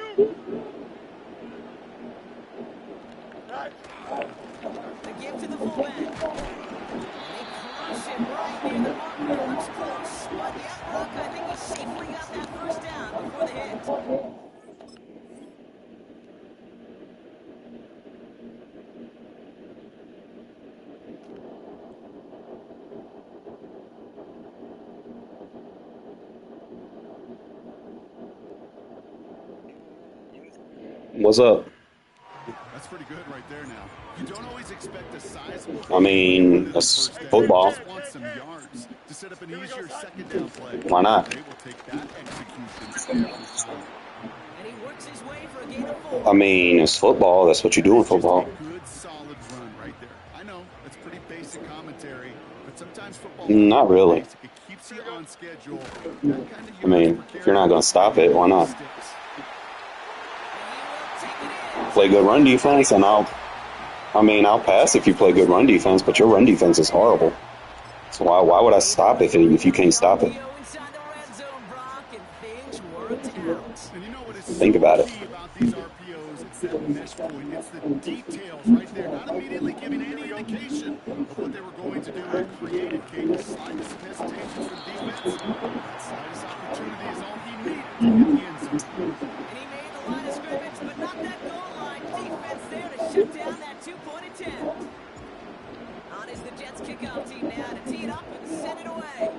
The give to the fullback. And they crush it right near the marker. Looks close, but yeah, Brock, I think he safely got that first down before the hit. What's up? That's pretty good right there now. You don't always expect a sizable I mean, it's football. Just want some yards to set up an easier second down play. Why not? They will take that execution every time. And he works his way for a gain of 4. I mean, it's football. That's what you do in football. Just a good, solid run right there. I know, that's pretty basic commentary, but sometimes football... Not really. It keeps you on schedule. I mean, if you're not going to stop it, why not? Play good run defense, and I'll pass if you play good run defense, but your run defense is horrible. So why would I stop if you can't stop it? Think about it. These RPOs, it's that mesh point, it's the details right there, not immediately giving any indication of what they were going to do. It created Caden's slightest hesitation for the defense. That slightest opportunity is all he needed to get the end zone. And he made the line of scrimmage, but not that goal line. Defense there to shut down that two-point attempt. On is the Jets kickoff team now to tee it up and send it away.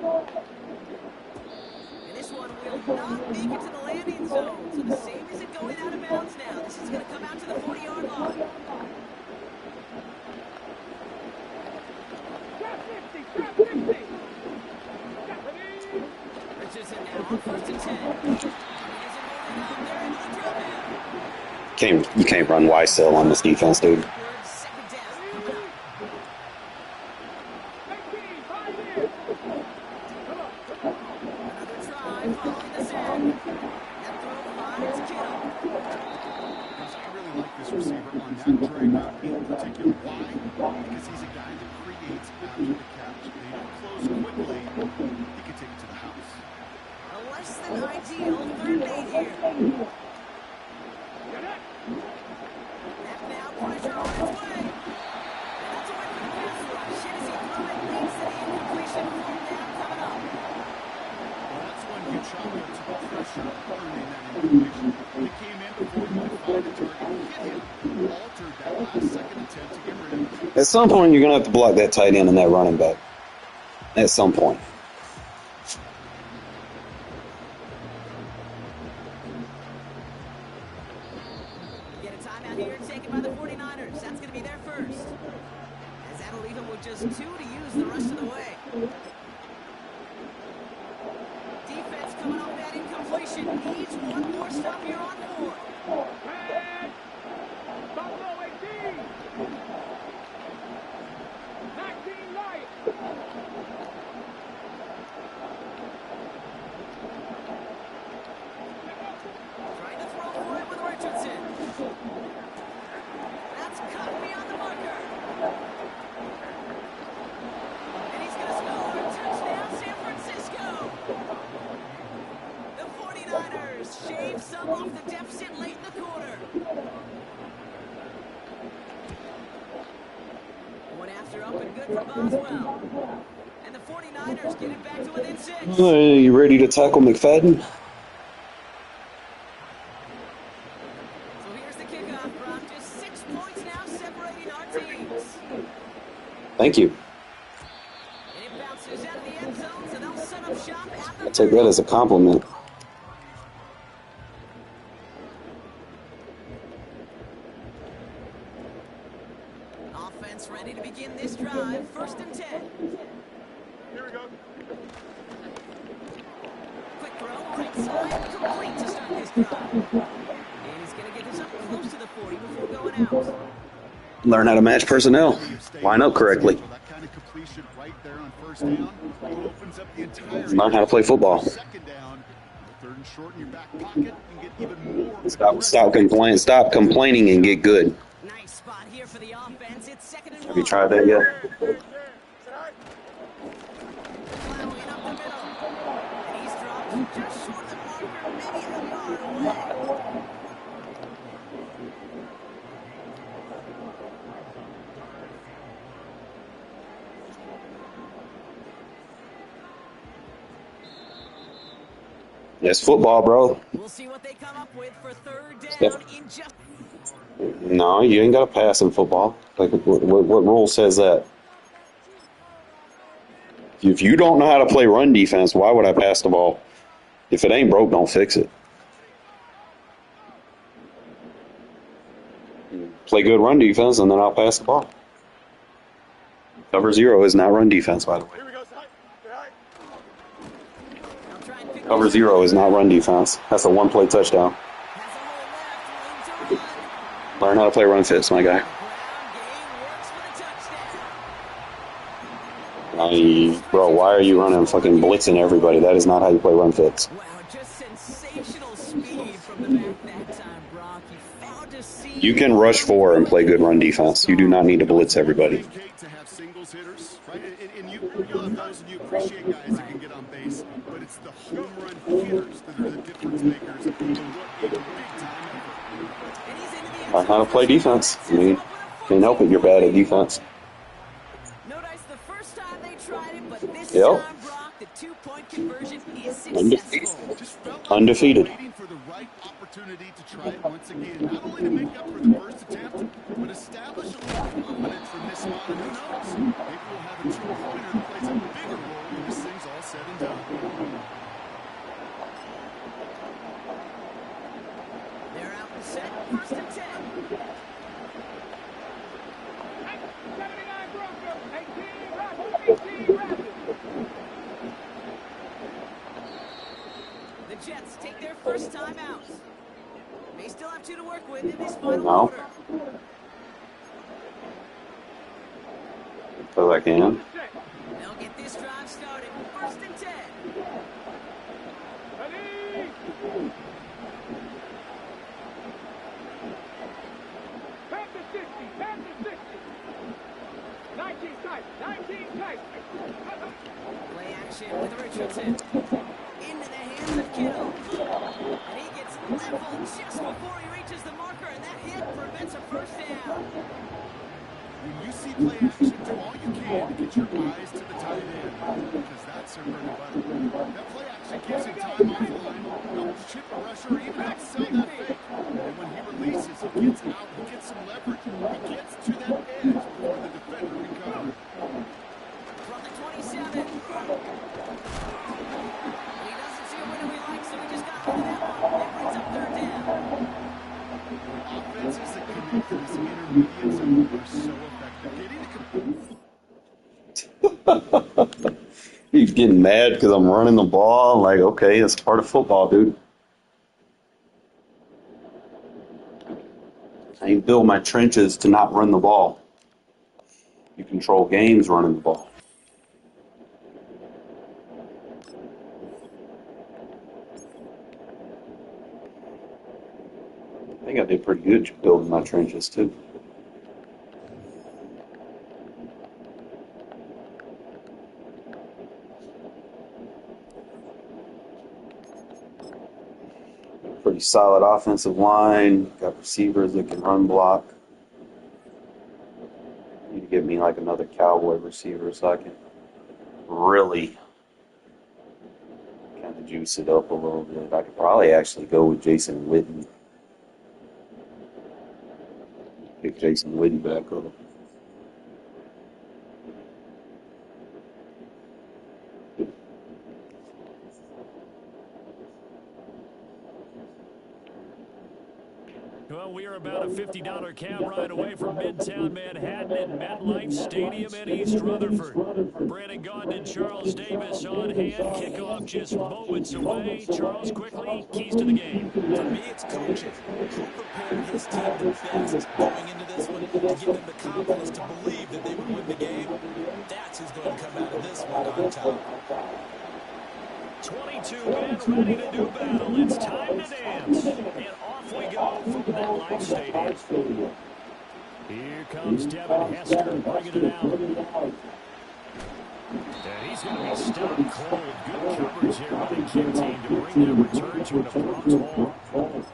And this one will not make it to the landing zone. So the same isn't going out of bounds now. This is going to come out to the 40-yard line. Richardson now on 1st and 10. You can't run YSL on this defense, dude. Second down coming up. Another try following the sack. That throw finds Kittle. I really like this receiver on that drag route in particular. Why? Because he's a guy that creates after the catch. They don't close quickly. He can take it to the house. A less than ideal 3rd and 8 here. Snap now, pressure on its way. And that's away from the pass rush. As he threw it, leads to the incompletion. 4th down coming up. Well, that's when you chalk up to the pressure earning that incompletion. He came in before he could find the target, hit him, altered that last second attempt to get rid of him. At some point, you're going to have to block that tight end and that running back. At some point. Get a timeout here taken by the 49ers. That's going to be their first. As that'll leave them with just 2 to use the rest of the way. Defense coming off that incompletion. Needs one more stop here on 4th. Buffalo 18. 19 Lions. Trying to throw for it with Richardson. That's cut beyond the marker. And he's going to score. Touchdown, San Francisco. The 49ers shave some off the deficit late in the quarter. One after up and good for Boswell. And the 49ers get it back to within 6. You ready to tackle McFadden? So here's the kickoff, Brock. Just 6 points now separating our teams. Thank you. And it bounces out of the end zone, so they'll set up shop at the I take that as a compliment. Offense ready to begin this drive. 1st and 10. Here we go. Quick throw, right side, complete to start this drive. And he's going to get this up close to the 40 before going out. Learn how to match personnel. Line up correctly. That kind of completion right there on 1st down opens up the entire Learn how to play football. 2nd down, 3rd and short in your back pocket, and get even more. Stop complaining and get good. Nice spot here for the offense. It's 2nd and 1. Have you tried that yet? Plowing up the middle. And he's dropped just short of the marker, maybe It's football, bro. We'll see what they come up with for third Yep. down in just... No, you ain't got to pass in football. Like, what rule says that? If you don't know how to play run defense, why would I pass the ball? If it ain't broke, don't fix it. Play good run defense, and then I'll pass the ball. Cover zero is not run defense, by the way. They'll try and pick Cover this zero up. is not run defense. That's a one-play touchdown. Has a hole left, room to run. Learn how to play run fits, my guy. Ground game works for the touchdown. Bro, why are you running fucking blitzing everybody? That is not how you play run fits. Wow, just sensational speed from the back that time, Brock. You found a seam. You can rush four and play good run defense. You do not need to blitz everybody. Kate, to have singles hitters, right? And you'll have those, and you appreciate guys that can get on base, but it's the home run hitters that are the difference makers. And what a big time effort. And he's into the end Learn how to zone. play defense. I mean, can't help it. You're bad at defense. No dice the first time they tried it, but this Yep. time, Brock, the two-point conversion is Undefeated. successful. Just felt like Undefeated. waiting for the right opportunity to try it once again. Not only to make up for the first attempt, but establish a little confidence from this spot. And who knows? Maybe we'll have a two-pointer that plays a bigger role when this thing's all said and done. They're out and set, first and 10. 79 Broncos, 18 Rapids, 18 Rapids. The Jets take their first time out. They still have two to work with in this final No. quarter. Because I can. They'll get this drive started, first and 10. Ready? Back to 60, back to 60. 19 tight, 19 tight. Play action with Richardson. Into the hands of Kittle. And he gets leveled just before he reaches the marker, and that hit prevents a first down. When you see play action, do all you can to get your eyes to the tight end, because that's their bread and butter. That play action gives him time off the line, helps chip a rusher, or even helps sell that fake. And when he releases, he gets out, he gets some leverage. He gets to that edge before the defender can cover. From the 27. He doesn't see a window he likes, so he just got rid of that one. That brings up third down. Offenses that connect to this intermediate zone are so effective. Getting to He's getting mad because I'm running the ball. I'm like, okay, it's part of football, dude. I ain't build my trenches to not run the ball. You control games running the ball. I think I did pretty good building my trenches, too. Pretty solid offensive line. Got receivers that can run block. Need to get me like another Cowboy receiver so I can really kind of juice it up a little bit. I could probably actually go with Jason Witten. Pick Jason Witten back up. Well, we are about a $50 cab ride away from Midtown Manhattan at MetLife Stadium in East Rutherford. Brandon Gaudin and Charles Davis on hand. Kickoff just moments away. Charles, quickly, keys to the game. For me, it's coaching. Who prepared his team the best going into this one to give them the confidence to believe that they would win the game? That's who's going to come out of this one on top. 22 men ready to do battle. It's time to dance. And off we go from MetLife Stadium. Here comes Devin Hester bringing it out. And he's going to be stopped cold. Good coverage here by the kick team to bring that return to an abrupt halt.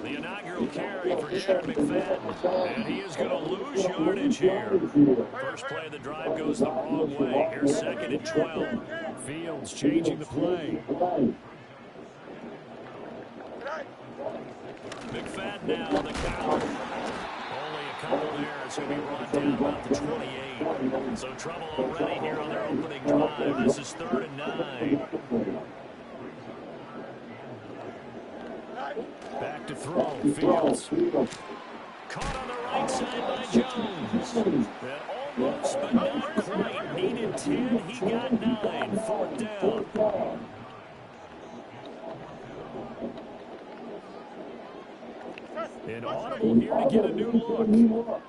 The inaugural carry for Darren McFadden. And he is going to lose yardage here. First play of the drive goes the wrong way. Here's 2nd and 12. Fields changing the play. McFadden now on the counter. Only a couple there. It's going to be brought down about the 28. So trouble already here on their opening drive. This is 3rd and 9. Back to throw. Fields. Caught on the right side by Jones. And almost, but not quite. Needed 10. He got 9. 4th down. And audible here to get a new look.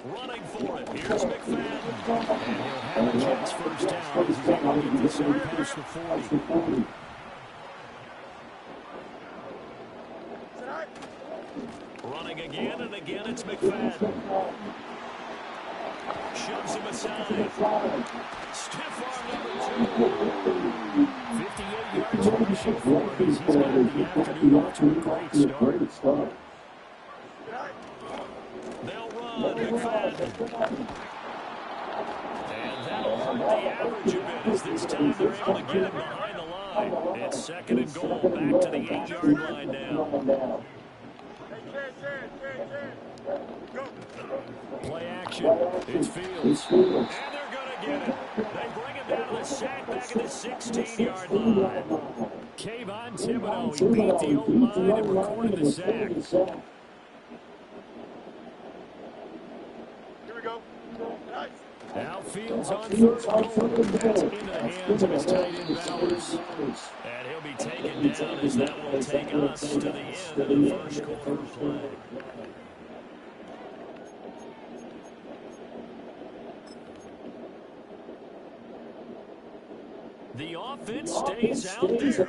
Running for it. Here's McFadden. And he'll have a Jets first down as he's able to get this out past the 40. Running again and again, it's McFadden. Shoves him aside. Stiff arm number 2. 58 yards rushing for him as he's got the afternoon off to a great start. They'll run, McFadden. And that'll hurt the average a bit as this time they're able to get him behind the line. It's 2nd and goal, back to the 8-yard line now. Play action. It's Fields. And they're going to get it. They bring him down to the sack back at the 16-yard line. Kayvon Thibodeau, he beat the O-line and recorded the sack. Now Fields on 3rd and goal. That's into the hands of his tight end Bowers. And he'll be taken down as that will take us to the end of the first quarter of play. The offense stays out there.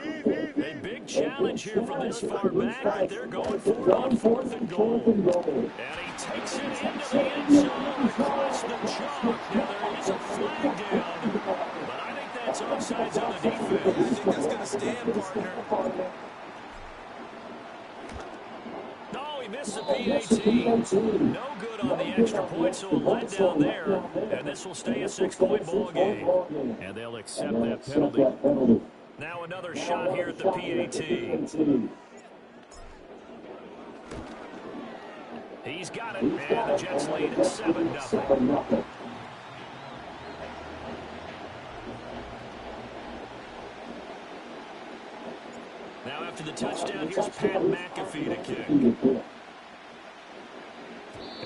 A big challenge here from this far back, but they're going for it on 4th and goal. And he takes it into the end zone across the chalk. Now there is a flag down, but I think that's offsides on the defense. I think that's going to stand, partner. No, he missed the PAT. No good on the extra point, so a letdown there. And this will stay a 6-point ball game. And they'll accept that penalty. Now another shot here at the PAT. He's got it, and the Jets lead at 7-0. Now after the touchdown, here's Pat McAfee to kick.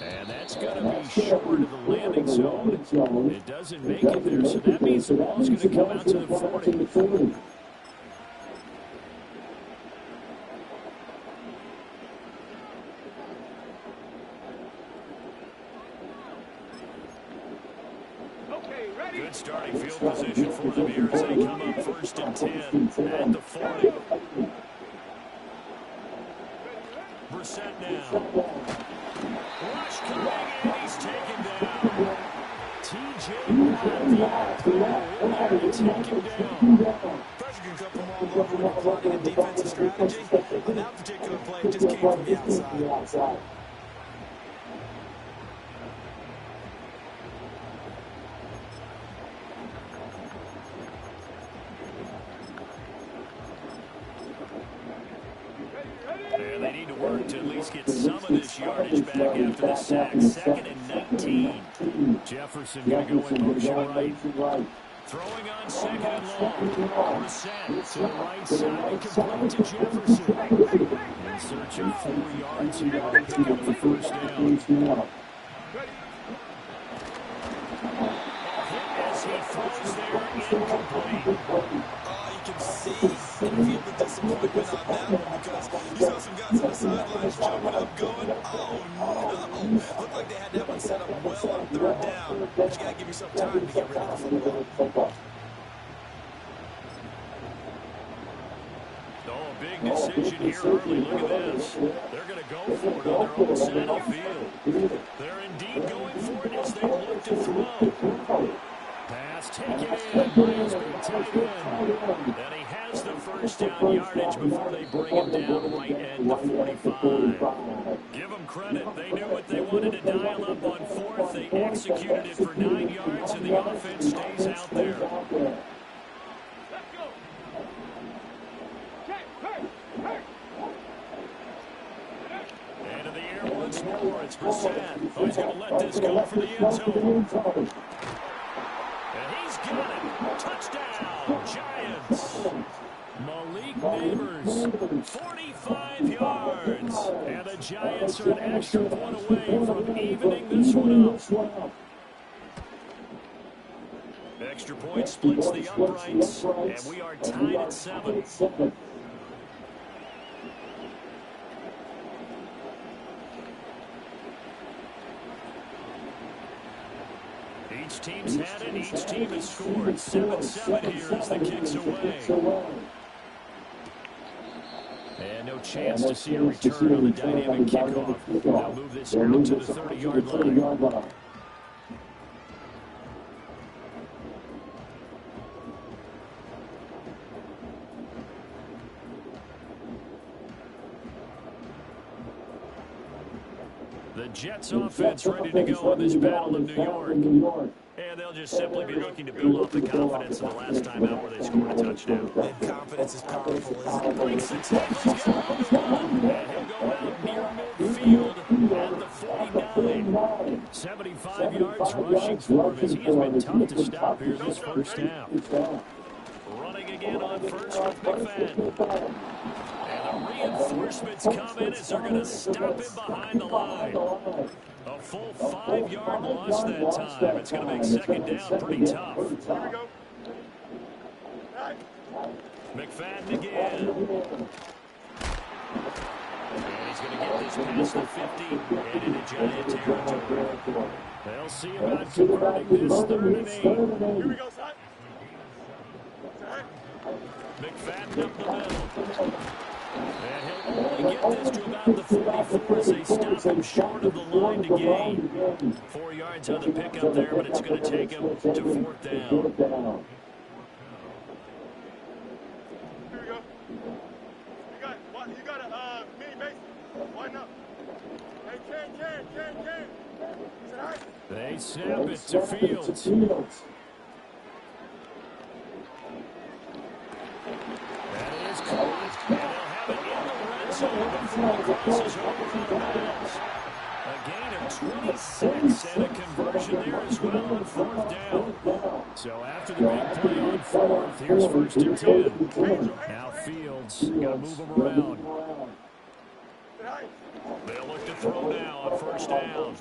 And that's going to be short of the landing zone. It doesn't make it there, so that means the ball's going to come out to the 40. Good starting field position for them here as they come up 1st and 10 at the 40. Brissett now. Rush coming, and he's taken down. T.J. Watt, there to take him down. Pressure can come from all over when you're plotting a defensive strategy. On that particular play, it just came from the outside. And they need to work to at least get some of this yardage back after the sack. 2nd and 19. Jefferson going to go in motion right. Throwing on 2nd and long. Brissett to the right side, complete to Jefferson. In search of 4 yards here to pick up the first down. As he throws there, incomplete. You can see and feel the disappointment on that one because you saw some guys on the sidelines jumping up going, oh no. Looked like they had that one set up well on 3rd down. But you got to give yourself time to get rid of the football. Oh, big decision here early. Look at this. They're going to go for it on their own side of the field. They're indeed going for it as they look to throw. Pass pass taken in by his big tight end. And he has the first down yardage before they bring him down right at the 45. Give them credit. They knew what they wanted to dial up on fourth. They executed it for 9 yards, and the offense stays out there. Let's go. Check. Hey. Into the air once more. It's Brissett. Oh, he's going to let this go for the end zone. And he's got it. Touchdown, Giants. Malik Neighbors, 45 yards. And the Giants are an extra point away from evening this one up. Extra point splits the uprights, and we are tied at 7. Each team's had it. Each team has scored. 7-7 here as the kick's away. And no chance to see a return on the dynamic kickoff. They'll move this out to the 30-yard line. The Jets offense ready to go in this Battle of New York. And they'll just simply be looking to build off the confidence of the last time out where they scored a touchdown. And confidence is powerful, isn't it? Breaks the tackles, got room to run. And he'll go out near midfield at the 49. 75 yards rushing for him as he has been tough to stop here this first half. Running again on first with McFadden. And the reinforcements come in as they're going to stop him behind the line. A full 5-yard loss that time. It's going to make second down pretty tough. Here we go. McFadden again. And he's going to get this past the 50 and into Giant territory. They'll see about converting this 3rd and 8. Here we go, son. McFadden up the middle. And he'll only get this to about the 44 as they stop him short of the line to gain. 4 yards on the pickup there, but it's going to take him to 4th down. Here we go. You got a mini base. Why not? Hey, Ken. Is it all right? They snap it to Fields. And it is caught. And they'll have it in the red zone before he crosses over out of bounds. A gain of 26 and a conversion there as well on 4th down. So after the big play on 4th, here's 1st and 10. Now Fields got to move him around. They'll look to throw now on 1st down.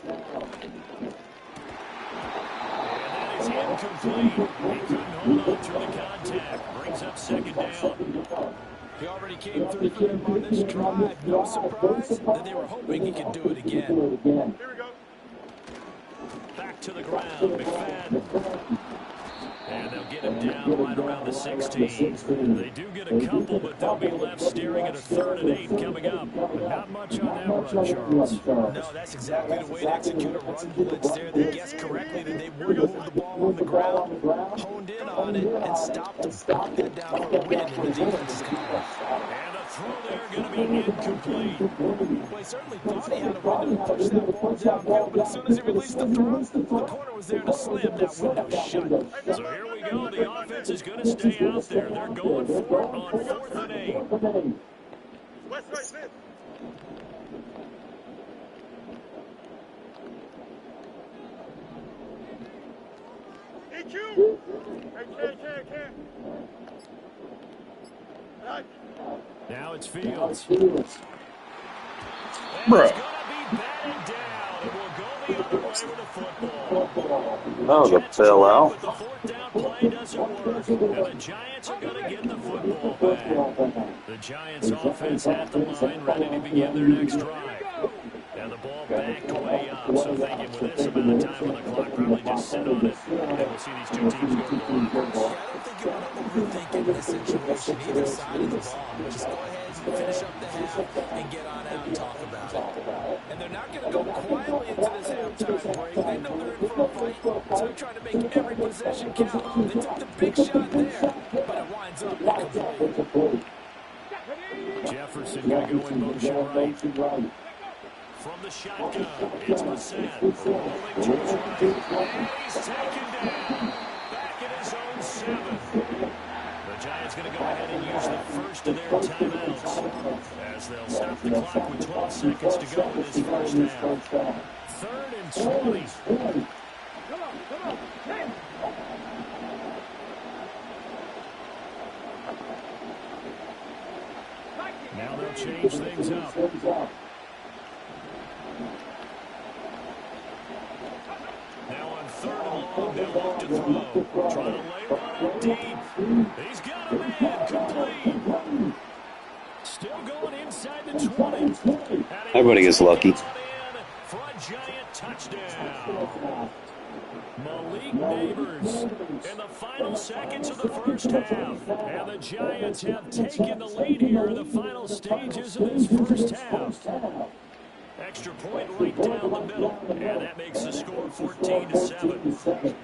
And that is incomplete. He couldn't hold on through the contact. Brings up 2nd down. He already came through for them on this drive. No surprise that they were hoping he could do it again. Here we go. Back to the ground, McFadden. And they'll get him down right around the 16. They do get a couple, but they'll be left staring at a 3rd and 8 coming up. But not much on that run, Charles. No, that's exactly the way to execute a run blitz there. They guessed correctly that they were going to move the ball on the ground, honed in on it, and stopped them. Knocked that down for a win in the defense's column. And the throw there going to be incomplete. Well, he certainly thought he had a window to push that ball downfield, but as soon as he released the throw, the corner was there to slam that window shut. So here we go. The offense is going to stay out there. They're going for it on 4th and 8. West right, Smith. EQ. Hey, Ken. Right. Now it's Fields. Bruh. And it's going to be batted down. It will go the other way with the football. That was a bailout. But the 4th down play doesn't work. And the Giants are going to get the football back. The Giants offense at the line, ready to begin their next drive. And the ball backed way up. So thinking with this amount of time on the clock, probably just sit on it. And we'll see these two teams go to the line. I don't think think you want to overthink it in this situation, either side of the ball. Just go ahead and finish up the half and get on out and talk about it. And they're not going to go quietly into this halftime break. They know they're in for a fight, so they're trying to make every possession count. They took the big shot there, but it winds up incomplete. Jefferson going to go in motion right. From the shotgun, it's Brissett. Rolling to his right. And he's taken down. Back in his own 7. The Giants going to go ahead and use the first of their timeouts as they'll stop the clock with 12 seconds to go in this first half. 3rd and 20. Now they'll change things up. Now on 3rd and long, they'll look to throw. Trying to lay one out deep. He's got a man complete. Still going inside the 20. Everybody gets lucky. For a giant touchdown. Malik Neighbors in the final seconds of the first half. And the Giants have taken the lead here in the final stages of this first half. Extra point right down the middle. And that makes the score 14-7.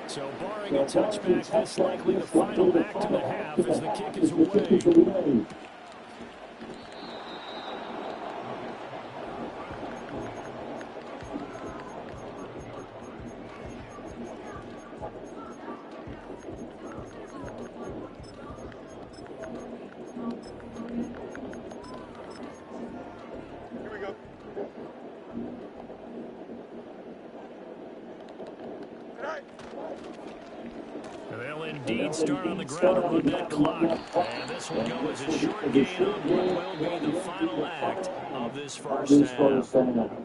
So barring a touchback, this likely the final act of the half as the kick is away. Here we go. Tonight. They'll indeed start on the ground and run that clock. And this will go as a short gain on what will be the final act of this first half.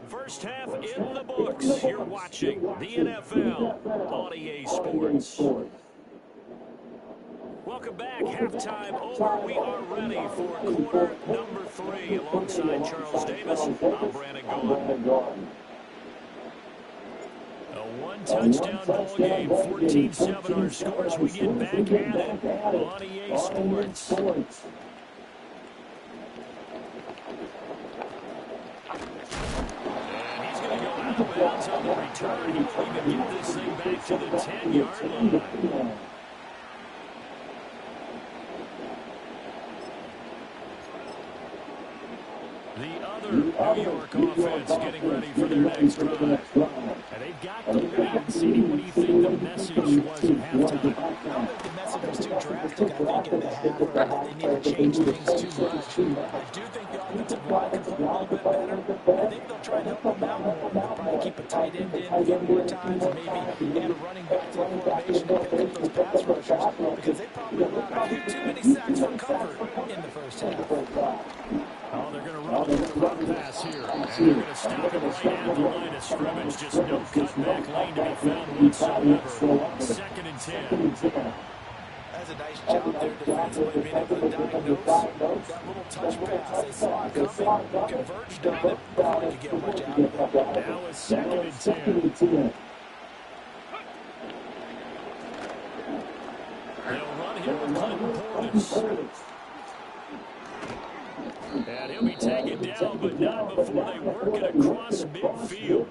First half in the books. You're watching the NFL on EA Sports. Welcome back. Halftime over. We are ready for quarter number 3 alongside Charles Davis. I'm Brandon Gaughan. A one-touchdown ball game, 14-7 our scores. We get back at it on EA Sports. And he's going to go out of bounds on the return. He will even get this thing back to the 10-yard line. The other New York offense getting ready for their next drive. And they've got the lead. CD, what do you think the message was at halftime? I don't think the message was too drastic. I think in the half that they need to change things too much. I do think the offensive line can play a little bit better. I think they'll try and help them out more. They'll probably keep a tight end in a few more times and maybe add a running back to the formation to pick up those pass rushers because they probably allowed too many sacks for comfort in the first half. Oh, they're going to run the run pass here. And they're going to stop him right at the line of scrimmage. Just no cutback lane to be found whatsoever. 2nd and 10. That's a nice job there defensively, being able to diagnose that little touch pass. They saw it coming, converged on it before they could get much out of it. Now it's 2nd and 10. They'll run here with Clinton Portis. And he'll be taken down, but not before they work it across midfield.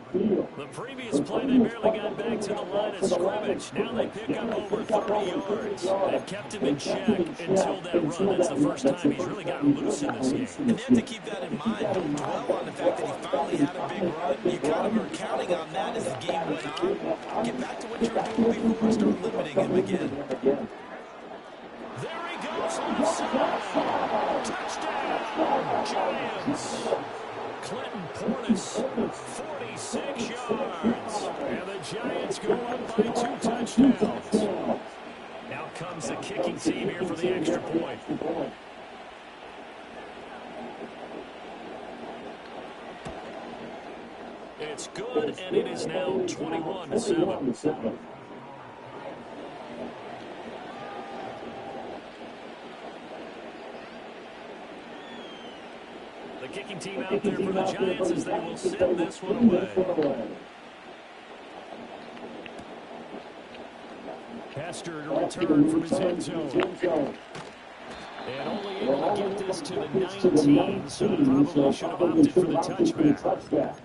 The previous play, they barely got back to the line of scrimmage. Now they pick up over 30 yards. They've kept him in check until that run. That's the first time he's really gotten loose in this game. And they have to keep that in mind. Don't dwell on the fact that he finally had a big run. You kind of are counting on that as the game went on. Get back to what you were doing before and start limiting him again. There he goes, left side. Touchdown, Giants. Clinton Portis, 46 yards. And the Giants go up by 2 touchdowns. Now comes the kicking team here for the extra point. It's good, and it is now 21-7. The The kicking team out there for the Giants as they will send this one away. Pastor to return from his end zone. And only able to get this to the 19, so probably should have opted for the touchback.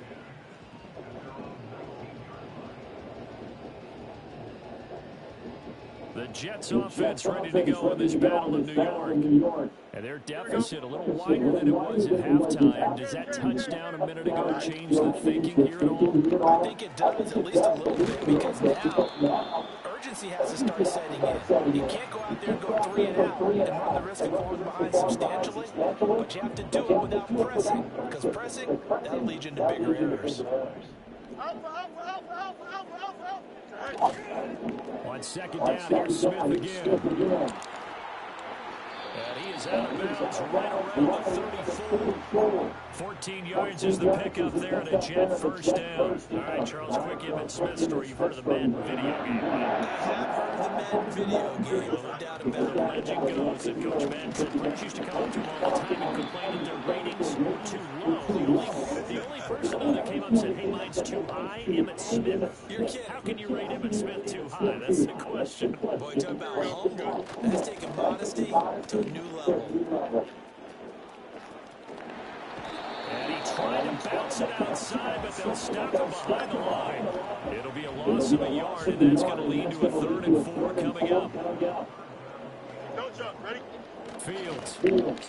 The Jets offense ready to go in this battle of New York. And their deficit a little wider than it was at halftime. Does that touchdown a minute ago change the thinking here at all? I think it does, at least a little bit, because now urgency has to start setting in. You can't go out there and go 3 and out and run the risk of falling behind substantially, but you have to do it without pressing, because pressing, that'll lead you into bigger errors. On second down, here's Smith again. And he is out of bounds right around the 34. 14 yards is the pickup there, and a Jet first down. All right, Charles, quick Emmitt Smith story. You've heard of the Madden video game, right? I have heard of the Madden video game, no doubt about it. Legend goes that Coach Madden said players used to come up to him all the time and complain that their ratings were too low. The only person, though, that came up and said, hey, mine's too high, Emmitt Smith. You're kidding. How can you rate Emmitt Smith too high? That's the question. Boy, talk about humble. That's taking modesty to a new level. And he tried to bounce it outside, but they'll stop him behind the line. It'll be a loss of a yard, and that's going to lead to a 3rd and 4 coming up. Don't jump. Ready? Fields. Able to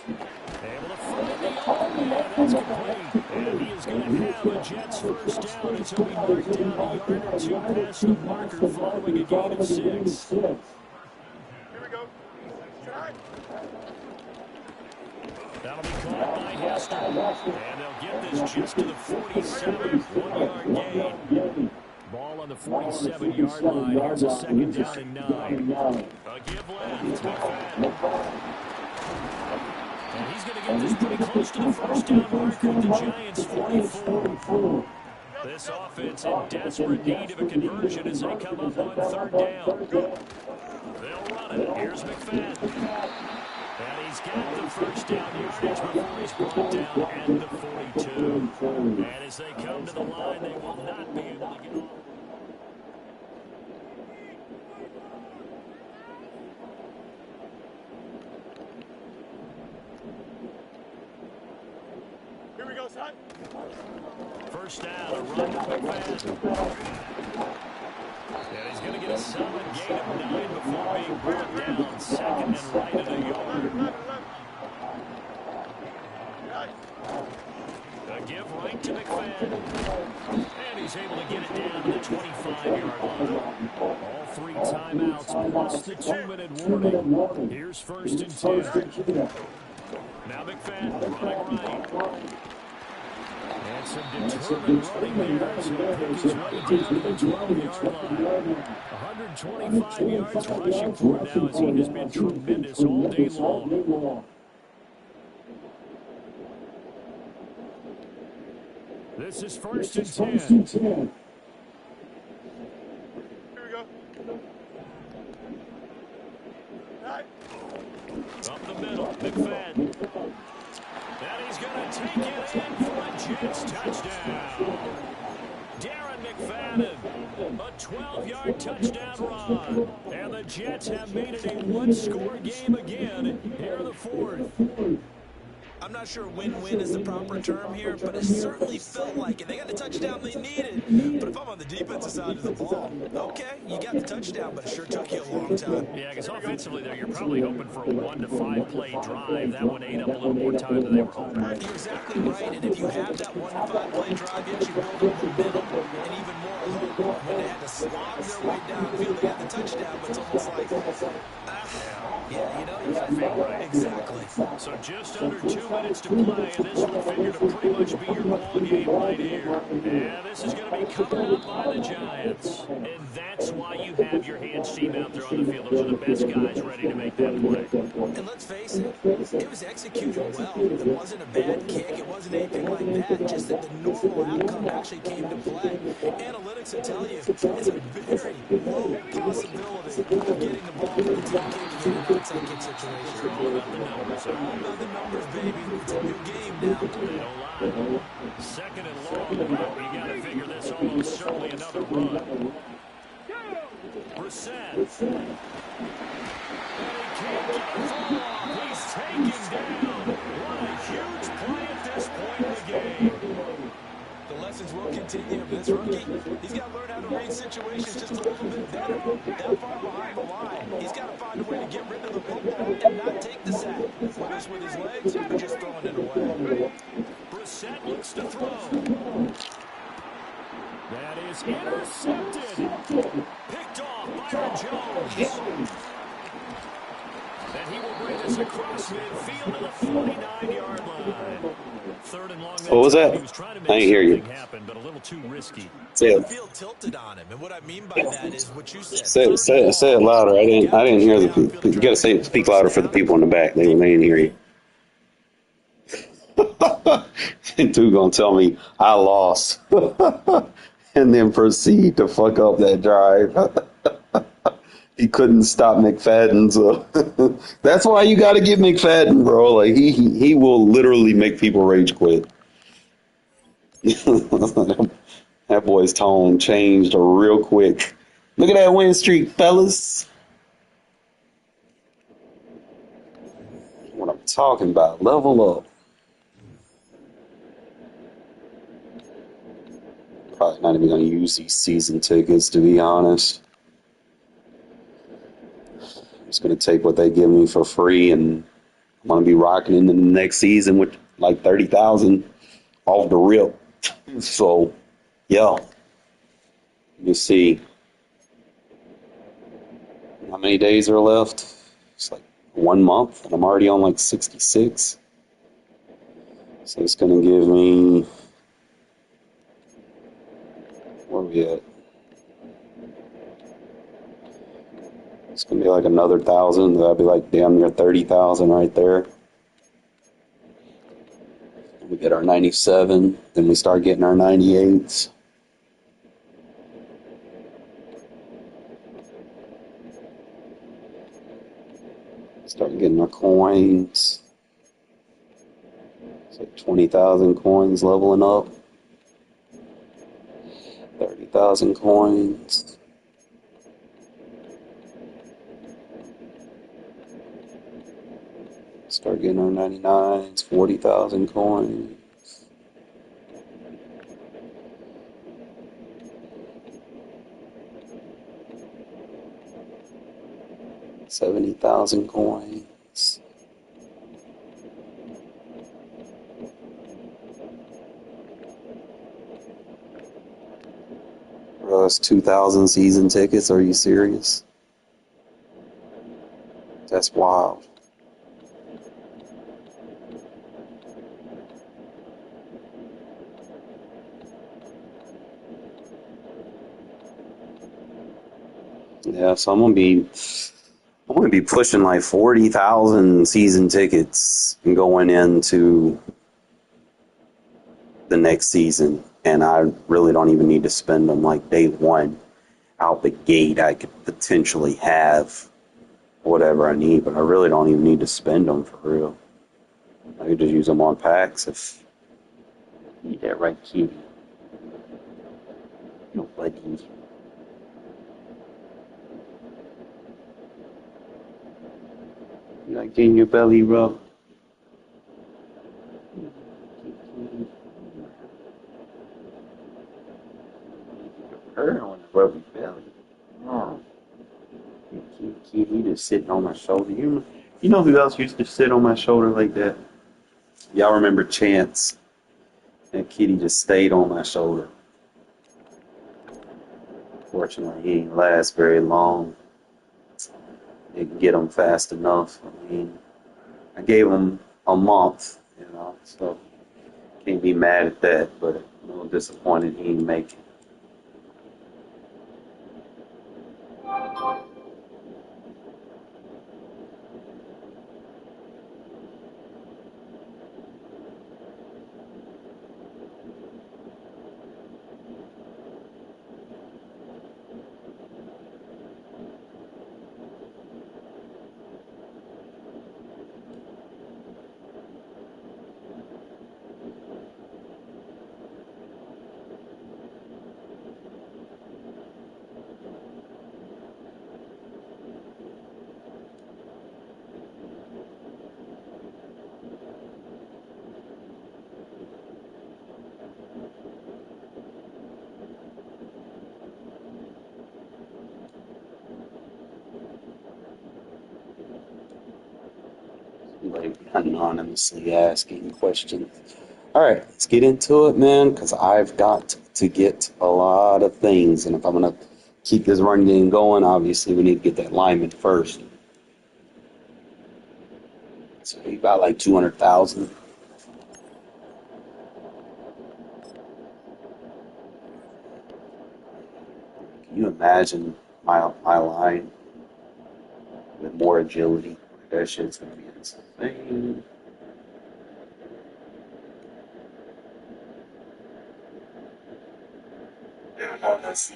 find the open man. That's complete. And he is going to have a Jets first down as he'll be marked down a yard or 2 past the marker following a gain of 6. Here we go. That'll be caught by Hester. And they'll get this just to the 47. 1-yard gain. Ball on the 47-yard line. Here's a second down and 9. A give left. McFadden. And he's going to get this pretty close to the first down marker at the Giants' 44. This offense in desperate need of a conversion as they come up on 3rd down. They'll run it. Here's McFadden. And he's got the first down yardage before he's brought down at the 42. And as they come to the line, they will not be able to get off. Here we go, son. First down, a run to McFadden. And he's going to get a solid gain of 9 before being brought down. 2nd and right at a yard. A give right to McFadden. And he's able to get it down to the 25-yard line. All 3 timeouts plus the 2-minute warning. Here's 1st and 10. Now McFadden running right. And some determined running there as he'll pick his way down to the 12-yard line. 125 yards rushing for him now as he has been tremendous all day long. This is 1st and 10. Here we go. Right. Up the middle, McFadden. And he's going to take it in for a Jets touchdown. Darren McFadden, a 12-yard touchdown run. And the Jets have made it a 1-score game again here in the 4th. I'm not sure win-win is the proper term here, but it certainly felt like it. They got the touchdown they needed. But if I'm on the defensive side of the ball, okay, you got the touchdown, but it sure took you a long time. Yeah, because offensively there, you're probably hoping for a 1 to 5 play drive. That one ate up a little more time than they were hoping. You're exactly right, and if you have that 1 to 5 play drive, you build up momentum and even more hope. When they had to slog their way downfield, they got the touchdown, but it's almost like, yeah, you know, you got to feel right. Exactly. So just under 2 minutes to play, and this will figure to pretty much be your ball game right here. And this is going to be covered up by the Giants. And that's why you have your hands team out there on the field. Those are the best guys ready to make that play. And let's face it, it was executed well. It wasn't a bad kick. It wasn't anything like that. Just that the normal outcome actually came to play. Analytics will tell you it's a very low possibility of getting the ball to the team kicking in an outside kick situation. All about the numbers. All about the numbers, baby. It's a new game him now. They don't lie. Second and long, but you got to figure this almost certainly another run. Brissett. And he can't get a fall off. He's taken down. What a huge play at this point in the game. The lessons will continue, but this rookie, he's got to learn how to read situations just a little bit better. That far behind the line, he's got to find a way to get rid of the football and not take the sack, whether it's with his legs or just throwing it away. Brissett looks to throw. That is intercepted. Picked off Byron Jones. And he will bring us across midfield to the 49-yard line. Third and long. What was that? He was trying to I make didn't hear you. something happen, but a little too risky. Say The it. field tilted on him, and what I mean by that is what you said. Say it louder. I didn't hear the people. You got to speak louder for the people in the back. They didn't hear you. Dude gonna tell me I lost, and then proceed to fuck up that drive. He couldn't stop McFadden, so that's why you got to get McFadden, bro. Like he will literally make people rage quit. That boy's tone changed real quick. Look at that win streak, fellas. What I'm talking about. Level up. Probably not even going to use these season tickets, to be honest. I'm just going to take what they give me for free, and I'm going to be rocking into the next season with like 30,000 off the rip. So, yeah. Let me see. How many days are left? It's like 1 month, and I'm already on like 66. So it's going to give me... Where are we at? It's going to be like another 1,000. That'll be like damn near 30,000 right there. We get our 97. Then we start getting our 98s. Start getting our coins. It's like 20,000 coins leveling up. 30,000 coins. Start getting our 99s, 40,000 coins. $70,000 coins. Bro, that's 2,000 season tickets. Are you serious? That's wild. Yeah, so I'm gonna be pushing like 40,000 season tickets and going into the next season, and I really don't even need to spend them like day one out the gate. I could potentially have whatever I need, but I really don't even need to spend them for real. I could just use them on packs if you need that right, kitty. No, buddy. You like getting your belly rubbed? Her on the rubber belly. Oh, kitty just sitting on my shoulder. You know who else used to sit on my shoulder like that? Y'all remember Chance? That kitty just stayed on my shoulder. Fortunately, he didn't last very long. Didn't get him fast enough. I mean, I gave him a month, so can't be mad at that, but a little disappointed he didn't make it. like anonymously asking questions. All right, let's get into it, man, because I've got to get a lot of things. And if I'm going to keep this run game going, obviously we need to get that lineman first. So we got like 200,000. Can you imagine my line with more agility? That shit's going to be insane. And known as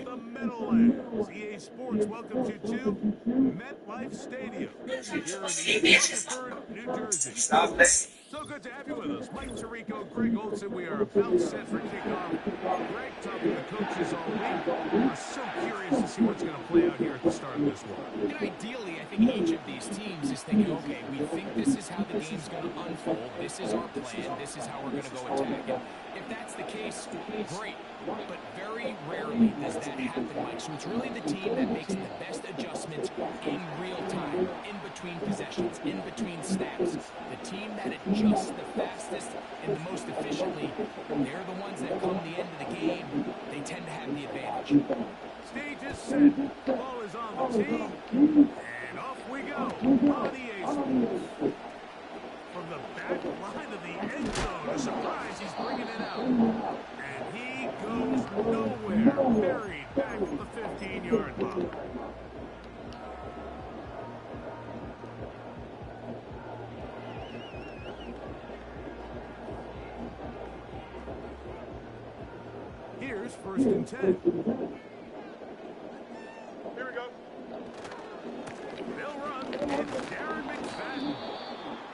the Meadowlands, EA Sports welcomes you to MetLife Stadium here in East Rutherford, New Jersey. So good to have you with us. Mike Tirico, Greg Olson. We are about set for kickoff. Greg talking to coaches all week. So curious to see what's going to play out here at the start of this one. And ideally, I think each of these teams is thinking, okay, we think this is how the game's going to unfold. This is our plan. This is how we're going to go attack. And if that's the case, great. But very rarely does that happen, Mike. So it's really the team that makes the best adjustments in real time, in between possessions, in between snaps. The team that adjusts the fastest and the most efficiently, they're the ones that come the end of the game. They tend to have the advantage. Stage is set. Ball is on the tee. And off we go on EA Sports. From the back line of the end zone, a surprise, he's bringing it out. And he goes nowhere, buried back at the 15-yard line. Here's 1st and 10. Here we go. They'll run. It's Darren McFadden.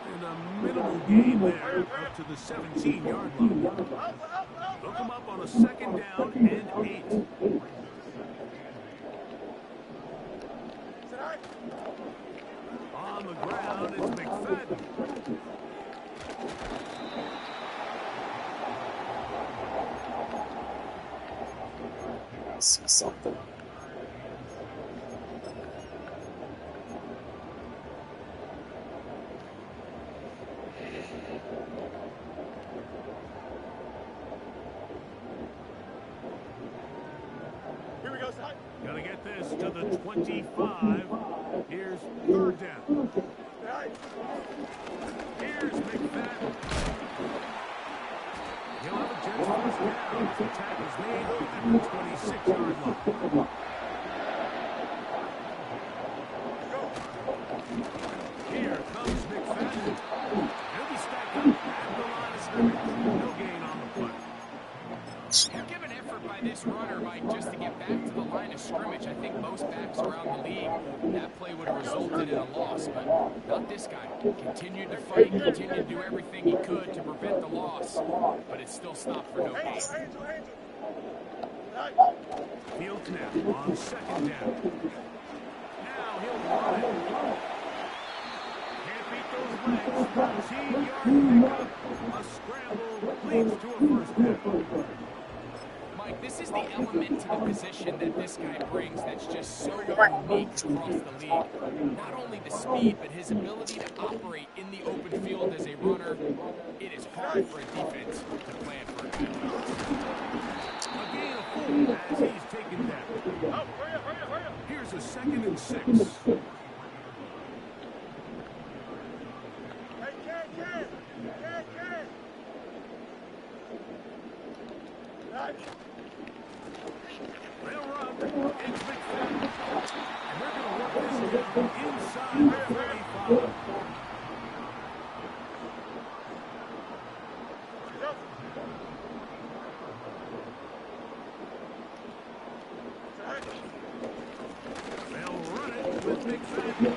And a minimal gain there up to the 17-yard line. They'll come up on a 2nd down and 8. On the ground, it's McFadden. I see something. Here we go, side. Gotta get this to the 25. Here's 3rd down. Side. Here's McFadden. He'll have a Jets 1st down. The tackle's made at the 26-yard line. Here comes McFadden. He'll be stacked up at the line of scrimmage. No gain on the play. Yeah, give an effort by this runner, Mike, just to get back to the line of scrimmage. I think most backs around the league, that play would have resulted in a loss, but not this guy. Continued to fight, continued to do everything he could to prevent the loss, but it still stopped for no gain. Field snap on 2nd down. Now he'll run it. Can't beat those legs. 13-yard pickup. A scramble leads to a 1st down. Mike, this is the element to the position that this guy brings that's just so unique across the league. Not only the speed, but his ability to operate in the open field as a runner. It is hard for a defense to plan for a good A gain of 4 as he's taken down. Oh, hurry up, hurry up, hurry up. Here's a 2nd and 6. Hey, Ken. Side. They'll run. It's McFadden. And they're going to work this down inside the 35. They'll run it with McFadden.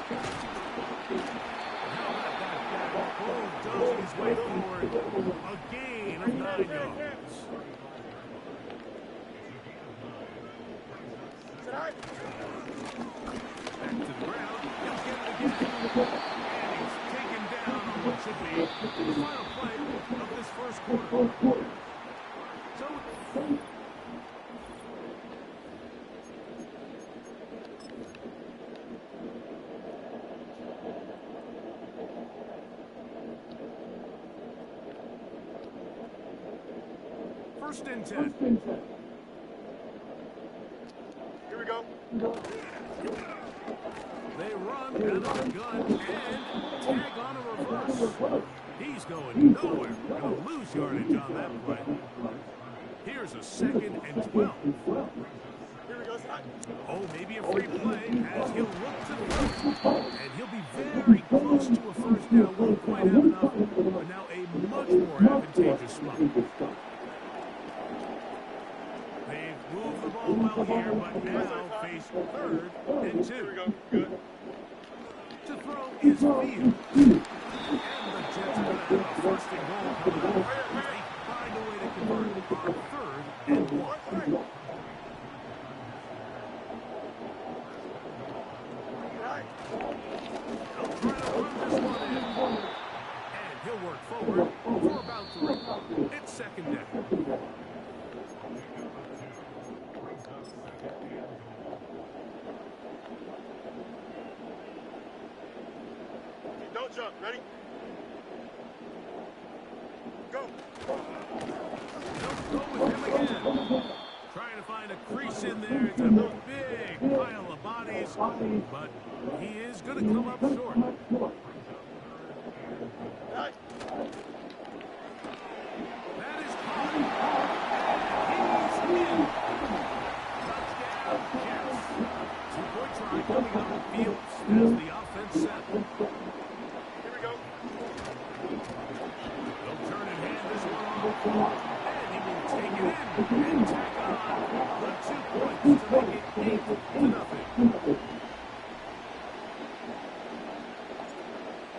How about that bulldozing his way forward? A gain of 9 yards. Side. Back to the ground. He'll get it again. And he's taken down on what should be the final play of this 1st quarter. So, First and 10. Here we go. They run out of the gun and tag on a reverse. He's going nowhere. Going to lose yardage on that play. Here's a 2nd and 12. Here we go, son. Oh, maybe a free play as he'll look to throw. And he'll be very close to a first down. Won't quite have enough, but now a much more advantageous spot. They've moved the ball well here, but now face 3rd and 2. Here we go. Good. To throw is Fields. And the Jets are going to have a 1st and goal coming up. They find a way to convert on 3rd and 1. They'll try to run this one in. And he'll work forward for about 3. It's 2nd down. Don't jump. Ready? Go. They'll go with him again. Trying to find a crease in there. It's a big pile of bodies, but he is going to come up short. Right. That is caught. And he's in. Touchdown, Jets. 2-point try coming up with Fields as the offense set. Here we go. They'll turn and hand this one off. And he will take it in and tack on the 2 points to make it 8-0.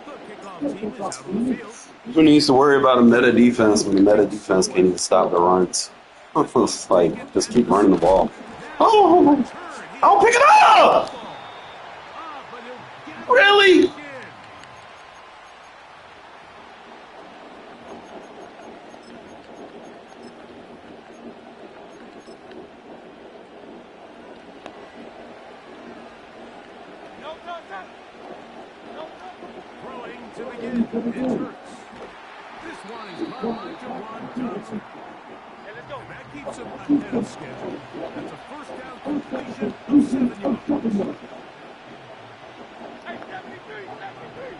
The kickoff team is out on the field. Who needs to worry about a meta defense when the meta defense can't even stop the runs? It's like, just keep running the ball. Oh! I'll pick it up! Really? Throwing to begin. It hurts. This one is caught by Jawan Johnson. And that keeps him ahead of schedule. That's a 1st down completion of 7 yards. Hey, 73, 73.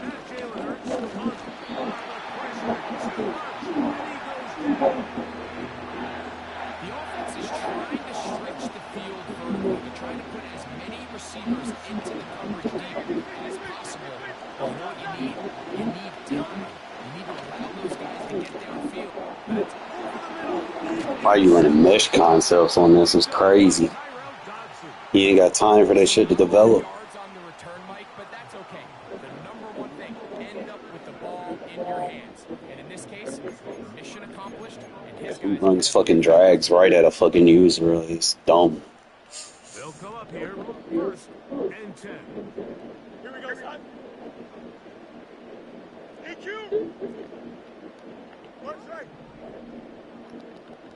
And Jalen Hurts on the pressure too much, and he goes down. The offense is trying to stretch the field further. They're trying to put as many receivers into the coverage deep as possible. But you know what you need? You need time. You need to allow those guys to get downfield. That's over the middle. Why are you running mesh concepts on this? It's crazy. He ain't got time for that shit to develop. Yards on the return, Mike, but that's okay. The number one thing, end up with the ball in your hands. And in this case, mission accomplished. And his He guys runs fucking drags right at a fucking user. He's dumb. They'll come up here. 1st and 10. Here we go, son. EQ. One strike.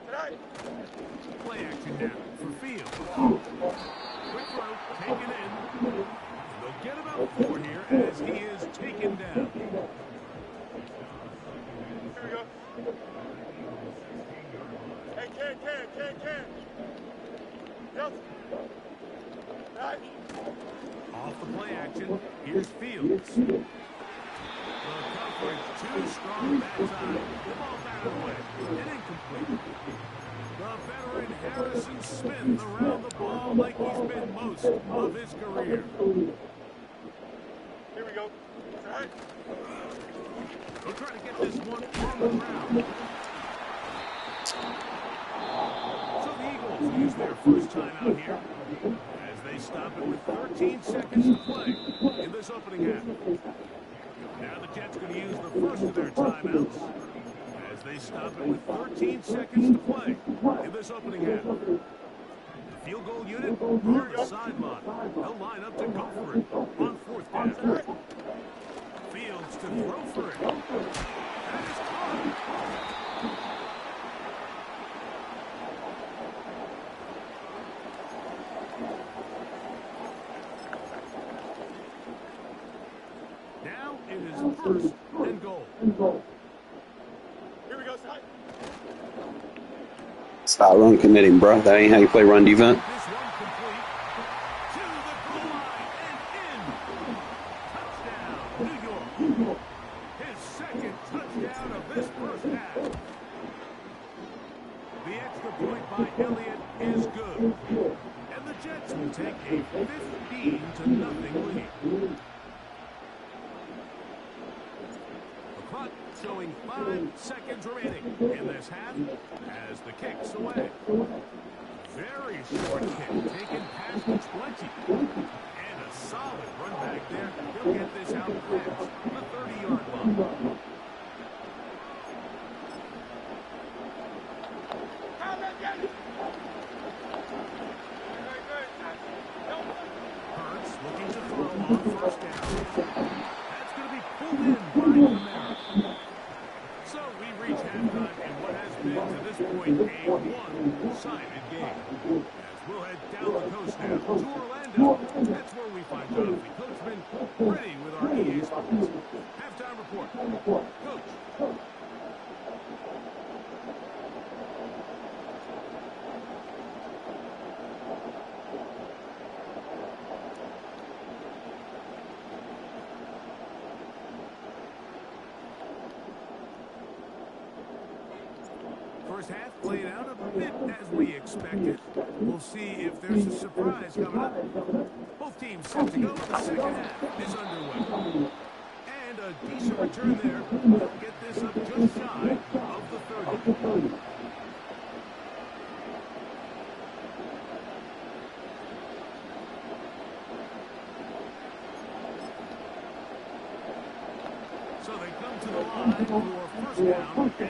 Tonight. Play action now for Fields. Quick throw, taken in. They'll get about 4 here as he is taken down. Here we go. Hey, can. Yep. Right. Off the play action, here's Fields. The coverage too strong that time. The ball batted away and incomplete. The veteran Harrison Smith around the ball like he's been most of his career. Here we go. Right. They'll try to get this one on the ground. So the Eagles use their first time out here as they stop it with 13 seconds to play in this opening half. Now the Jets going to use the first of their timeouts as they stop it with 13 seconds to play in this opening half. The field goal unit on the sideline. They'll line up to go for it on 4th down. Fields to throw for it. That is caught. Now it is first and goal. Here we go, side. Stop run committing, bro. That ain't how you play run defense. This one complete to the goal line and in. Touchdown, New York. His second touchdown of this first half. The extra point by Elliott is good. And the Jets will take a 15-0 lead. The clock showing 5 seconds remaining in this half as the kick's away. Very short kick taken past plenty. And a solid run back there. He'll get this out fast. The 30-yard line. Hurts looking to throw on first down. That's going to be pulled in by Romero. So we reach halftime in what has been to this point a one-sided game. As we'll head down the coast now to Orlando. That's where we find Jonathan Coachman ready with our EA Sports halftime report. Coach. First half played out a bit as we expected. We'll see if there's a surprise coming up. Both teams set to go. The second half is underway. And a decent return there. We'll get this up just shy of the 30. So they come to the line for first down and 10.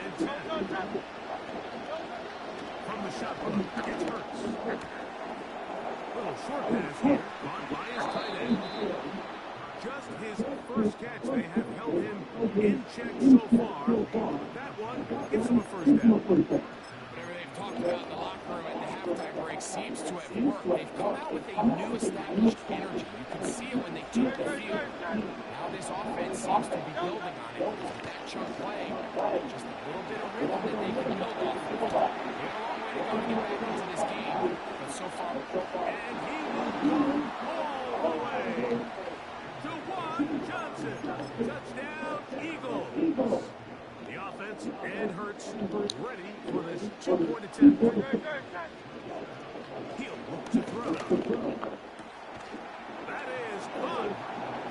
From the shotgun, it's Hurts. Little short pass here, caught by his tight end. Just his first catch. They have held him in check so far. But that one gives him a first down. Whatever they've talked about in the locker room at the halftime break seems to have worked. They've come out with a new established energy. You could see it when they took the field. Now this offense seems to be building on it with that chunk play. Just a little bit of rhythm that they can build off of. They have a long way to go to get back into this game. But so far, And he will go all the way to Juan Johnson. Touchdown, Eagles. The offense and Hurts ready for this two-point attempt. He'll look to throw. That is good.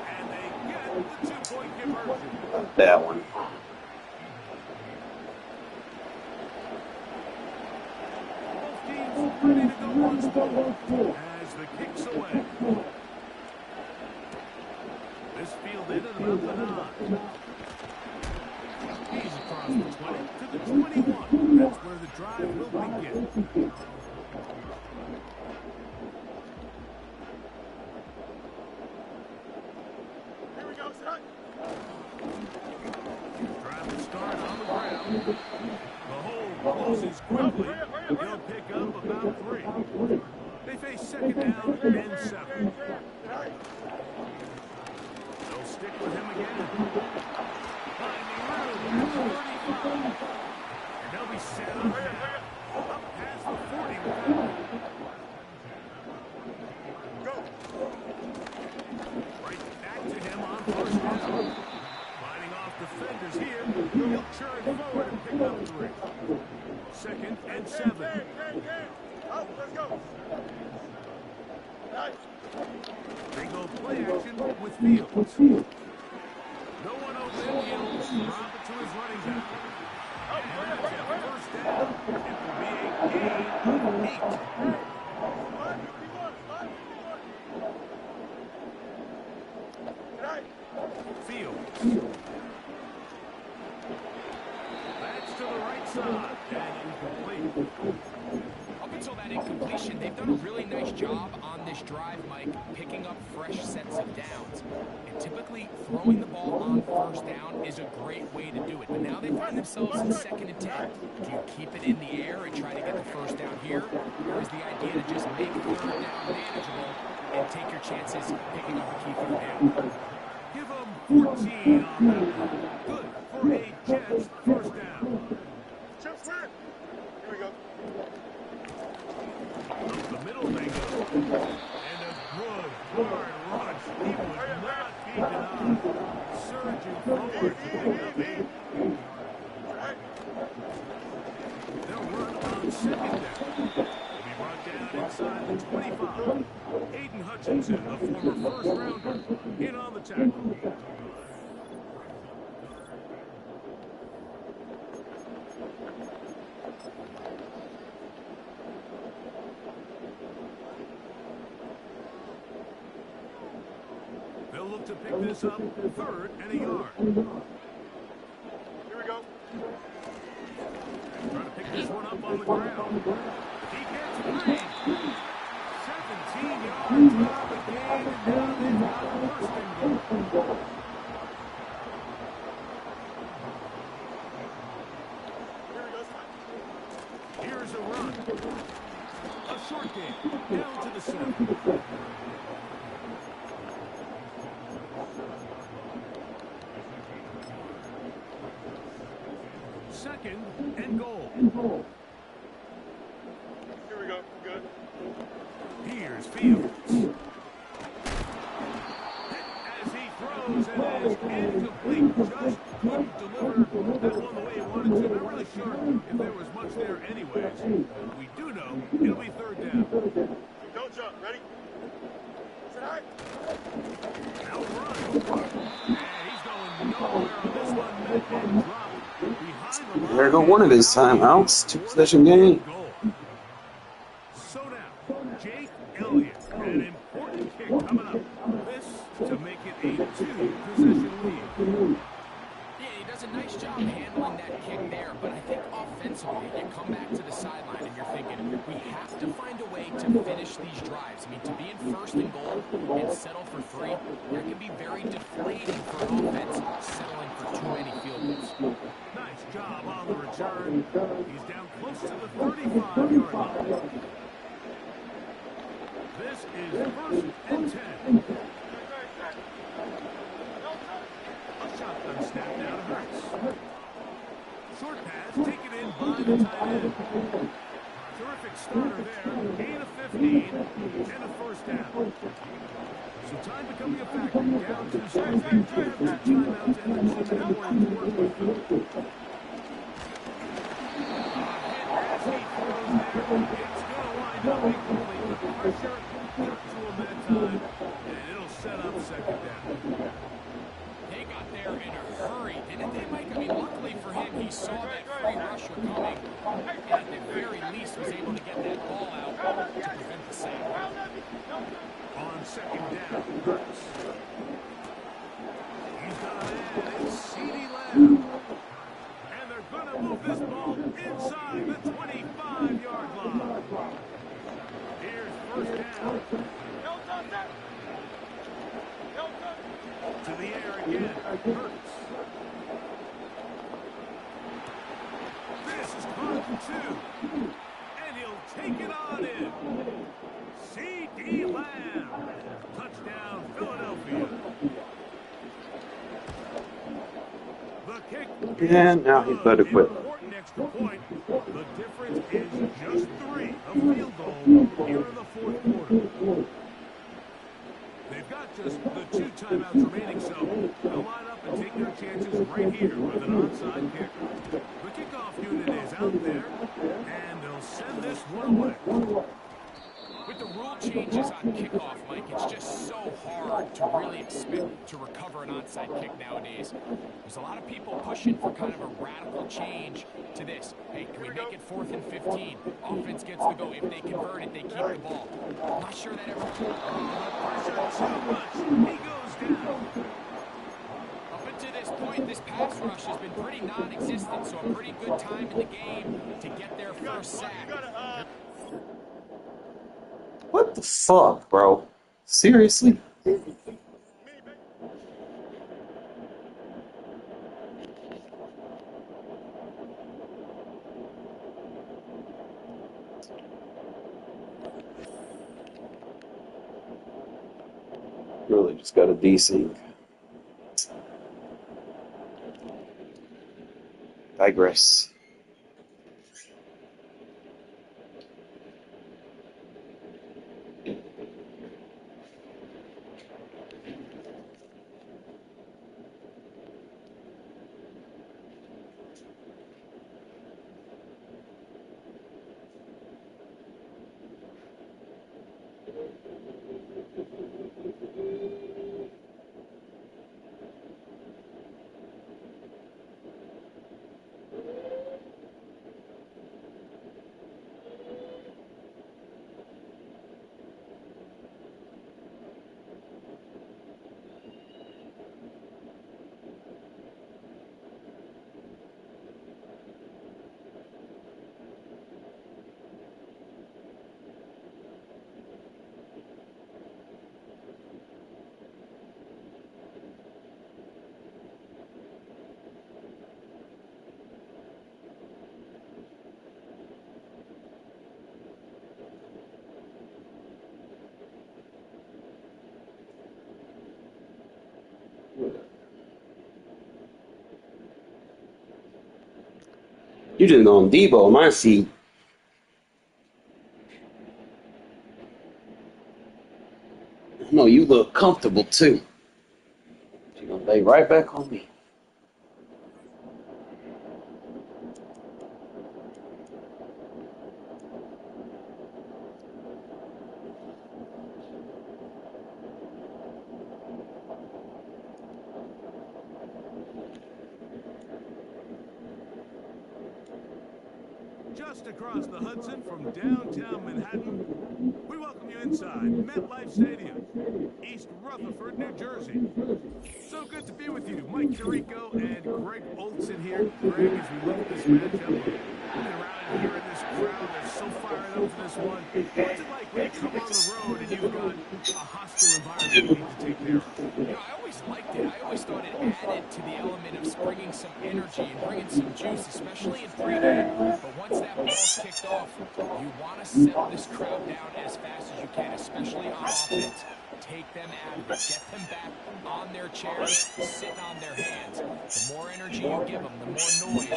And they get the two-point conversion. That one. Both teams ready to go once more as the kick's away. This fielded at about the 9. He's across the 20 to the 21. That's where the drive will begin. Here we go, son. Drive to start on the ground. The hole closes quickly. He'll pick up about 3. They face second down and 7. They'll stick with him again. Finding room at the 35. And they'll be set on down. Up past the 40 with that. Go. Right back to him on first down. Fighting off defenders here. He'll churn forward and pick up 3. Second and 7. Out, let's go. Nice. They go play action with Fields. No one open. He'll drop it to his running back. And that's a first down. It will be a gain of 8. Fields. That's to the right side. And incomplete. up until that incompletion, they've done a really nice job on this drive, Mike, picking up fresh sets of downs. And typically, throwing the ball on first down is a great way to do it. But now they find themselves in second and 10. Do you keep it in the air and try to get the first down here? Or is the idea to just make third down manageable and take your chances picking up a key third down? Give them 14 on that one. Good for a Jets first down. Chip sweep. Here we go. Up the middle they go. And a good, hard rush. He would not be denied. Surging forward to pick up 8. They'll run on second down. He'll be brought down inside the 25. Aiden Hutchinson, a former first-rounder, in on the tackle. They'll look to pick this up, 3rd and a yard. Here we go. Trying to pick this one up on the ground. He gets free. 17 yards out of the game, and now they've got 1st and goal. Here's a run. A short game, down to the 7. Second and goal. Here we go. Good. Here's Fields. Hit as he throws and is incomplete. Just couldn't deliver that one the way he wanted to. Not really sure if there was much there anyways. We do know it'll be 3rd down. Don't jump. Ready? Sit high. Now run. And he's going nowhere on this one. Met and dropped. There go one of his timeouts. 2-possession game. So now, Jake Elliott, an important kick coming up. This to make it a 2-possession lead. Yeah, he does a nice job handling that kick there, but I think offensively, you come back to the sideline and you're thinking, we have to find a way to finish these drives. I mean, to be in 1st and goal and settle for 3, that can be very deflating for an offense settling for too many field goals. Nice job on the return. He's down close to the 35-yard line. This is 1st and 10. A shotgun snap now to Hurts. Short pass taken in by the tight end. Terrific starter there. Gain of 15 and a 1st down. So time becoming a factor. Down to 7. 2 timeouts and then 2 minutes more to work with. As he throws there, it's going to wind up incomplete. The pressure got to him that time, and it'll set up 2nd down. They got there in a hurry, didn't they, Mike? I mean, luckily for him, he saw that free rusher coming, and at the very least was able to get that ball out to prevent the sack. On 2nd down, Hurts. He's got a man. It's CeeDee Lamb. And they're going to move this ball inside the 25-yard line. Here's 1st down. To the air again. Hurts. This is caught 2. And he'll take it on in. CeeDee Lamb. Touchdown, Philadelphia. The kick. And now he's about to quit. Important extra point. The difference is just 3. A field goal here in the 4th quarter. They've got just the 2 timeouts remaining, so they'll line up and take their chances right here with an onside kick. The kickoff unit is out there, and they'll send this one away. With the rule changes on kickoff, Mike, it's just so hard to really expect to recover an onside kick nowadays. There's a lot of people pushing for kind of a radical change to this. Hey, can we make it 4th and 15? Offense gets the go. If they convert it, they keep the ball. I'm not sure that ever... Pressure too much. He goes down. Up until this point, this pass rush has been pretty non-existent, so a pretty good time in the game to get their first sack. What the fuck, bro? Seriously? Really just got a desync. digress. You just gonna Debo my seat. I know you look comfortable too. You're gonna lay right back on me. Just across the Hudson from downtown Manhattan, we welcome you inside MetLife Stadium, East Rutherford, New Jersey. So good to be with you, Mike Tirico and Greg Olson here. Greg, as we look at this matchup, looking around here in this crowd, they're so fired up for this one. What's it like when you come on the road and you've got a hostile environment you need to take care of? You know, I always liked it. I always thought it added to the element of bringing some energy and bringing some juice, especially in pregame. But once that ball's kicked off, you want to settle this crowd down as fast as you can, especially on offense. Take them out of it. Get them back on their chairs, sitting on their hands. The more energy you give them, the more noise.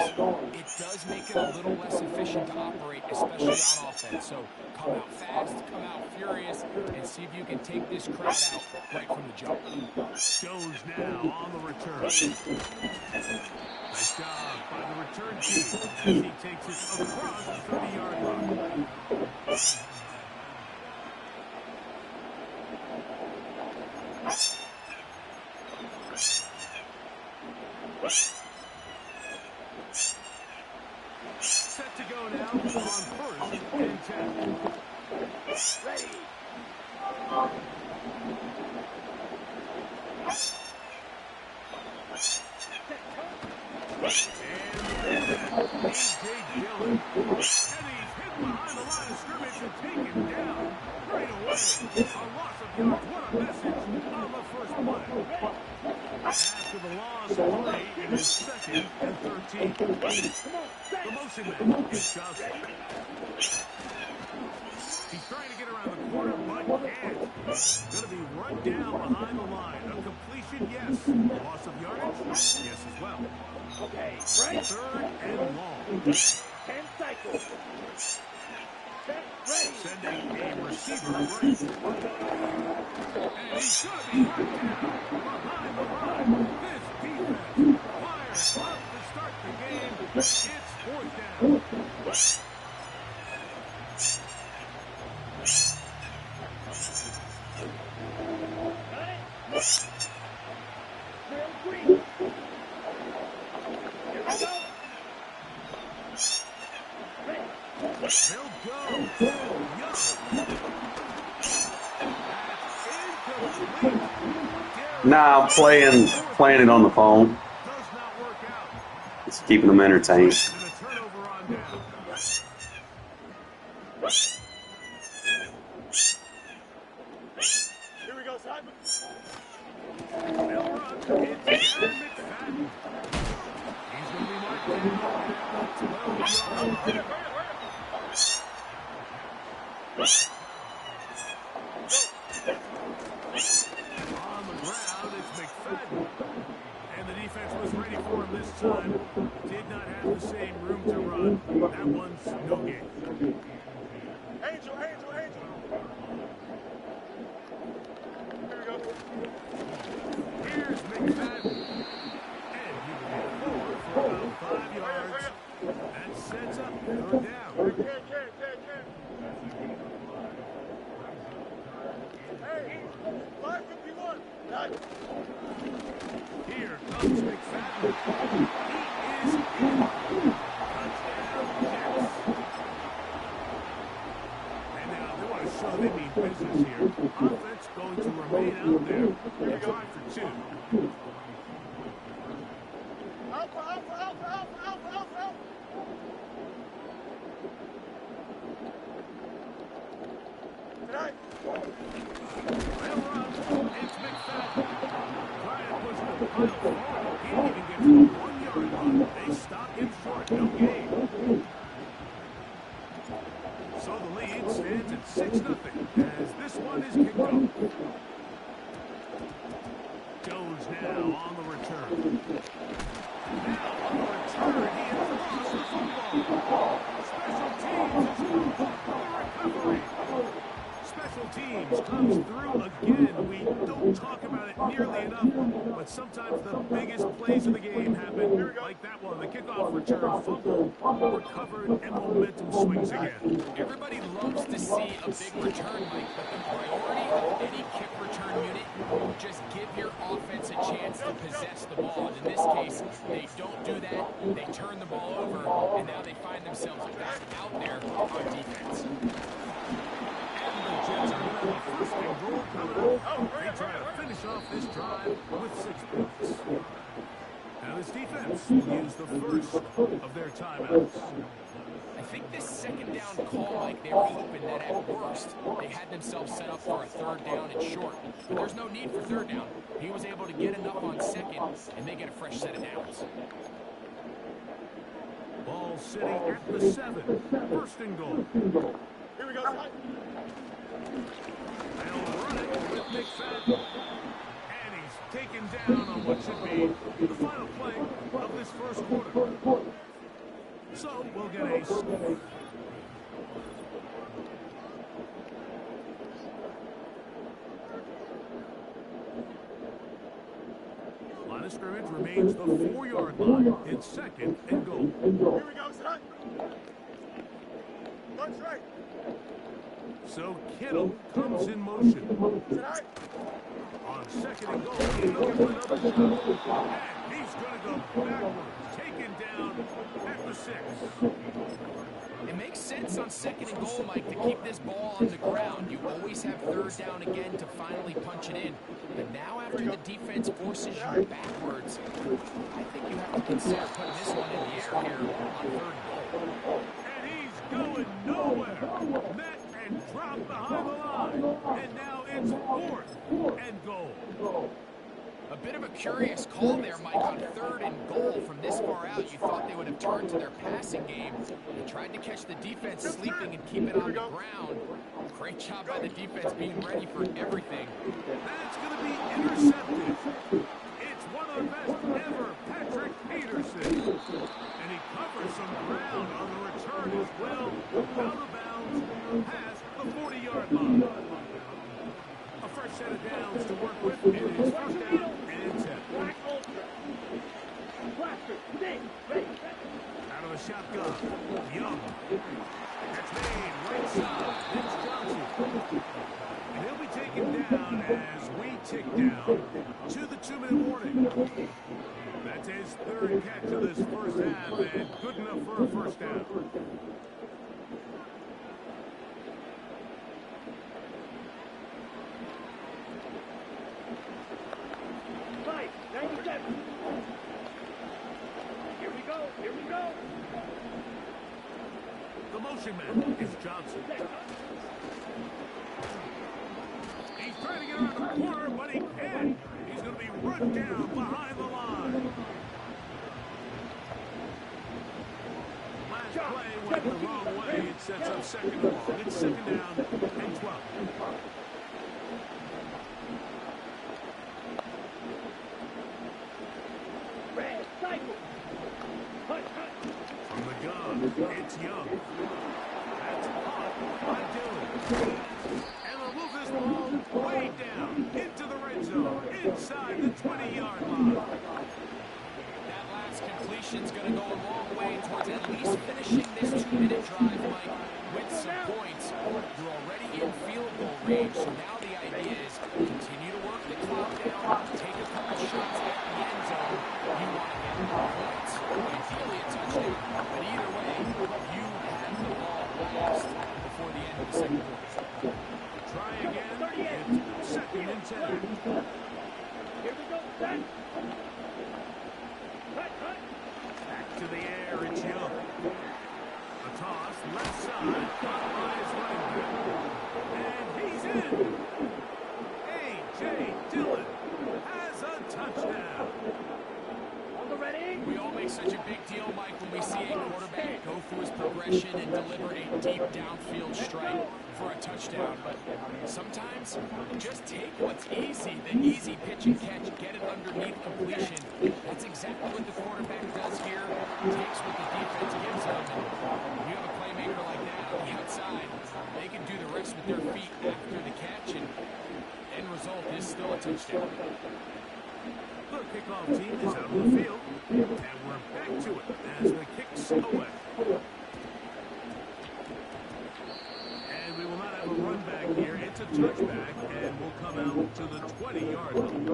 It does make it a little less efficient to operate, especially on offense. So come out fast, come out furious, and see if you can take this crowd out right from the jump. Jones now on the return. Nice job by the return team as he takes it across the 30-yard line. Set to go now on first and 10. Ready. A.J. Dillon. And he's hit behind the line of scrimmage and taken down right away. A loss of yards. What a message on the first play. After the loss play, it is 2nd and 13. The motion man is Johnson. He's trying to get around the corner, but can't. Going to be run down behind the line. A completion, yes. Loss of yardage, yes as well. Okay, right. 3rd and long. 10 cycles. Sending a receiver right. And he's going to be run down behind the line. This defense fires up to start the game. It's 4th down. Nah, I'm playing it on the phone. It's keeping them entertained. Here we go, Simon. They'll run. It's Aaron McFadden. He's going to be marked down at 12 yards. On the ground, it's McFadden. And the defense was ready for him down this time. Did not have the same room to run. That one's no gain. Angel, Angel, Angel. Here we go. Here's McFadden. And he will get forward for about 5 yards. That sets up 3rd down. Can. Hey, 551. Nice. Here comes McFadden. He is in. Touchdown, Jets. And now they want to show they mean business here. Offense going to remain out there and try for 2. Alpha. Tonight. They'll run. It's McFadden. Trying to push the pile forward. He didn't even get to the 1-yard line. They stop him short. No gain. So the lead stands at 6-0 as this one is kicked off. Jones now on the return. Now on the return, he has lost the football. Special teams is called the recovery. Special teams comes through again. We don't talk about it nearly enough, but sometimes the biggest plays of the game happen like that one. The kickoff return, fumble, recovered, and momentum swings again. Everybody loves to see a big return, Mike, but the priority of any kick return unit, just give your offense a chance to possess the ball. And in this case, they don't do that. They turn the ball over, and now they find themselves back out there on defense. The Jets are going to have a 1st and goal coming up. They try to finish off this drive with 6 points. Now this defense will use the first of their timeouts. I think this 2nd down call, Mike, they were hoping that at worst they had themselves set up for a 3rd down and short. But there's no need for 3rd down. He was able to get enough on 2nd, and they get a fresh set of downs. Ball sitting at the 7. 1st and goal. Here we go. They'll run it with McFadden. And he's taken down on what should be the final play of this 1st quarter. So we'll get a score. Line of scrimmage remains the 4-yard line. It's 2nd and goal. Here we go, son. Lunch right. So Kittle comes in motion. Tonight. On 2nd and goal, he's looking for another shot. And he's going to go backwards, taken down at the 6. It makes sense on 2nd and goal, Mike, to keep this ball on the ground. You always have 3rd down again to finally punch it in. But now after the defense forces you backwards, I think you have to consider putting this one in the air here on 3rd and goal. And he's going nowhere. Met and dropped behind the line. And now it's 4th and goal. A bit of a curious call there, Mike, on 3rd and goal from this far out. You thought they would have turned to their passing game. They tried to catch the defense sleeping and keep it on the ground. Great job by the defense being ready for everything. That's going to be intercepted. It's one of the best ever, Patrick Peterson. And he covers some ground on the return as well. Out of bounds, past the 40-yard line. A fresh set of downs to work with. It is 1st down and 10. Out of the shotgun, Young. That's made right side. It's Johnson. And he'll be taken down as we tick down to the 2-minute warning. That's his 3rd catch of this 1st half and good enough for a 1st down. Here we go. The motion man is Johnson. He's trying to get around the corner, but he can't. He's going to be run down behind the line. Last play went the wrong way. It sets up 2nd and long. It's 2nd down and 12. Red, cycle. It's Young. That's caught by Dillon. And they'll move this ball way down into the red zone, inside the 20-yard line. That last completion's going to go a long way towards at least finishing this 2-minute drive, Mike, with some points. You're already in field goal range, so now the idea is continue to work the clock down, take a couple shots at the end zone. You want to get points, ideally a touchdown, but either way, you have the ball last before the end of the second quarter. Try again. It's second and 10. Here we go. Back. Back to the air, it's Young. A toss, left side, caught by his running back. And he's in. A.J. Dillon has a touchdown. We all make such a big deal, Mike, when we see a quarterback go through his progression and deliver a deep downfield strike for a touchdown. But sometimes, just take what's easy, the easy pitch and catch, get it underneath completion. That's exactly what the quarterback does here. Takes what the defense gives him. And when you have a playmaker like that on the outside, they can do the rest with their feet after the catch, and end result is still a touchdown. The kickoff team is out on the field, and we're back to it as the kick's away. And we will not have a run back here. It's a touchback, and we'll come out to the 20-yard line.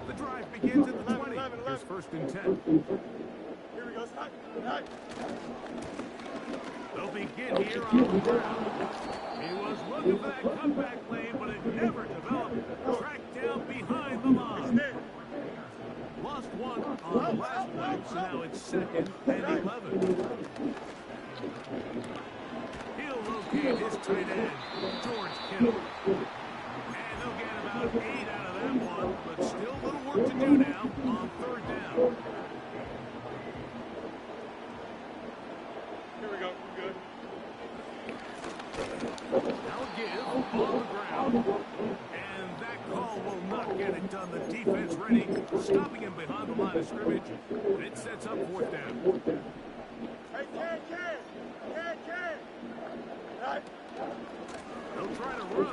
The drive begins at the 20. Here's first and 10. Here we go. Stop. They'll begin here on the ground. He was looking for that cutback lane, but it never developed. Tracked down behind the line. Lost one on the last play, so now it's second and 11. He'll locate his tight end, George Kittle. And they'll get about 8 out of that one, but still a little work to do now on third down. Here we go. Good. Now give on the ground. And that call will not get it done. The defense ready, stopping him behind the line of scrimmage. And it sets up fourth down. Hey, Ken. Right. They'll try to run.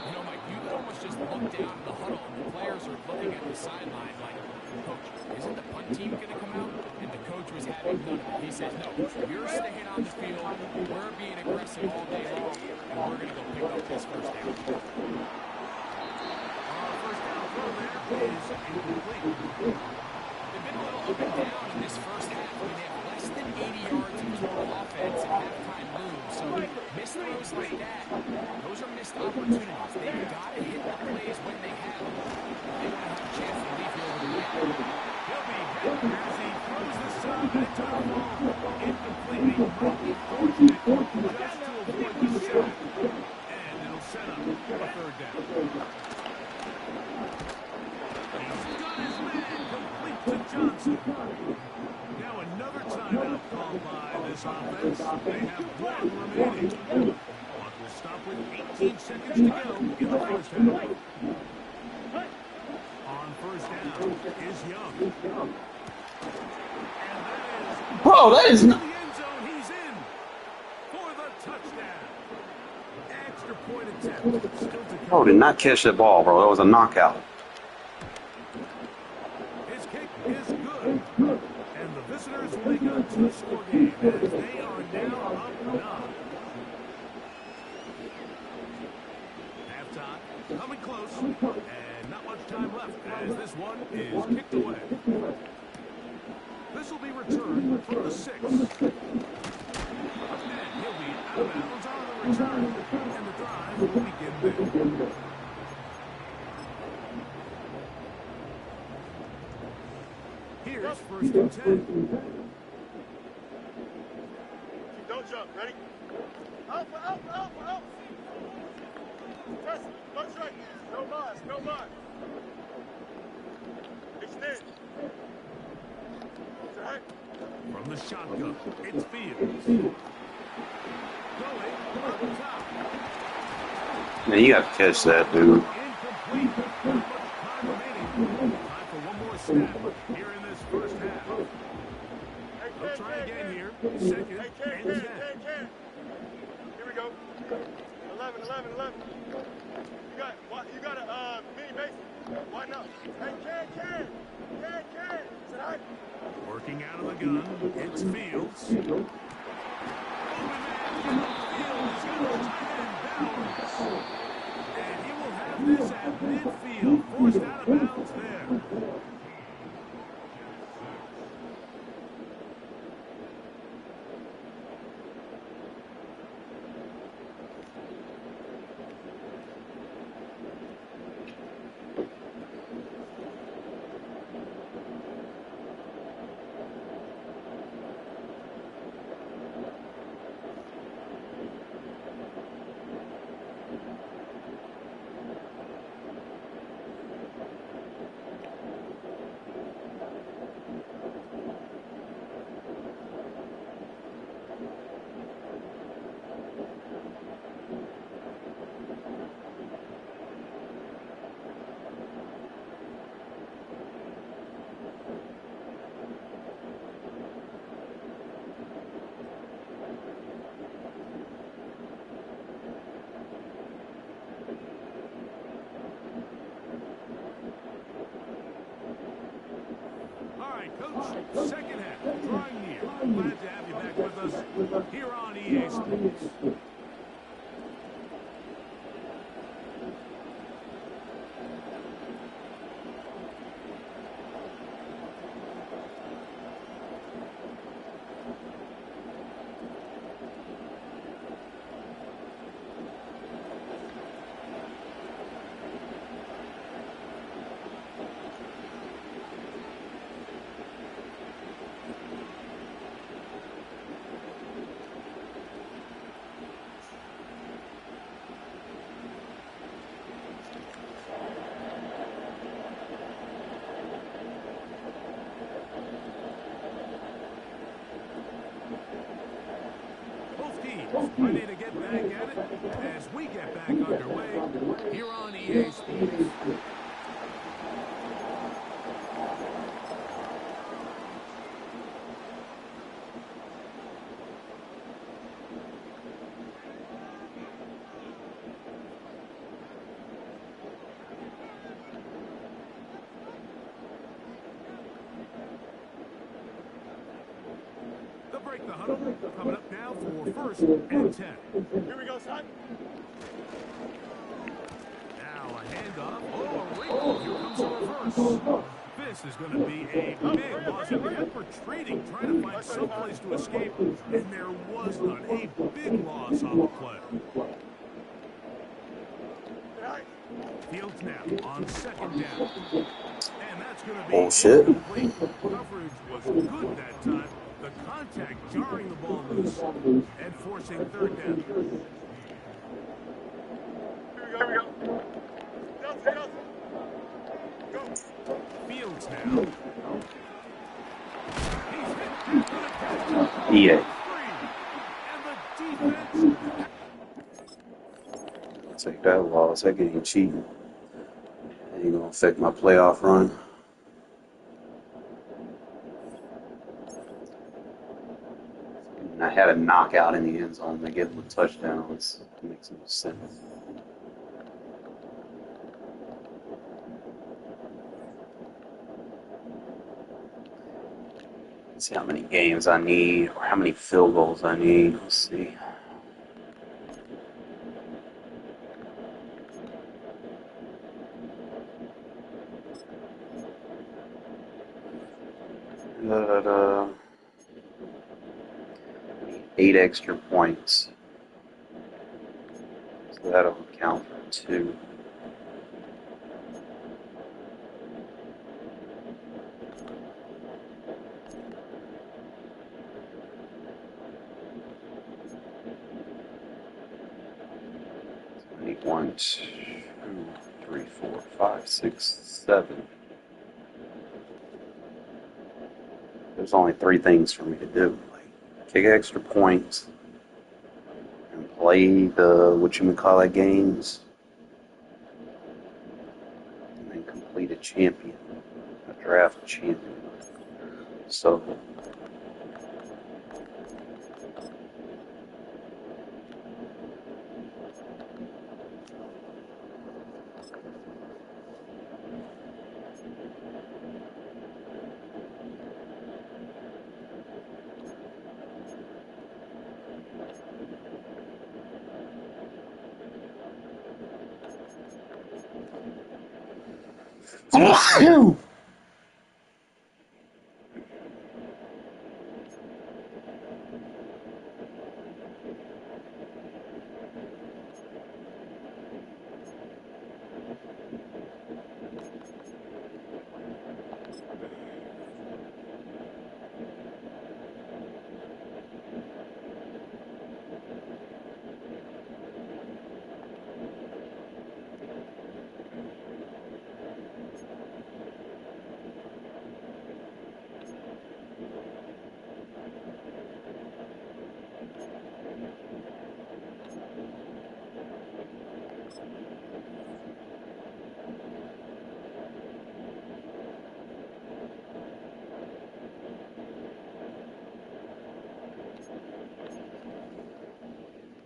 You know, Mike, you could almost just look down in the huddle, and the players are looking at the sideline like, Coach, isn't the punt team going to come out? And the coach was having none of it. He says, no, you're staying on the field. We're being aggressive all day long, and we're going to go pick up this first down. First down throw there is incomplete. They've been a little up and down in this first half. I mean, they have less than 80 yards of total offense and halftime moves. So missed throws like that, those are missed opportunities. They've got to hit the plays when they have them. They want to have a chance to leave here over the weekend. He'll be hit as he throws this up and it's going to fall incompletely. Might be fortunate just to avoid the sack. And it'll set up a third down. He's got his man complete to Johnson. Now another timeout called by this offense. They have one remaining. Clock will stop with 18 seconds to go in the first half. On first down is Young. And that is... Oh, that is... the end zone. He's in for the touchdown. Extra point attempt. Still to come. Oh, did not catch that ball, bro. That was a knockout. His kick is good. And the visitors will make a two-score game as they are now up 9. Halftime coming close. And not much time left as this one is kicked away. This will be returned from the 6. And he'll be out of bounds on the return. And the drive will begin there. Here's first and 10. Don't jump. Ready? Up. Press it. Punch right. No loss. Extend. Right. From the shotgun, it's Fields. Going up top. Man, you got to catch that, dude. Incomplete. Not much time remaining. Time for one more snap here in this first half. Hey, They'll Ken, try Ken, again Ken. here. Hey, Second Ken, and Ken, 10. Ken, Ken. Here we go. 11, 11, 11. You got a mini base. Why not? Hey, Ken. Said I. Working out of the gun. It's Fields. Moving man downfield. He's got a tight end down. And he will have this at midfield. Forced out of bounds there. Coach, second half, drawing near. Glad to have you back with us here on EA Sports. Ready to get back at it as we get back underway here on EA Sports. They'll break the huddle. Coming up now for first and 10. Here we go, son. Now a handoff. Oh, a wrinkle. Here comes a reverse. This is going to be a big loss. They were retreating, trying to find some place to escape, and there was none. A big loss on the play. Fields now on second down. And that's going to be incomplete. Coverage was good that time. The contact jarring the ball loose and forcing third down. Here we go. Nelson. Go. Fields now. He's hit after the catch. EA. And the defense. Take that loss. That getting cheating. Ain't gonna affect my playoff run. And I had a knockout in the end zone. They get the touchdowns. It makes no sense. Let's see how many games I need, or how many field goals I need. Let's see. Need 8 extra points. So that'll count for 2. I need 1, 2, 3, 4, 5, 6, 7. There's only 3 things for me to do. Like kick extra points and play the games. champion, a draft champion. So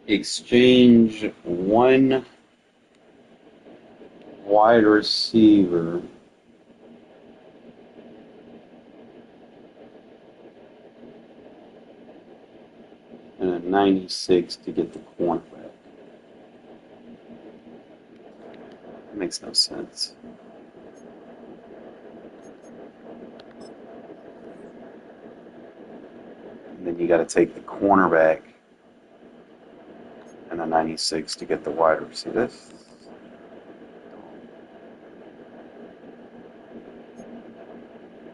exchange one wide receiver and a 96 to get the cornerback. That makes no sense. And then you got to take the cornerback and a 96 to get the wide receiver. This.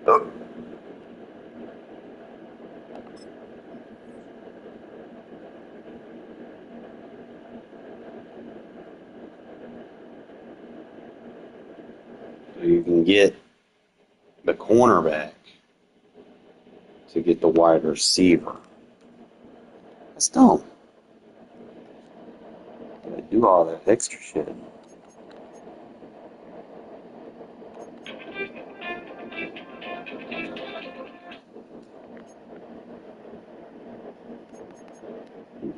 Oh. So you can get the cornerback to get the wide receiver. That's dumb. Gotta do all that extra shit.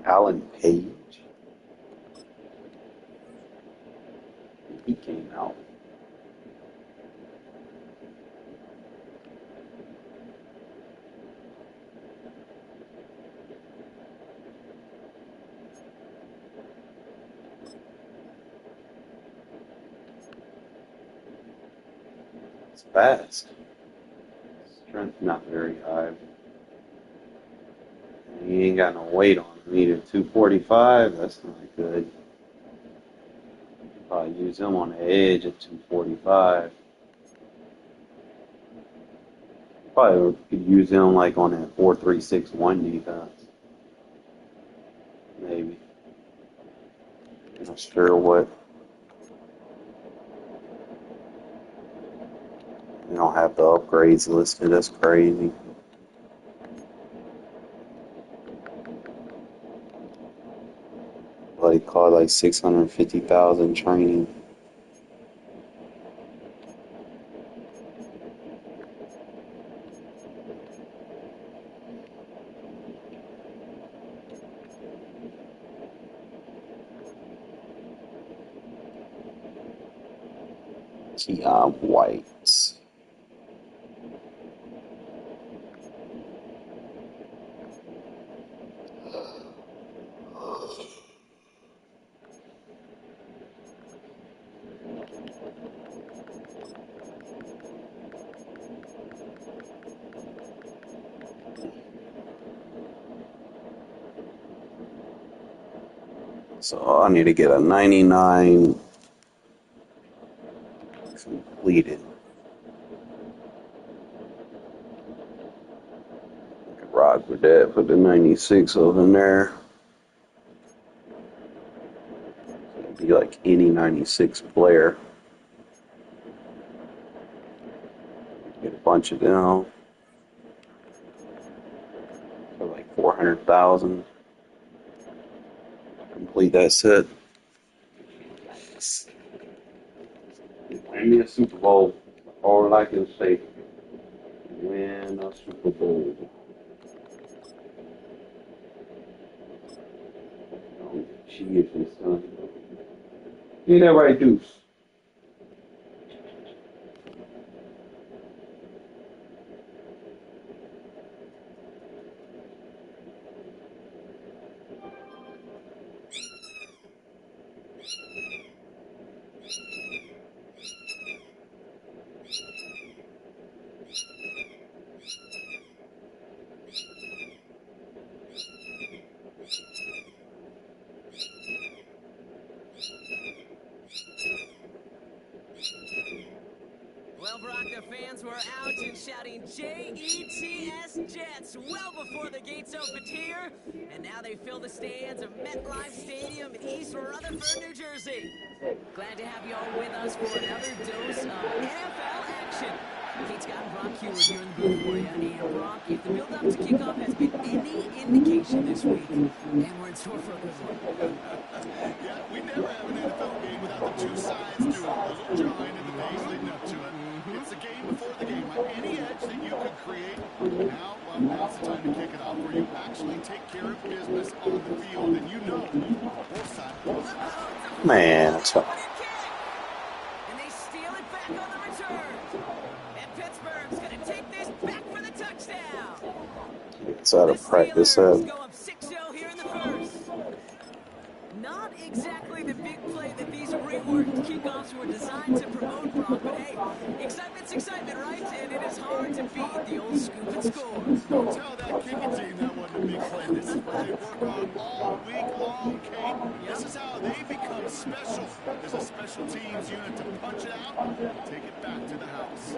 Alan Page. He came out. It's fast. Strength not very high. And he ain't got no weight on him either. 245, that's not good. Probably use him on the edge at 245. Probably could use him like on that 4-3-6-1 defense. Maybe. Not sure what. They don't have the upgrades listed. That's crazy. But he called like 650,000 training. T.I. White. So I need to get a 99 completed. I could rock with that. Put the 96 over in there. It'd be like any 96 player. Get a bunch of them for like 400,000. Complete that set. Win me a Super Bowl. All I can say, win a Super Bowl. Oh, Jesus, son. Ain't that right, Deuce? Well, Brock, the fans were out and shouting Jets Jets well before the gates opened here. And now they fill the stands of MetLife Stadium in East Rutherford, New Jersey. Glad to have you all with us for another dose of NFL action. Kate Scott and Brock Heward here in the booth for you. And Brock, if the build-up to kickoff has been any indication this week, and we're in store for a good one. Yeah, we never have an NFL game without the two sides doing a little jawing in the days leading up to it. It's the game before the game. Any edge that you could create, now's the time to kick it off, where you actually take care of business on the field, and you know both sides. Man, that's And they steal it back on the return. And Pittsburgh's going to take this back for the touchdown. it's out of practice. Steelers go up 6-0 here in the first. Not exactly the big play that these reworked kickoffs were designed to promote, Brock, but hey, excitement's excitement, right? And it is hard to beat the old scoop and score. Don't tell that kicking team that wasn't a big play. This is what they work on all week long, Kate. This is how they become special. There's a special teams unit to punch it out and take it back to the house.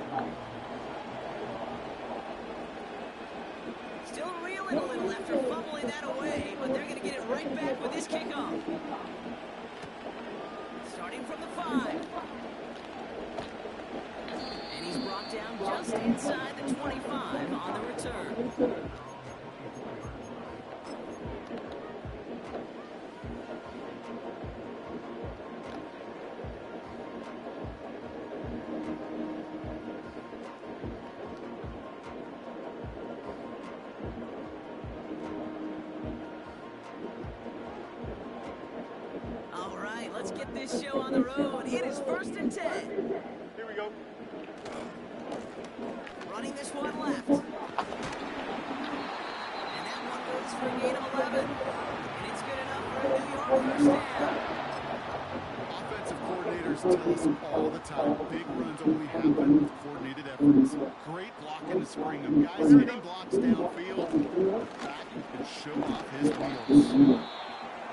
Still reeling a little after fumbling that away, but they're going to get it right back with this kickoff. Starting from the 5. And he's brought down just inside the 25 on the return. All right, let's get this show on the road. It is 1st and 10. Here we go. Running this one left. And that one goes for a gain of 11. And it's good enough for a New York first down. Offensive coordinators tell us all the time, big runs only happen with coordinated efforts. Great block in the spring of guys hitting blocks downfield. Back and show off his wheels.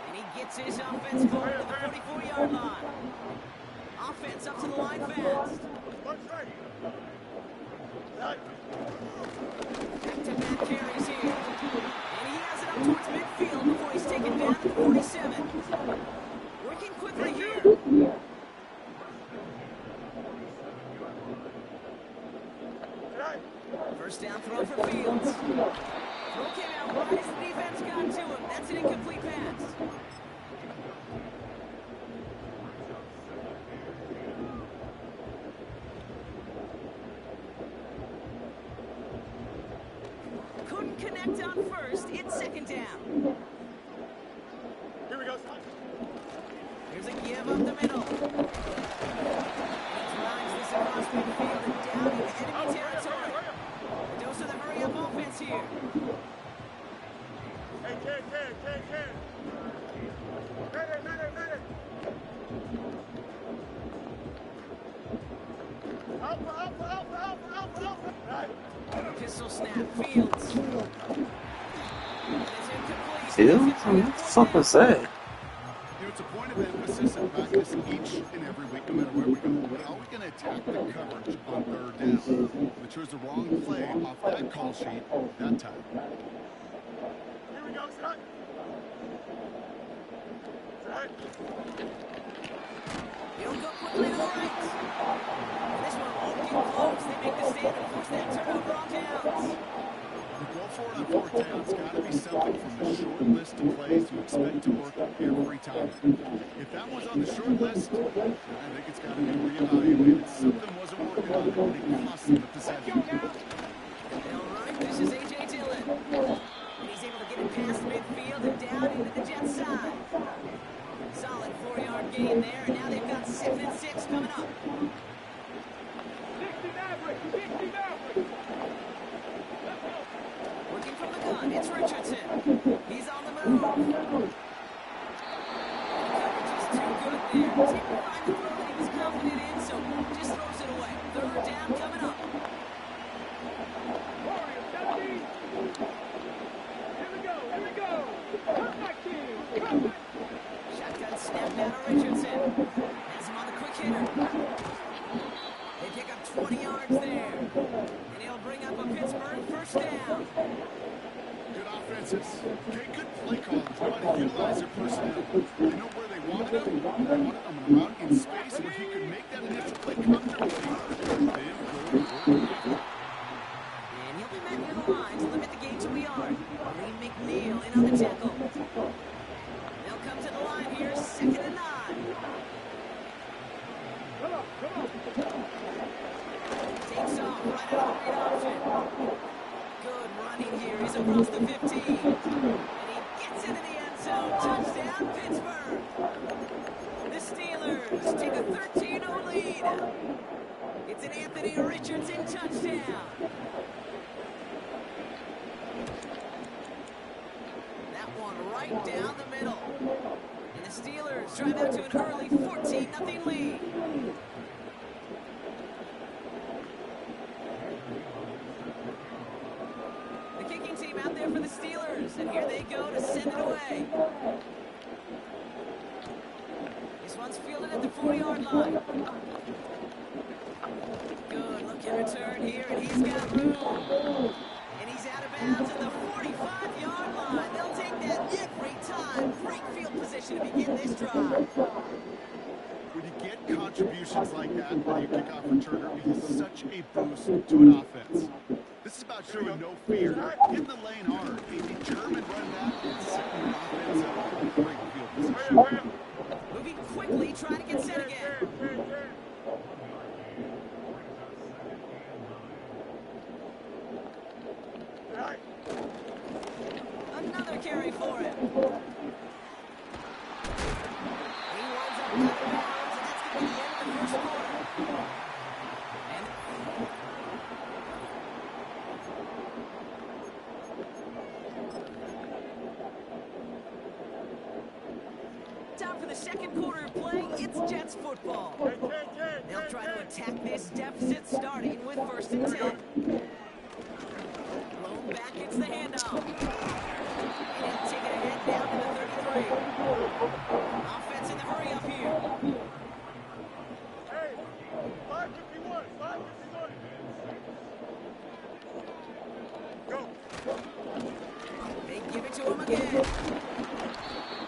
And he gets his offense forward to the 44-yard line. Offense up to the line fast. Back-to-back carries here. And he has it up towards midfield before he's taken down at the 47. Working quickly here. First down throw for Fields. Throw came out wide as the defense got to him. That's an incomplete pass. Couldn't connect on first. It's 2nd down. Here we go. Here's a give up the middle. He drives this across midfield and down into enemy territory. A dose of the hurry-up offense here. Hey, Ken. Medic. Alpha. Pistol snap. Fields. It's incomplete. Field? What the fuck was that? It's a point of emphasis in practice each and every week, no matter where we go. How are we going to attack the coverage on 3rd down? We chose the wrong play off that call sheet that time. Here we go, son. He'll go quickly to the right. And this one won't get close. They make the stand and force that turnover on downs. The go for it on 4th down. It's got to be something from the short list of plays you expect to work every time. If that one's on the short list, I think it's got to be reevaluated. Something wasn't working and it costs them the possession. All right, this is A.J. Dillon. And he's able to get it past midfield and down into the Jets side. Solid 4-yard gain there, and now they've got 2nd and 6 coming up. 60 Maverick. Working from the gun, it's Richardson. He's on the move. Coverage is too good there. Didn't find the throw that he was confident in, so just throws it away. 3rd down coming up. Warriors, 17. Here we go. Come back, team. Come back. Shotgun snap now to Richardson. Has him on the quick hitter. They pick up 20 yards there. And he'll bring up a Pittsburgh 1st down. Good offenses. Okay, good play callers. Know how to utilize their personnel. They know where they wanted them. They wanted them around in space where he could make that initial play comfortably. Then go after. And he'll be met near the line to limit the gain to a yard. Lee McNeil in on the tackle. They'll come to the line here, 2nd and 9. Come on. Takes off right out of the read option. Good running here. He's across the 15. And he gets into the end zone. Touchdown, Pittsburgh. The Steelers take a 13-0 lead. It's an Anthony Richardson touchdown. That one right down the middle. And the Steelers drive out to an early 14-0 lead. The kicking team out there for the Steelers, and here they go to send it away. This one's fielded at the 40-yard line. Good looking return here, and he's got room. And he's out of bounds at the 45-yard line. They'll take that every time. Great field position to begin this drive. When you get contributions like that by your kickoff returner, it is such a boost to an offense. This is about showing no fear, hitting the lane hard, a determined run back, and setting your offense up in great field position. Moving quickly, trying to get set again. Another carry for him. He winds up out of bounds, and that's going to be the end of the 1st quarter. And time for the 2nd quarter of play. It's Jets football. They'll try to attack this deficit, starting with 1st and 10. Blown back, it's the handoff. And he'll take it ahead down to the 33. Offense in the hurry up here. Hey, 551. Go. They give it to him again.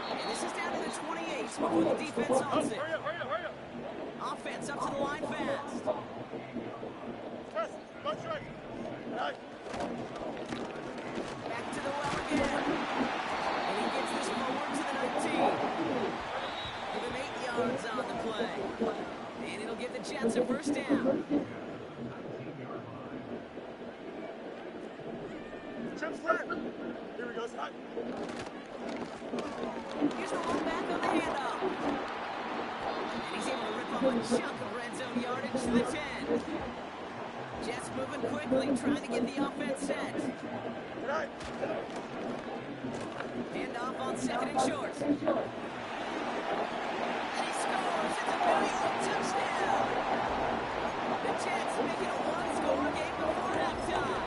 And this is down to the 28 before the defense owns it. Hurry up. Offense up to the line fast. Press. Go straight. Nice. Back to the well again. And he gets this forward to the 19. Give him 8 yards on the play. And it'll give the Jets a 1st down. Chip flat. Here we go, Scott. Here's the one back on the handoff. And he's able to rip off a chunk of red zone yardage to the 10. Jets moving quickly, trying to get the offense set. Right. Handoff on 2nd and short. And he scores. It's a New York touchdown. The Jets make it a 1-score game before halftime.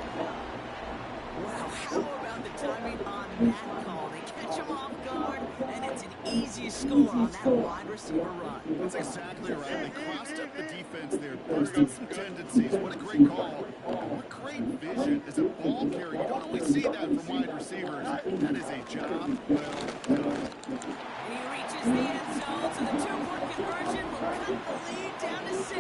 Wow, how about the timing on that call? They catch him off guard, and it's an easy score on that wide receiver run. That's exactly right. They crossed up the defense there, busted some tendencies. What a great call. What great vision as a ball carrier. You don't always see that from wide receivers. That is a job well done. And he reaches the end zone, so the 2-point conversion will cut the lead down to 6.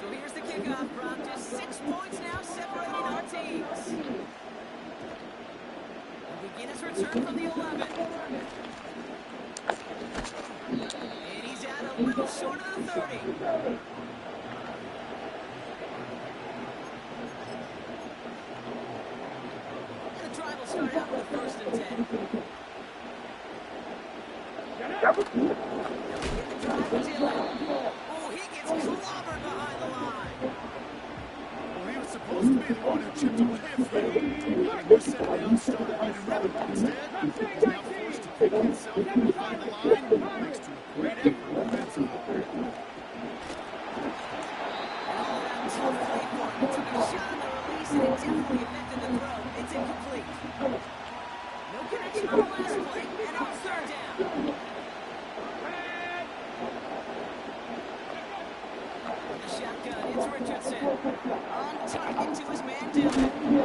So here's the kickoff, Brock. Just 6 points now separating our teams. Begin his return from the 11. And little short of the 30. And the drive will start out with a 1st and 10. Get the drive to Dillon. Oh, he gets clobbered behind the line. Well, he was supposed to be the one who chipped away a few. He set down, started right in rhythm. Instead, he's now forced to pick himself from behind the line, thanks to a great effort defensively. Tough play for him. He took a shot on the release, and it definitely affected the throw. It's incomplete. No connection on the last play, and on 3rd down. The shotgun, it's Richardson. On target to his man, Dillon. And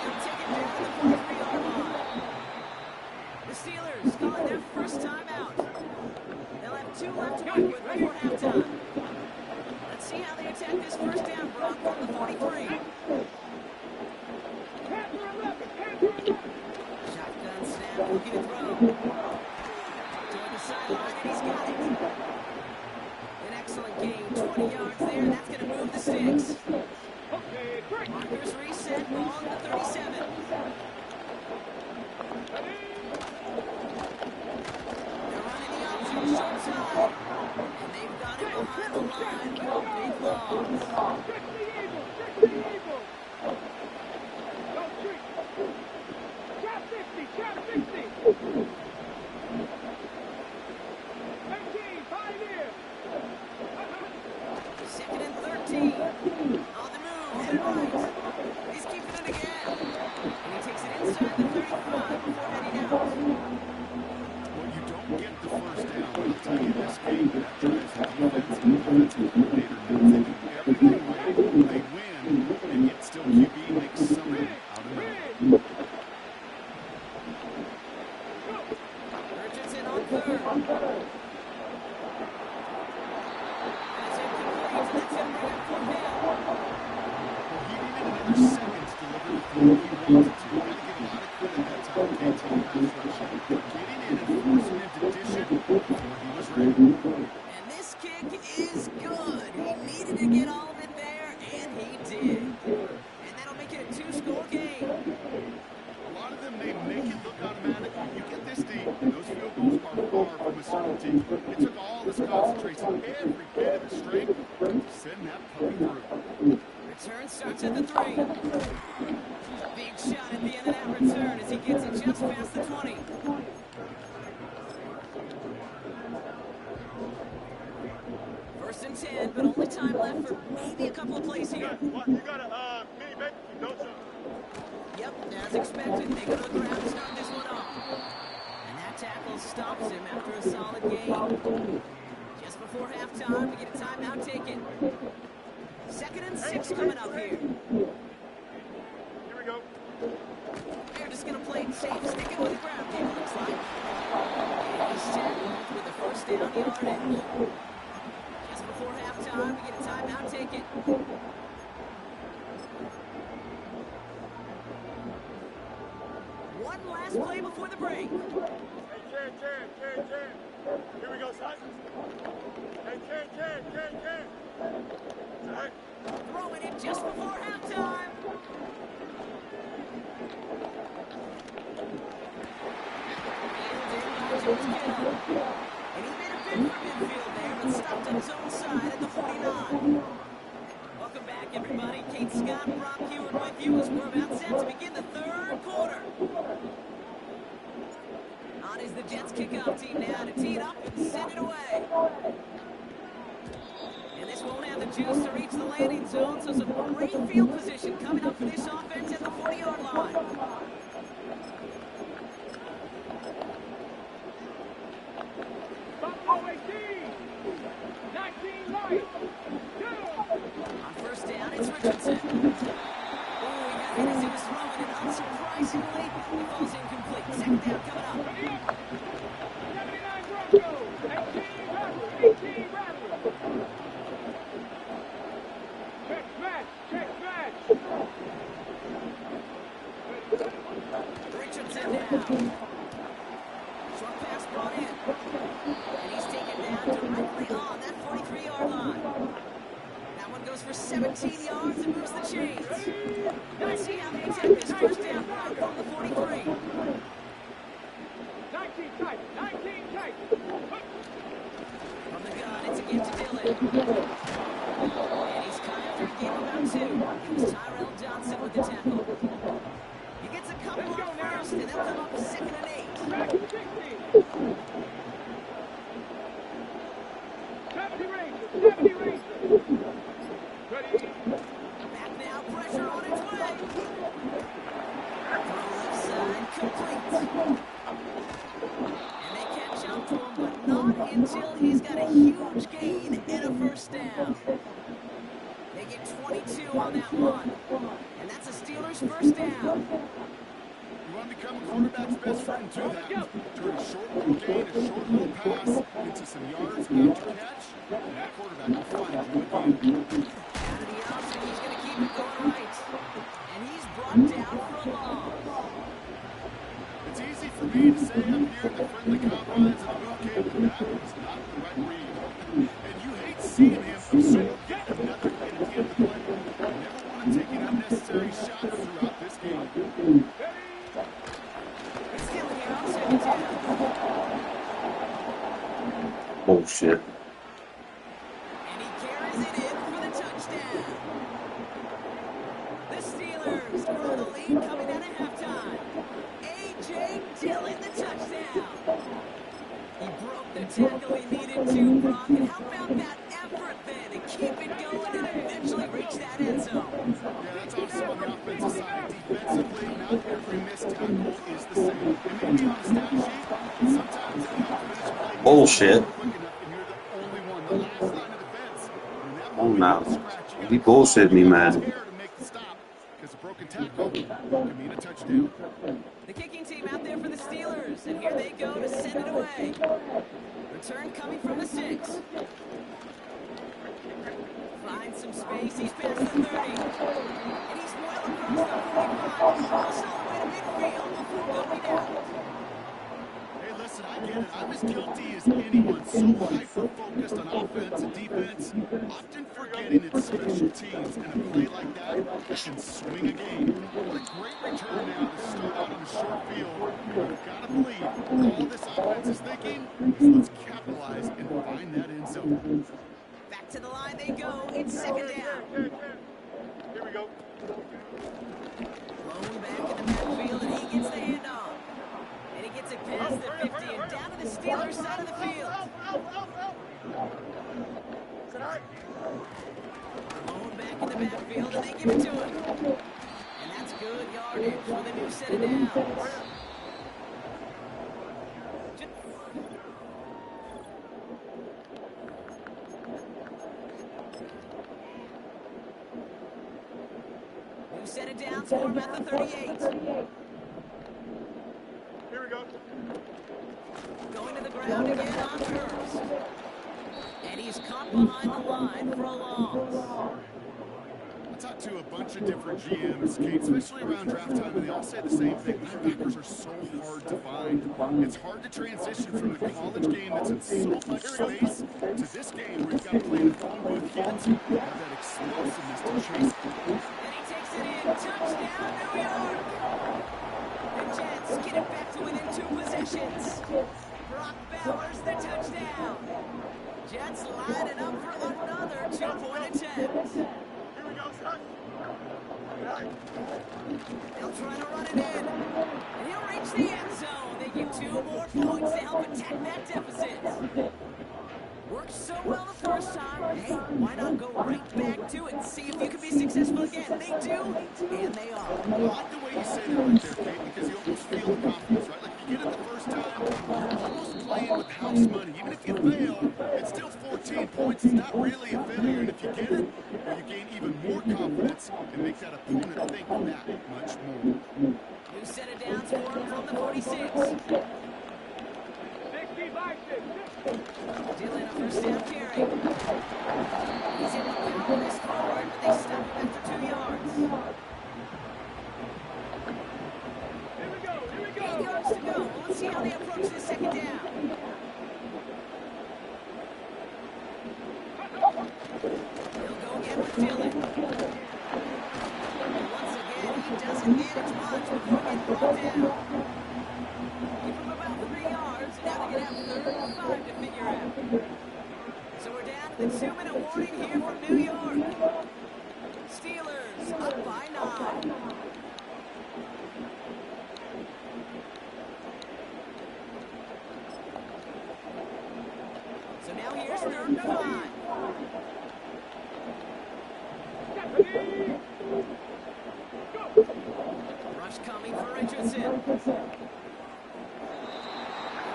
they'll take it down to the 43-yard line. The Steelers calling their first timeout. They'll have 2 left to work with before halftime. Let's see how they attack this 1st down, Brock, from the 43. Shotgun snap, looking to throw. Toward the sideline, and he's got it. An excellent gain, 20 yards there, and that's going to move the sticks. Markers reset, ball at the 37. They're running the option, short side. And they've got it behind the line with a big loss. Check the eagle. Go trick. Trap 50. 18, Pioneer. 2nd and 13. On the move, headed right. He's keeping it again. And he takes it inside the 35 before heading out. Well, you don't get the 1st down. I'll tell you this game, that drives the defense and the defensive coordinator knows they do everything right. They win, and yet still QB makes something out of nothing. Richardson on 3rd. That's incomplete. That's going to bring up 4th down. Well, he needed another second to deliver the throw he wanted to. Got to give a lot of credit that time, KT pass rush, for getting in and forcing him to dish it before he was ready. And this kick is good. He needed to get all of it there, and he did. And that'll make it a 2-score game. A lot of them, they make it look automatic. You get this deep, and those field goals are far from a certainty. It took all his concentration, every bit of his strength, to send that puppy through. Return starts at the 3. Big shot at the end of that return as he gets it just past the 20. First and 10, but only time left for maybe a couple of plays here. You got a mini bacon, don't you? Yep, as expected, they go to the ground to start this one off. And that tackle stops him after a solid gain. Just before halftime, we get a timeout taken. 2nd and 6 coming up here. Here we go. They're just going to play it safe, sticking with the ground game, it looks like. And he's tackled with the 1st down yardage. Just before halftime, we get a timeout taken. One last play before the break. Hey, Ken. Here we go, son. Hey, Ken. Son. Throwing it just before halftime. Jones Kittle. And he made a bid for midfield there, but stopped on his own side at the 49. Welcome back, everybody. Kate Scott, Brock Hewitt with you as we're about set to begin the 3rd quarter. On is the Jets kickoff team now to tee it up and send it away. And this won't have the juice to reach the landing zone, so some great field position coming up for this offense at the 40-yard line. On 1st down, it's Richardson. Oh, he got hit as he was throwing it. Unsurprisingly, he falls incomplete. 2nd down coming up. 79 Broncos. 18 Rattlers. Check match. Richardson down. Short pass brought in. And he's taken down directly goes for 17 yards and moves the chains. Let's see how they attack this first down right from the 43. 19 tight. 19 tight. From the gun, it's a give to Dillon. And he's caught after a gain of about 2. It was Tyrell Johnson with the tackle. He gets a couple on first, and they'll come up with 2nd and 8. Back to 60. 70 range. 70 range. Ready. Back now, pressure on its way. Throw left side, complete. And they catch up to him, but not until he's got a huge gain and a first down. They get 22 on that one. And that's a Steelers first down. You want to become a quarterback's best friend, do that. Turn a short little gain, a short little pass into some yards after catch, and that quarterback will find you again. Out of the option, he's going to keep it going right. And he's brought down for a loss. It's easy for me to say up here in the friendly confines of the boot camp that that was not the right read. And you hate seeing him absorb yet another hit at the end of the play. You never want to take an unnecessary shot throughout this game. It's still here on 2nd down. Bullshit. And he carries it in for the touchdown. The Steelers grow the lead coming out of halftime. A.J. Dillon, the touchdown. He broke the tackle he needed to, Brock. And how about that effort then to keep it going and eventually reach that end zone? Yeah, that's also on the offensive side. Defensively, not every missed tackle is the same. It may be on the stat sheet, but sometimes it helps when it's played Bullshit. quick enough and you're the only one. The last line of defense. When that Oh, moment no. of scratch, you He gotta bullshit me, call man. it here to make the stop, because a broken tackle can mean a touchdown. The kicking team out there for the Steelers. And here they go to send it away. Return coming from the 6. Finds some space. He's past the 30. And he's well across the 45. Almost all the way to midfield before going out. Hey, listen, I get it. I'm as guilty as anyone. So hyper-focused on offense and defense, often forgetting it's special teams. And a play like that can swing a game. What a great return now to start out on a short field. You've got to believe all this offense is thinking is let's capitalize and find that end zone. Back to the line they go. It's 2nd down. Here we go. Blown back in the backfield, and he gets the handoff. And he gets it past the 50 and down to the Steelers side of the field. Blown back in the backfield, and they give it to him. And that's good yardage with a new set of downs. New set of downs for him at the 38. Here we go. Going to the ground again on Hurst. And he's caught behind the line for a loss. I talked to a bunch of different GMs, Kate, especially around draft time, and they all say the same thing. Linebackers are so hard to find. It's hard to transition from the college game that's in so much space to this game where you've got to play in a phone booth yet. Have that explosiveness to chase. And he takes it in. Touchdown, New York! The Jets get it back to within 2 possessions. Brock Bowers the touchdown. Jets lining up for another 2-point attempt. Here we go, son. They'll try to run it in. And he'll reach the end zone. They get 2 more points to help attack that deficit. Worked so well the first time. Hey, why not go right back to it and see if you can be successful again? They do, and they are. I like the way you say that right there, Kate, because you almost feel the confidence, right? Like you get it the first time, you're almost playing with house money. Even if you fail, it's still 14 points. It's not really a failure. And if you get it, well, you gain even more confidence and make that opponent think that much more. New set of downs for him from the 46. 65, 60. Dillon, a first down carry. He's able to power this forward, but they stop him after 2 yards. Here we go. 8 yards to go. Let's see how they approach the second down. He'll go again with Dillon. Now here's 3rd and 5. Rush coming for Richardson. And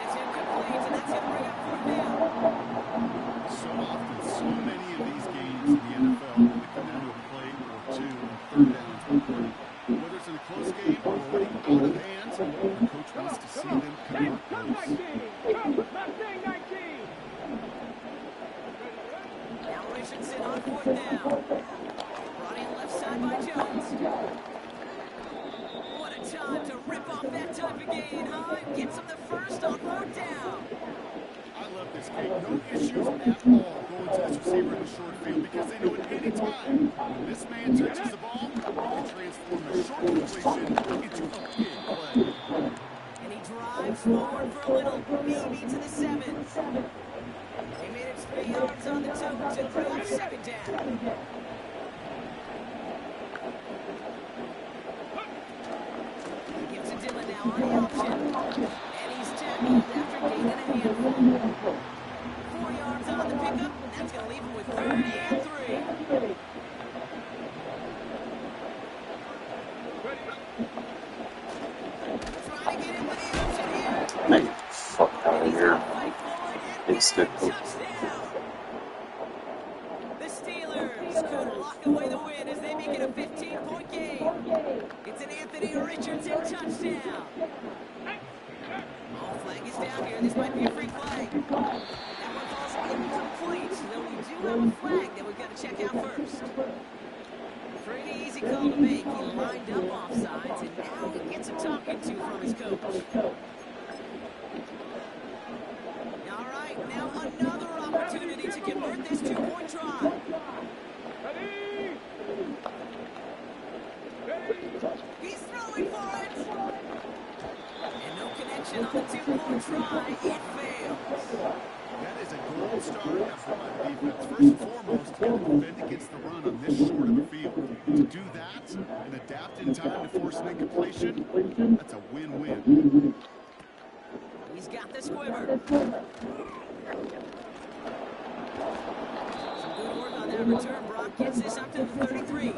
it's incomplete, and that's going to bring up 4th down. So often, so many of these games in the NFL really come down to a play or two on 3rd downs. Whether it's in a close game or already out of hand, the coach wants to see them convert those. Now Richardson on 4th down. Brought in left side by Jones. What a time to rip off that type of gain, huh? Gets him the first on 4th down. I love this game. No issues at all going to this receiver in the short field because they know at any time when this man touches the ball, he can transform a short completion into a big play. And he drives forward for a little, maybe to the 7. They made it 3 yards on the tote to bring up 2nd down. Gives to Dillon now on the option. And he's tackled after gaining a handful. 4 yards on the pickup, and that's going to leave him with 3rd and 3. Trying to get in with the option here. Man, fuck out of here. Fight forward and Big get stick. a touchdown. The Steelers could lock away the win as they make it a 15-point game. It's an Anthony Richardson touchdown. Oh, flag is down here. This might be a free flag. That one falls incomplete, though we do have a flag that we've got to check out first. Pretty easy call to make. He lined up offsides, and now he gets a talking to from his coach. All right, now another opportunity to convert this 2-point try. He's throwing for it. And no connection on the 2-point try. It fails. That is a gold star effort by the defense. First and foremost, to defend against the run on this short of a field. To do that and adapt in time to force an incompletion, that's a win-win. He's got the squibber. Some good work on that return. Brock gets this up to the 33.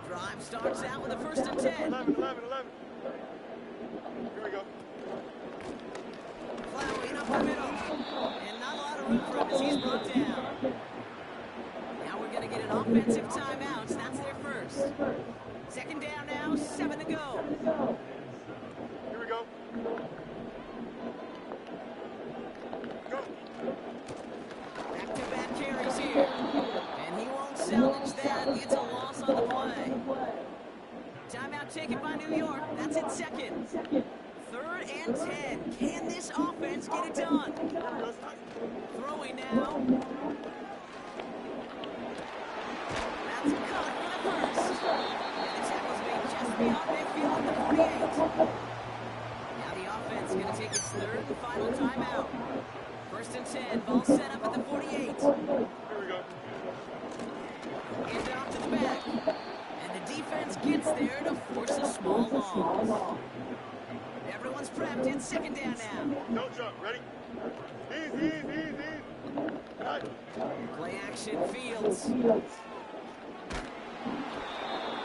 Drive starts out with a 1st and 10. 11. Here we go. Plowing up the middle. And not a lot of room for him as he's brought down. Now we're going to get an offensive timeout. That's their first. 2nd down now, 7 to go. Here we go. Go. Back-to-back carries here. And he won't salvage that. It's a loss on the play. Timeout taken by New York. That's it 2nd. 3rd and 10. Can this offense get it done? Throwing now. That's caught for the first. And the tackle's made just beyond midfield at the 48. Now the offense is going to take its 3rd and final timeout. 1st and 10. Ball set up at the 48. Here we go. Hand it off to the back. And the defense gets there to force a small loss. Everyone's prepped. It's 2nd down now. Don't jump. Ready? Easy. Cut. Play action Fields.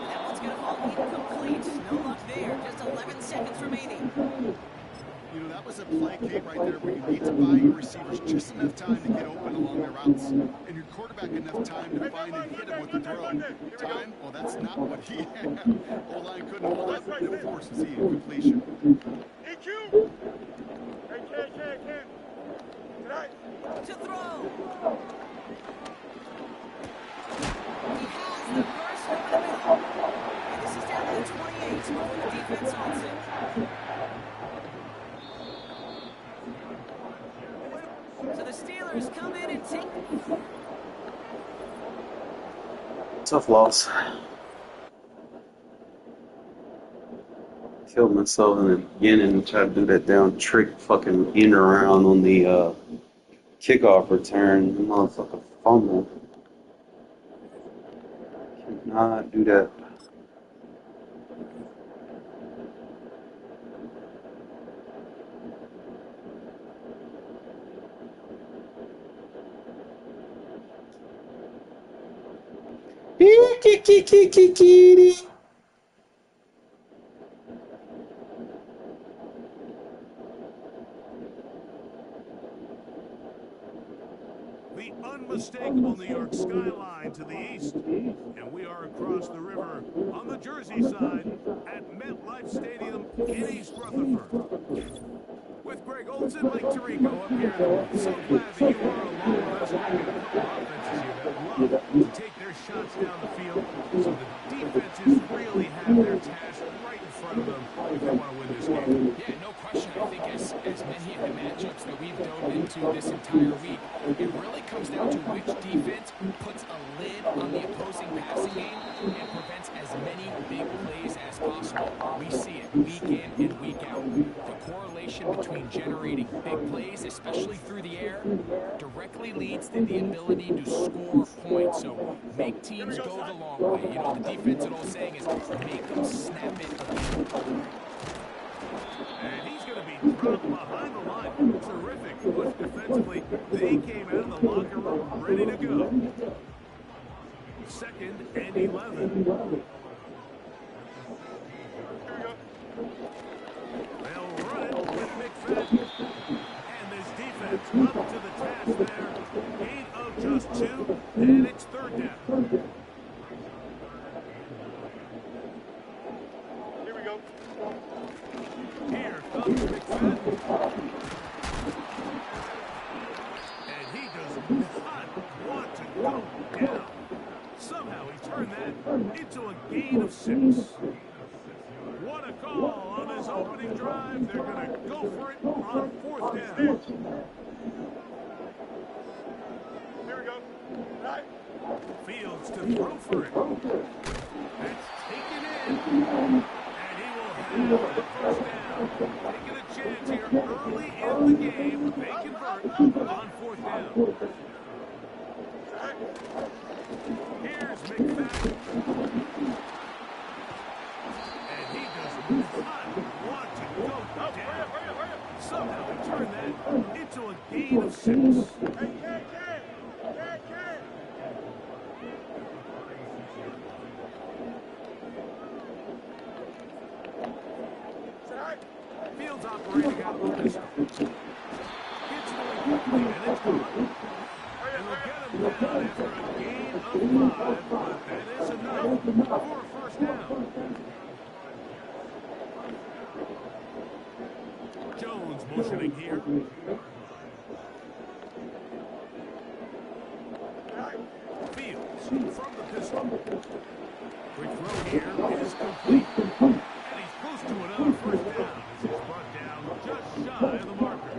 That one's going to fall incomplete. No luck there. Just 11 seconds remaining. You know, that was a play, Kate, right there where you need to buy your receivers just enough time to get open along their routes. And your quarterback enough time to find and hit him with the throw. Time? Well, that's not what he had. O-line couldn't hold up. No forces he completion. EQ. Hey, Ken. Tonight. To throw. He has the first over the middle. And this is down to the 28 before the defense holds it. So the Steelers come in and take... Tough loss. Killed myself in the beginning and tried to do that down trick fucking in around on the kickoff return. The motherfucker fumble. Cannot do that. Kitty. The unmistakable New York skyline to the east. And we are across the river on the Jersey side at MetLife Stadium in East Rutherford. With Greg Olson, Mike Tirico up here. So glad that you are along with us. We've got a couple of offenses here that love to take their shots down the field. So the defenses really have their task right in front of them if they want to win this game. Yeah, no question. I think as many of the matchups that we've dove into this entire week, it really comes down to which defense puts a lid on the opposing passing game and prevents as many big plays as possible. We see it week in and week out. The correlation between generating big plays, especially through the air, directly leads to the ability to score points. So make teams go the long way. You know, the defensive old saying is make them snap it again. And he's going to be dropped behind the line. Terrific push defensively. They came out of the locker room ready to go. 2nd and 11. They'll run it with McFadden. And this defense up to the task there. Gain of just 2, and it's 3rd down. Here we go. Here comes McFadden. And he does not want to go down. Somehow he turned that into a gain of 6. What a call on his opening drive. They're going to go for it on 4th down. Here we go. Right. Fields to throw for it. That's taken in. And he will have the 1st down. Taking a chance here early in the game. They convert on 4th down. Here's McFadden. And he does not want to go down. Somehow he turned that into a gain of 6. Hey, Ken. Fields operating out of the pistol. Gets going quickly, and it's gone. And they'll get him down after a gain of 5, but that is enough for a 1st down. Jones motioning here. Fields from the pistol. Quick throw here is complete. And he's close to another 1st down as he's brought down just shy of the marker.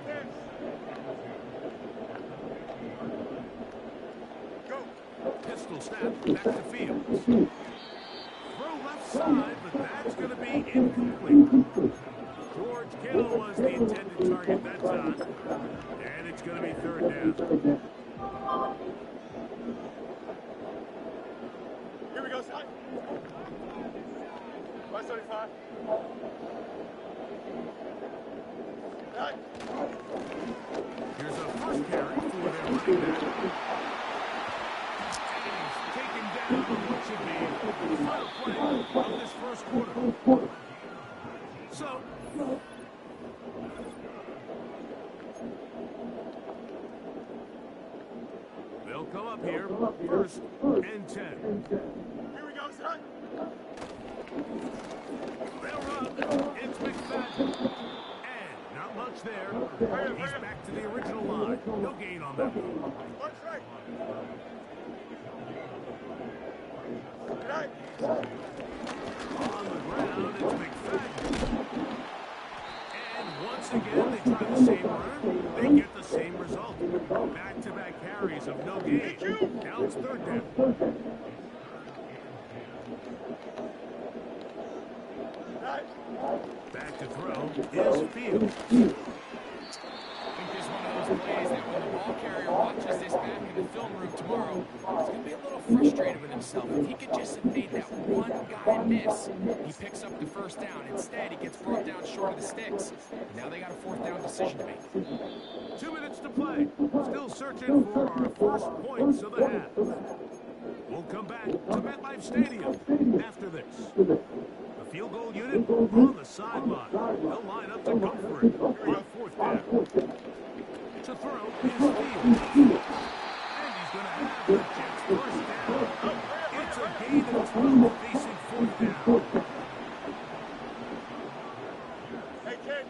Ken. Go. Pistol snap back to Fields. Throw left side, but that's going to be incomplete. George Kittle was the intended target that time. And it's going to be 3rd down. Here we go, side. 175. Right. Here's a 1st carry for their running back. And he's taken down on what should be the final play of this 1st quarter. So, they'll come up here, 1st and 10. Here we go, son. They'll run. It's McFadden. And not much there. He's back to the original line. No gain on that move. One strike. Right. On the ground, it's McFadden. And once again, they try the same run. They get the same result. Back-to-back carries of no gain. Now it's 3rd down. Right. Back to throw is Fields. I think this is one of those plays that when the ball carrier watches this back in the film room to tomorrow, he's going to be a little frustrated with himself. If he could just have made that one guy miss, he picks up the first down. Instead, he gets brought down short of the sticks. Now they got a fourth down decision to make. 2 minutes to play. Still searching for our first points of the half. We'll come back to MetLife Stadium after this. The field goal unit on the sideline. They'll line up to go for it on fourth down. To throw is Fields. And he's going to have the Jets first down. It's a gain of 12 facing fourth down. Hey, Ken.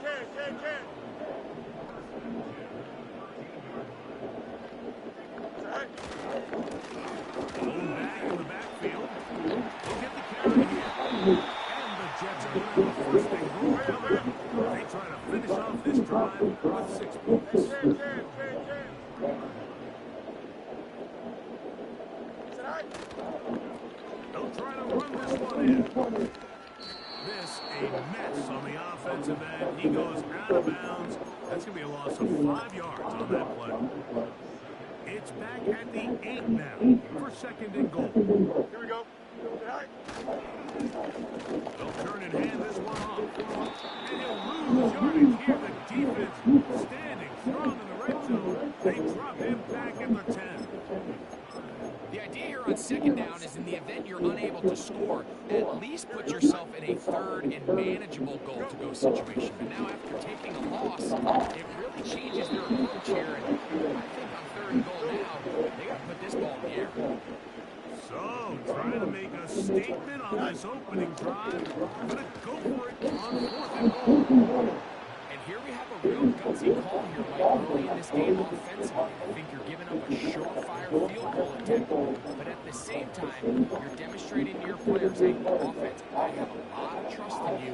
Going back in the backfield. We'll get the carry here. And the Jets are going to have a first and goal coming. They try to finish off this drive with 6 points. They'll try to run this one in. This a mess on the offensive end. He goes out of bounds. That's going to be a loss of 5 yards on that play. It's back at the 8 now for second and goal. Here we go. They'll turn and hand this one off. And he'll lose yardage here. The defense standing strong in the red zone. They drop him back at the 10. The idea here on second down is in the event you're unable to score, at least put yourself in a third and manageable goal-to-go situation. But now after taking a loss, it really changes their approach here. And I think on third and goal now, they got to put this ball in the air. So, trying to make a statement on this opening drive. Going to go for it on fourth and goal. And here we have a real gutsy call here, Mike, early in this game offensively. I think you're giving up a surefire field goal attempt, but at the same time, you're demonstrating to your players, hey, offense, I have a lot of trust in you.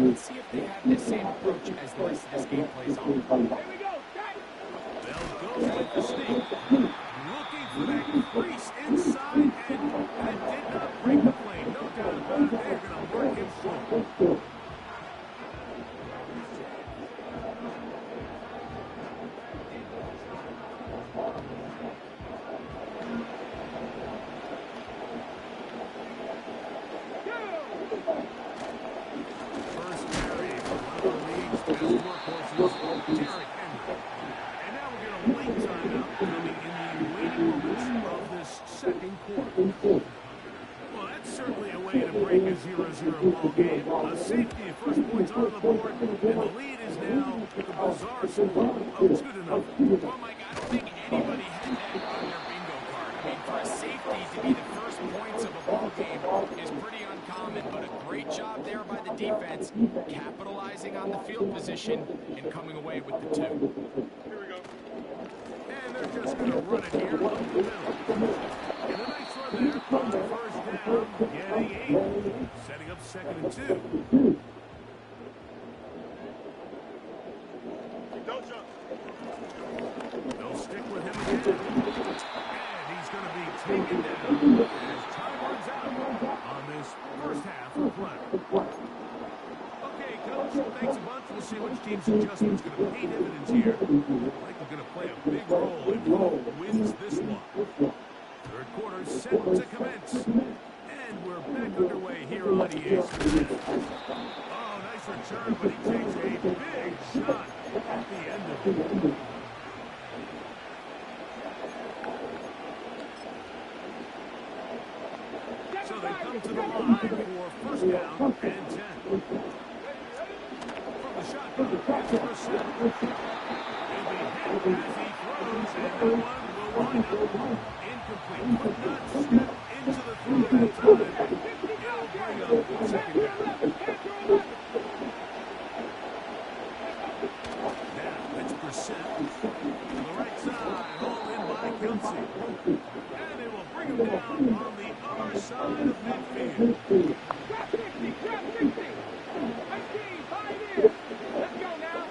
Let's see if they have this same approach as the rest of this game plays on. Here we go, They'll go with the sneak. Looking for that crease inside, and that did not break the plane. No doubt about it. They're going to mark him short. First carry for one of the league's best workhorses, Derrick Henry. And now we're going to late timeout coming in the waiting moments of this second quarter. Well, that's certainly a way to break a 0-0 ball game. A safety and first points on the board, and the lead is now the bizarre score of 2-0. Well, Mike, I don't think anybody had that on their bingo card. I mean, for a safety to be the first points of a ball game is pretty uncommon, but a great job there by the defense, capitalizing on the field position and coming away with the 2. Here we go. And they're just going to run it here up the middle. And a nice run there on first down, getting 8. Setting up second and 2. Don't jump. They'll stick with him again. And he's going to be taken down as time runs out on this first half of play. Okay, Coach, thanks a bunch. We'll see which team's adjustment's going to pay dividends here. I think we're going to play a big role in who wins this one. Third quarter set to commence. And we're back underway here on EA Sports. Oh, nice return, but he takes a big shot at the end of it. So they come to the line for first down and 10. From the shotgun, it's Brissett. He'll be hit as he throws, and that one will wind up incomplete. Could not step into the throw that time. It'll bring up second down. Now it's Brissett to the right side, all in by Kelsey. And they will bring him down on the other side of midfield. Grab 60, grab 60. 19, 5 in. Let's go now.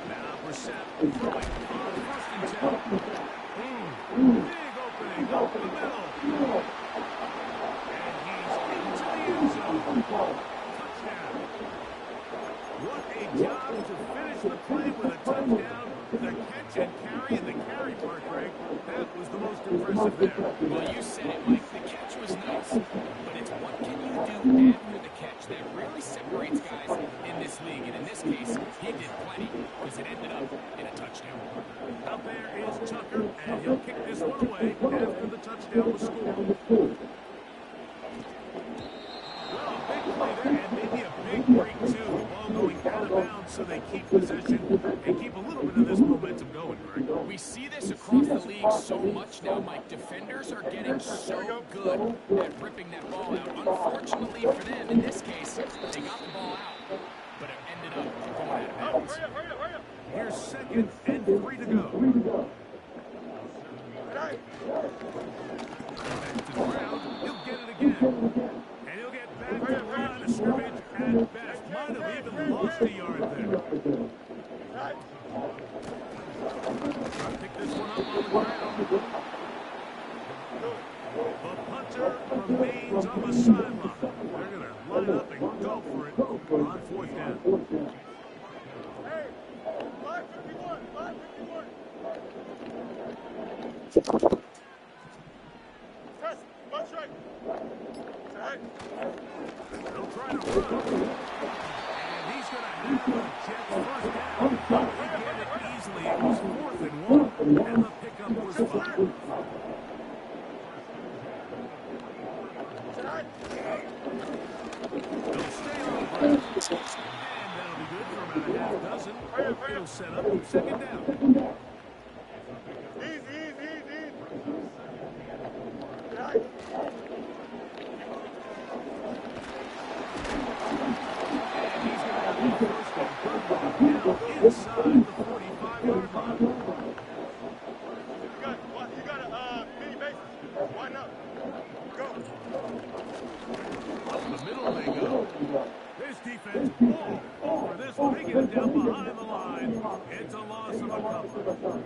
Now Brissett throwing on first and 10. Big opening up the middle. And he's into the end zone. Touchdown. What a a job to finish the play with a touchdown. The catch and carry and the carry part, Greg, that was the most impressive there. Well, you said it, Mike. The catch was nice, but it's what can you do after the catch that really separates guys in this league. And in this case, he did plenty because it ended up in a touchdown. Out there is Tucker, and he'll kick this one away after the touchdown was scored. Well, a big play there, and maybe a big break, too. The ball going out of bounds so they keep possession and keep a little bit of this momentum going, Greg. We see this across the league so much now, Mike. Defenders are getting so good at ripping that ball out. Unfortunately for them, in this case, they got the ball out, but it ended up going out of bounds. Hurry up. Here's 2nd and 3 to go. Right. Back to the ground. He'll get it again. And he'll get back to the line of scrimmage at best. Might have even lost a yard there. Right. Trying to pick this one up on the ground. The punter remains on the sideline. They're going to line up and go for it on 4th down. Hey, 551. Test. One strike. Right. They'll try to run. And he's going to have a Jets first down. He get it easily. It was 4th and 1, and the pickup was 5. They'll stay on the ground. And that'll be good for about a half dozen. It'll set up 2nd down. Easy. Right. And he's going to have the first and 3rd down inside the 45-yard line. You got a mini base. Why not? Go. Up the middle they go. This defense all over this one. They get it down behind the line. It's a loss of a couple.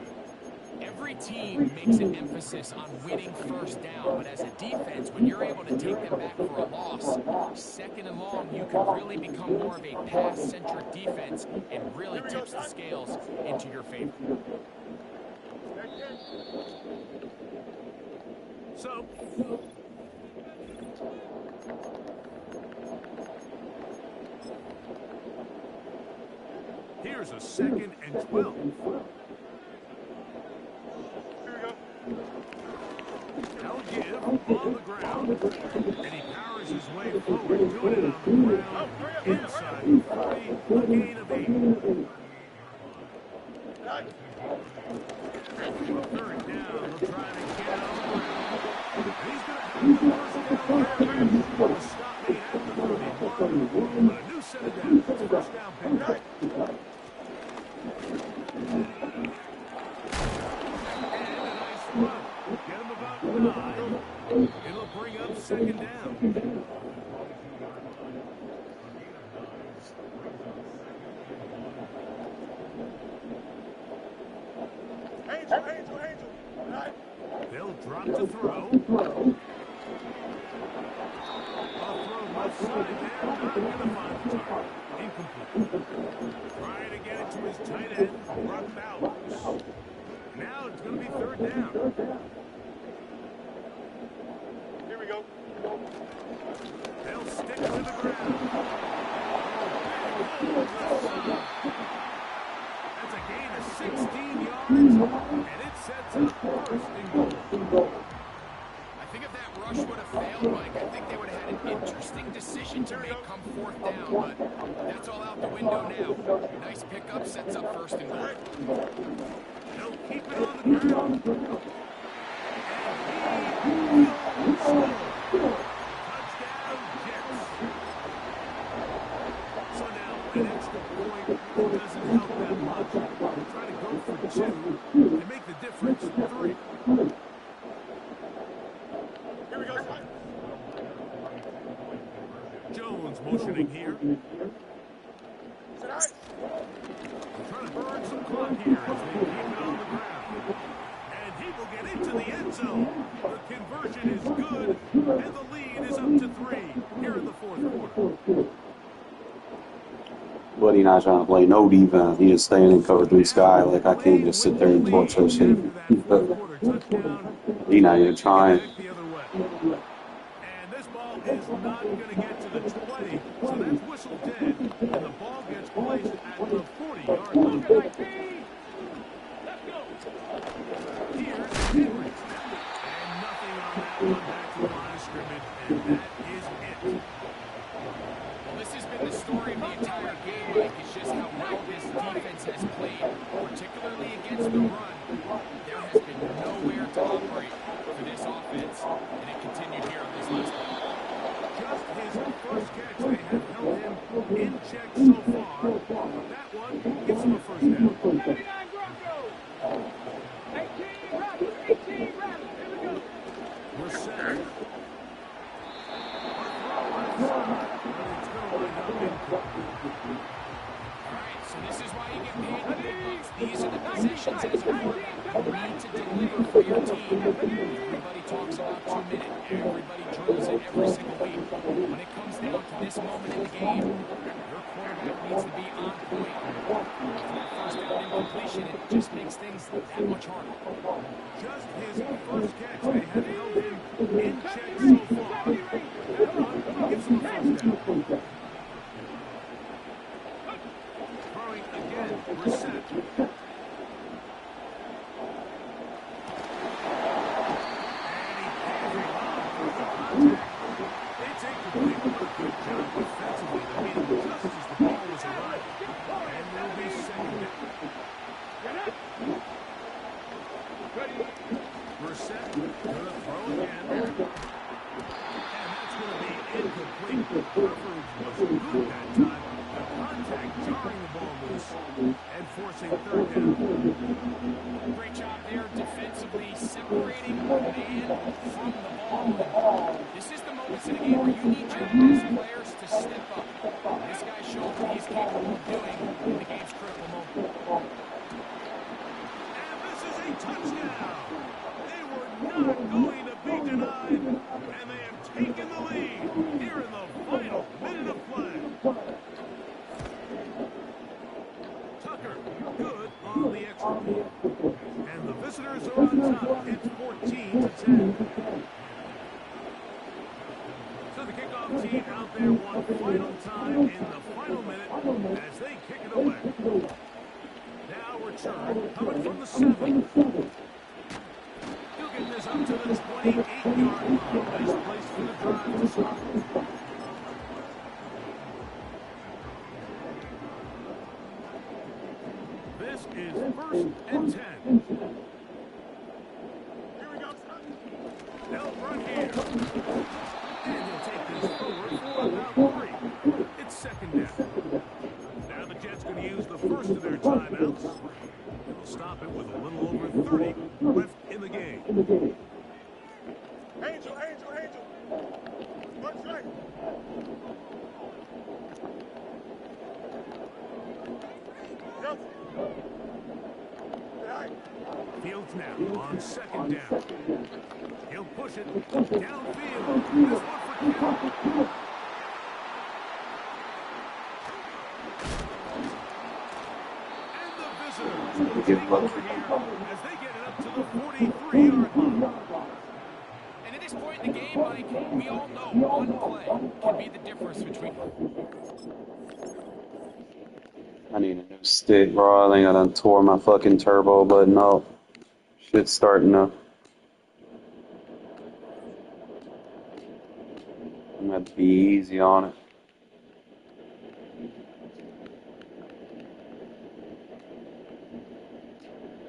Every team makes an emphasis on winning first down, but as a defense, when you're able to take them back for a loss, 2nd and long, you can really become more of a pass-centric defense and really tips the scales into your favor. So, here's a 2nd and 12. They'll give on the ground, and he powers his way forward, doing it on the ground, inside the 40, a gain of 8. 3rd down, they'll try to get it on the ground. He's going to have the first down there. The stop made at the 31, but a new set of downs. It's a first down pick. Get him about 9. It'll bring up 2nd down. Angel. Right. They'll drop to throw. A throw left side there. Not going to find the target. Incomplete. Trying to get it to his tight end, Brock Bowers. Now it's going to be 3rd down. Here we go. They'll stick to the ground. That's a gain of 16 yards, and it sets up 1st and goal. I think if that rush would have failed, Mike, I think they would have had an interesting decision to make come 4th down, but that's all out the window now. Nice pickup, sets up 1st and goal. They'll keep it on the ground. Touchdown, Jets. So now an extra point doesn't help that much. They try to go for 2 and make the difference 3. Here we go. Jones motioning here. Tonight. Trying to burn some clock here as they keep it on the ground. And he will get into the end zone. The conversion is good, and the lead is up to 3 here in the 4th quarter. What He not trying to play no defense. He just staying in cover 3 sky. Like, I can't just sit there and torch that shit. He not even trying. And this ball is not going to get to the 20, so that's whistled dead, and the ball gets placed at the 40-yard line. Let's go. Here's Henry. And nothing on that one back to the line of scrimmage, and that is it. Well, this has been the story of the entire game, Mike. It's just how well this defense has played, particularly against the run. There has been nowhere to operate for this offense, and it continued here on this last play. Just his first catch, they have held him in check so far. That one gives him a first down. 79 Broncos. 18 Rabbits. 18 Rabbits. Here we go. We're set. Alright, so this is why you get paid the big bucks. These are the positions as a quarterback you need to deliver for your team. Everybody talks about 2 minute. Everybody drills it every single week. When it comes down to this moment in the game, your quarterback needs to be on point. For that first down incompletion, it just makes things that much harder. Just his first catch, they have held him in check so far. That one gives him a first down. Throwing again, we're set. It's incomplete. Good job defensively to meet him just as the ball was arriving. And will be second down. We're set. Gonna throw again. And that's gonna be incomplete. Coverage was good that time. The contact jarring the ball loose and forcing third down. Great job there defensively, separating the man from the ball. This is the moments in the game where you need your best players to step up. This guy showed what he's capable of doing in the game's critical moment. And this is a touchdown. They were not going to be denied, and they have taken the lead here in the final minute of play. Tucker, good on the extra point. And the visitors are on top. It's 14-10. So the kickoff team out there one final time in the final minute as they kick it away. Now return coming from the 7. He'll get this up to the 28-yard line. Nice place for the drive to start. This is 1st and 10. Here we go, son. They'll run here. And he'll take this forward for about 3. It's 2nd down. Now the Jets going to use the first of their timeouts. They'll stop it with a little over 30 left in the game. Angel. What's right? Yep. Hey, Fields now on 2nd down. He'll push it downfield. This one for Kill. And the visitors will take over here as they get it up to the 43-yard line. And at this point in the game, Mike, we all know one play can be the difference between. I need a new stick, bro. I think I done tore my fucking turbo button off. Shit's starting to. I'm gonna have to be easy on it.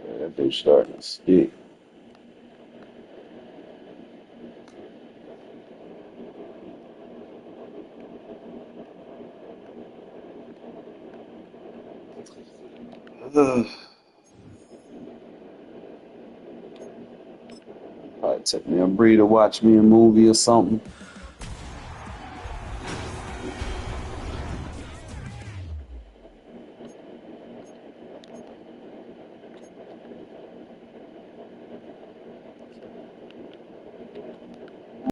Yeah, that bitch starting to stick. Probably take me a breather, watch me a movie or something.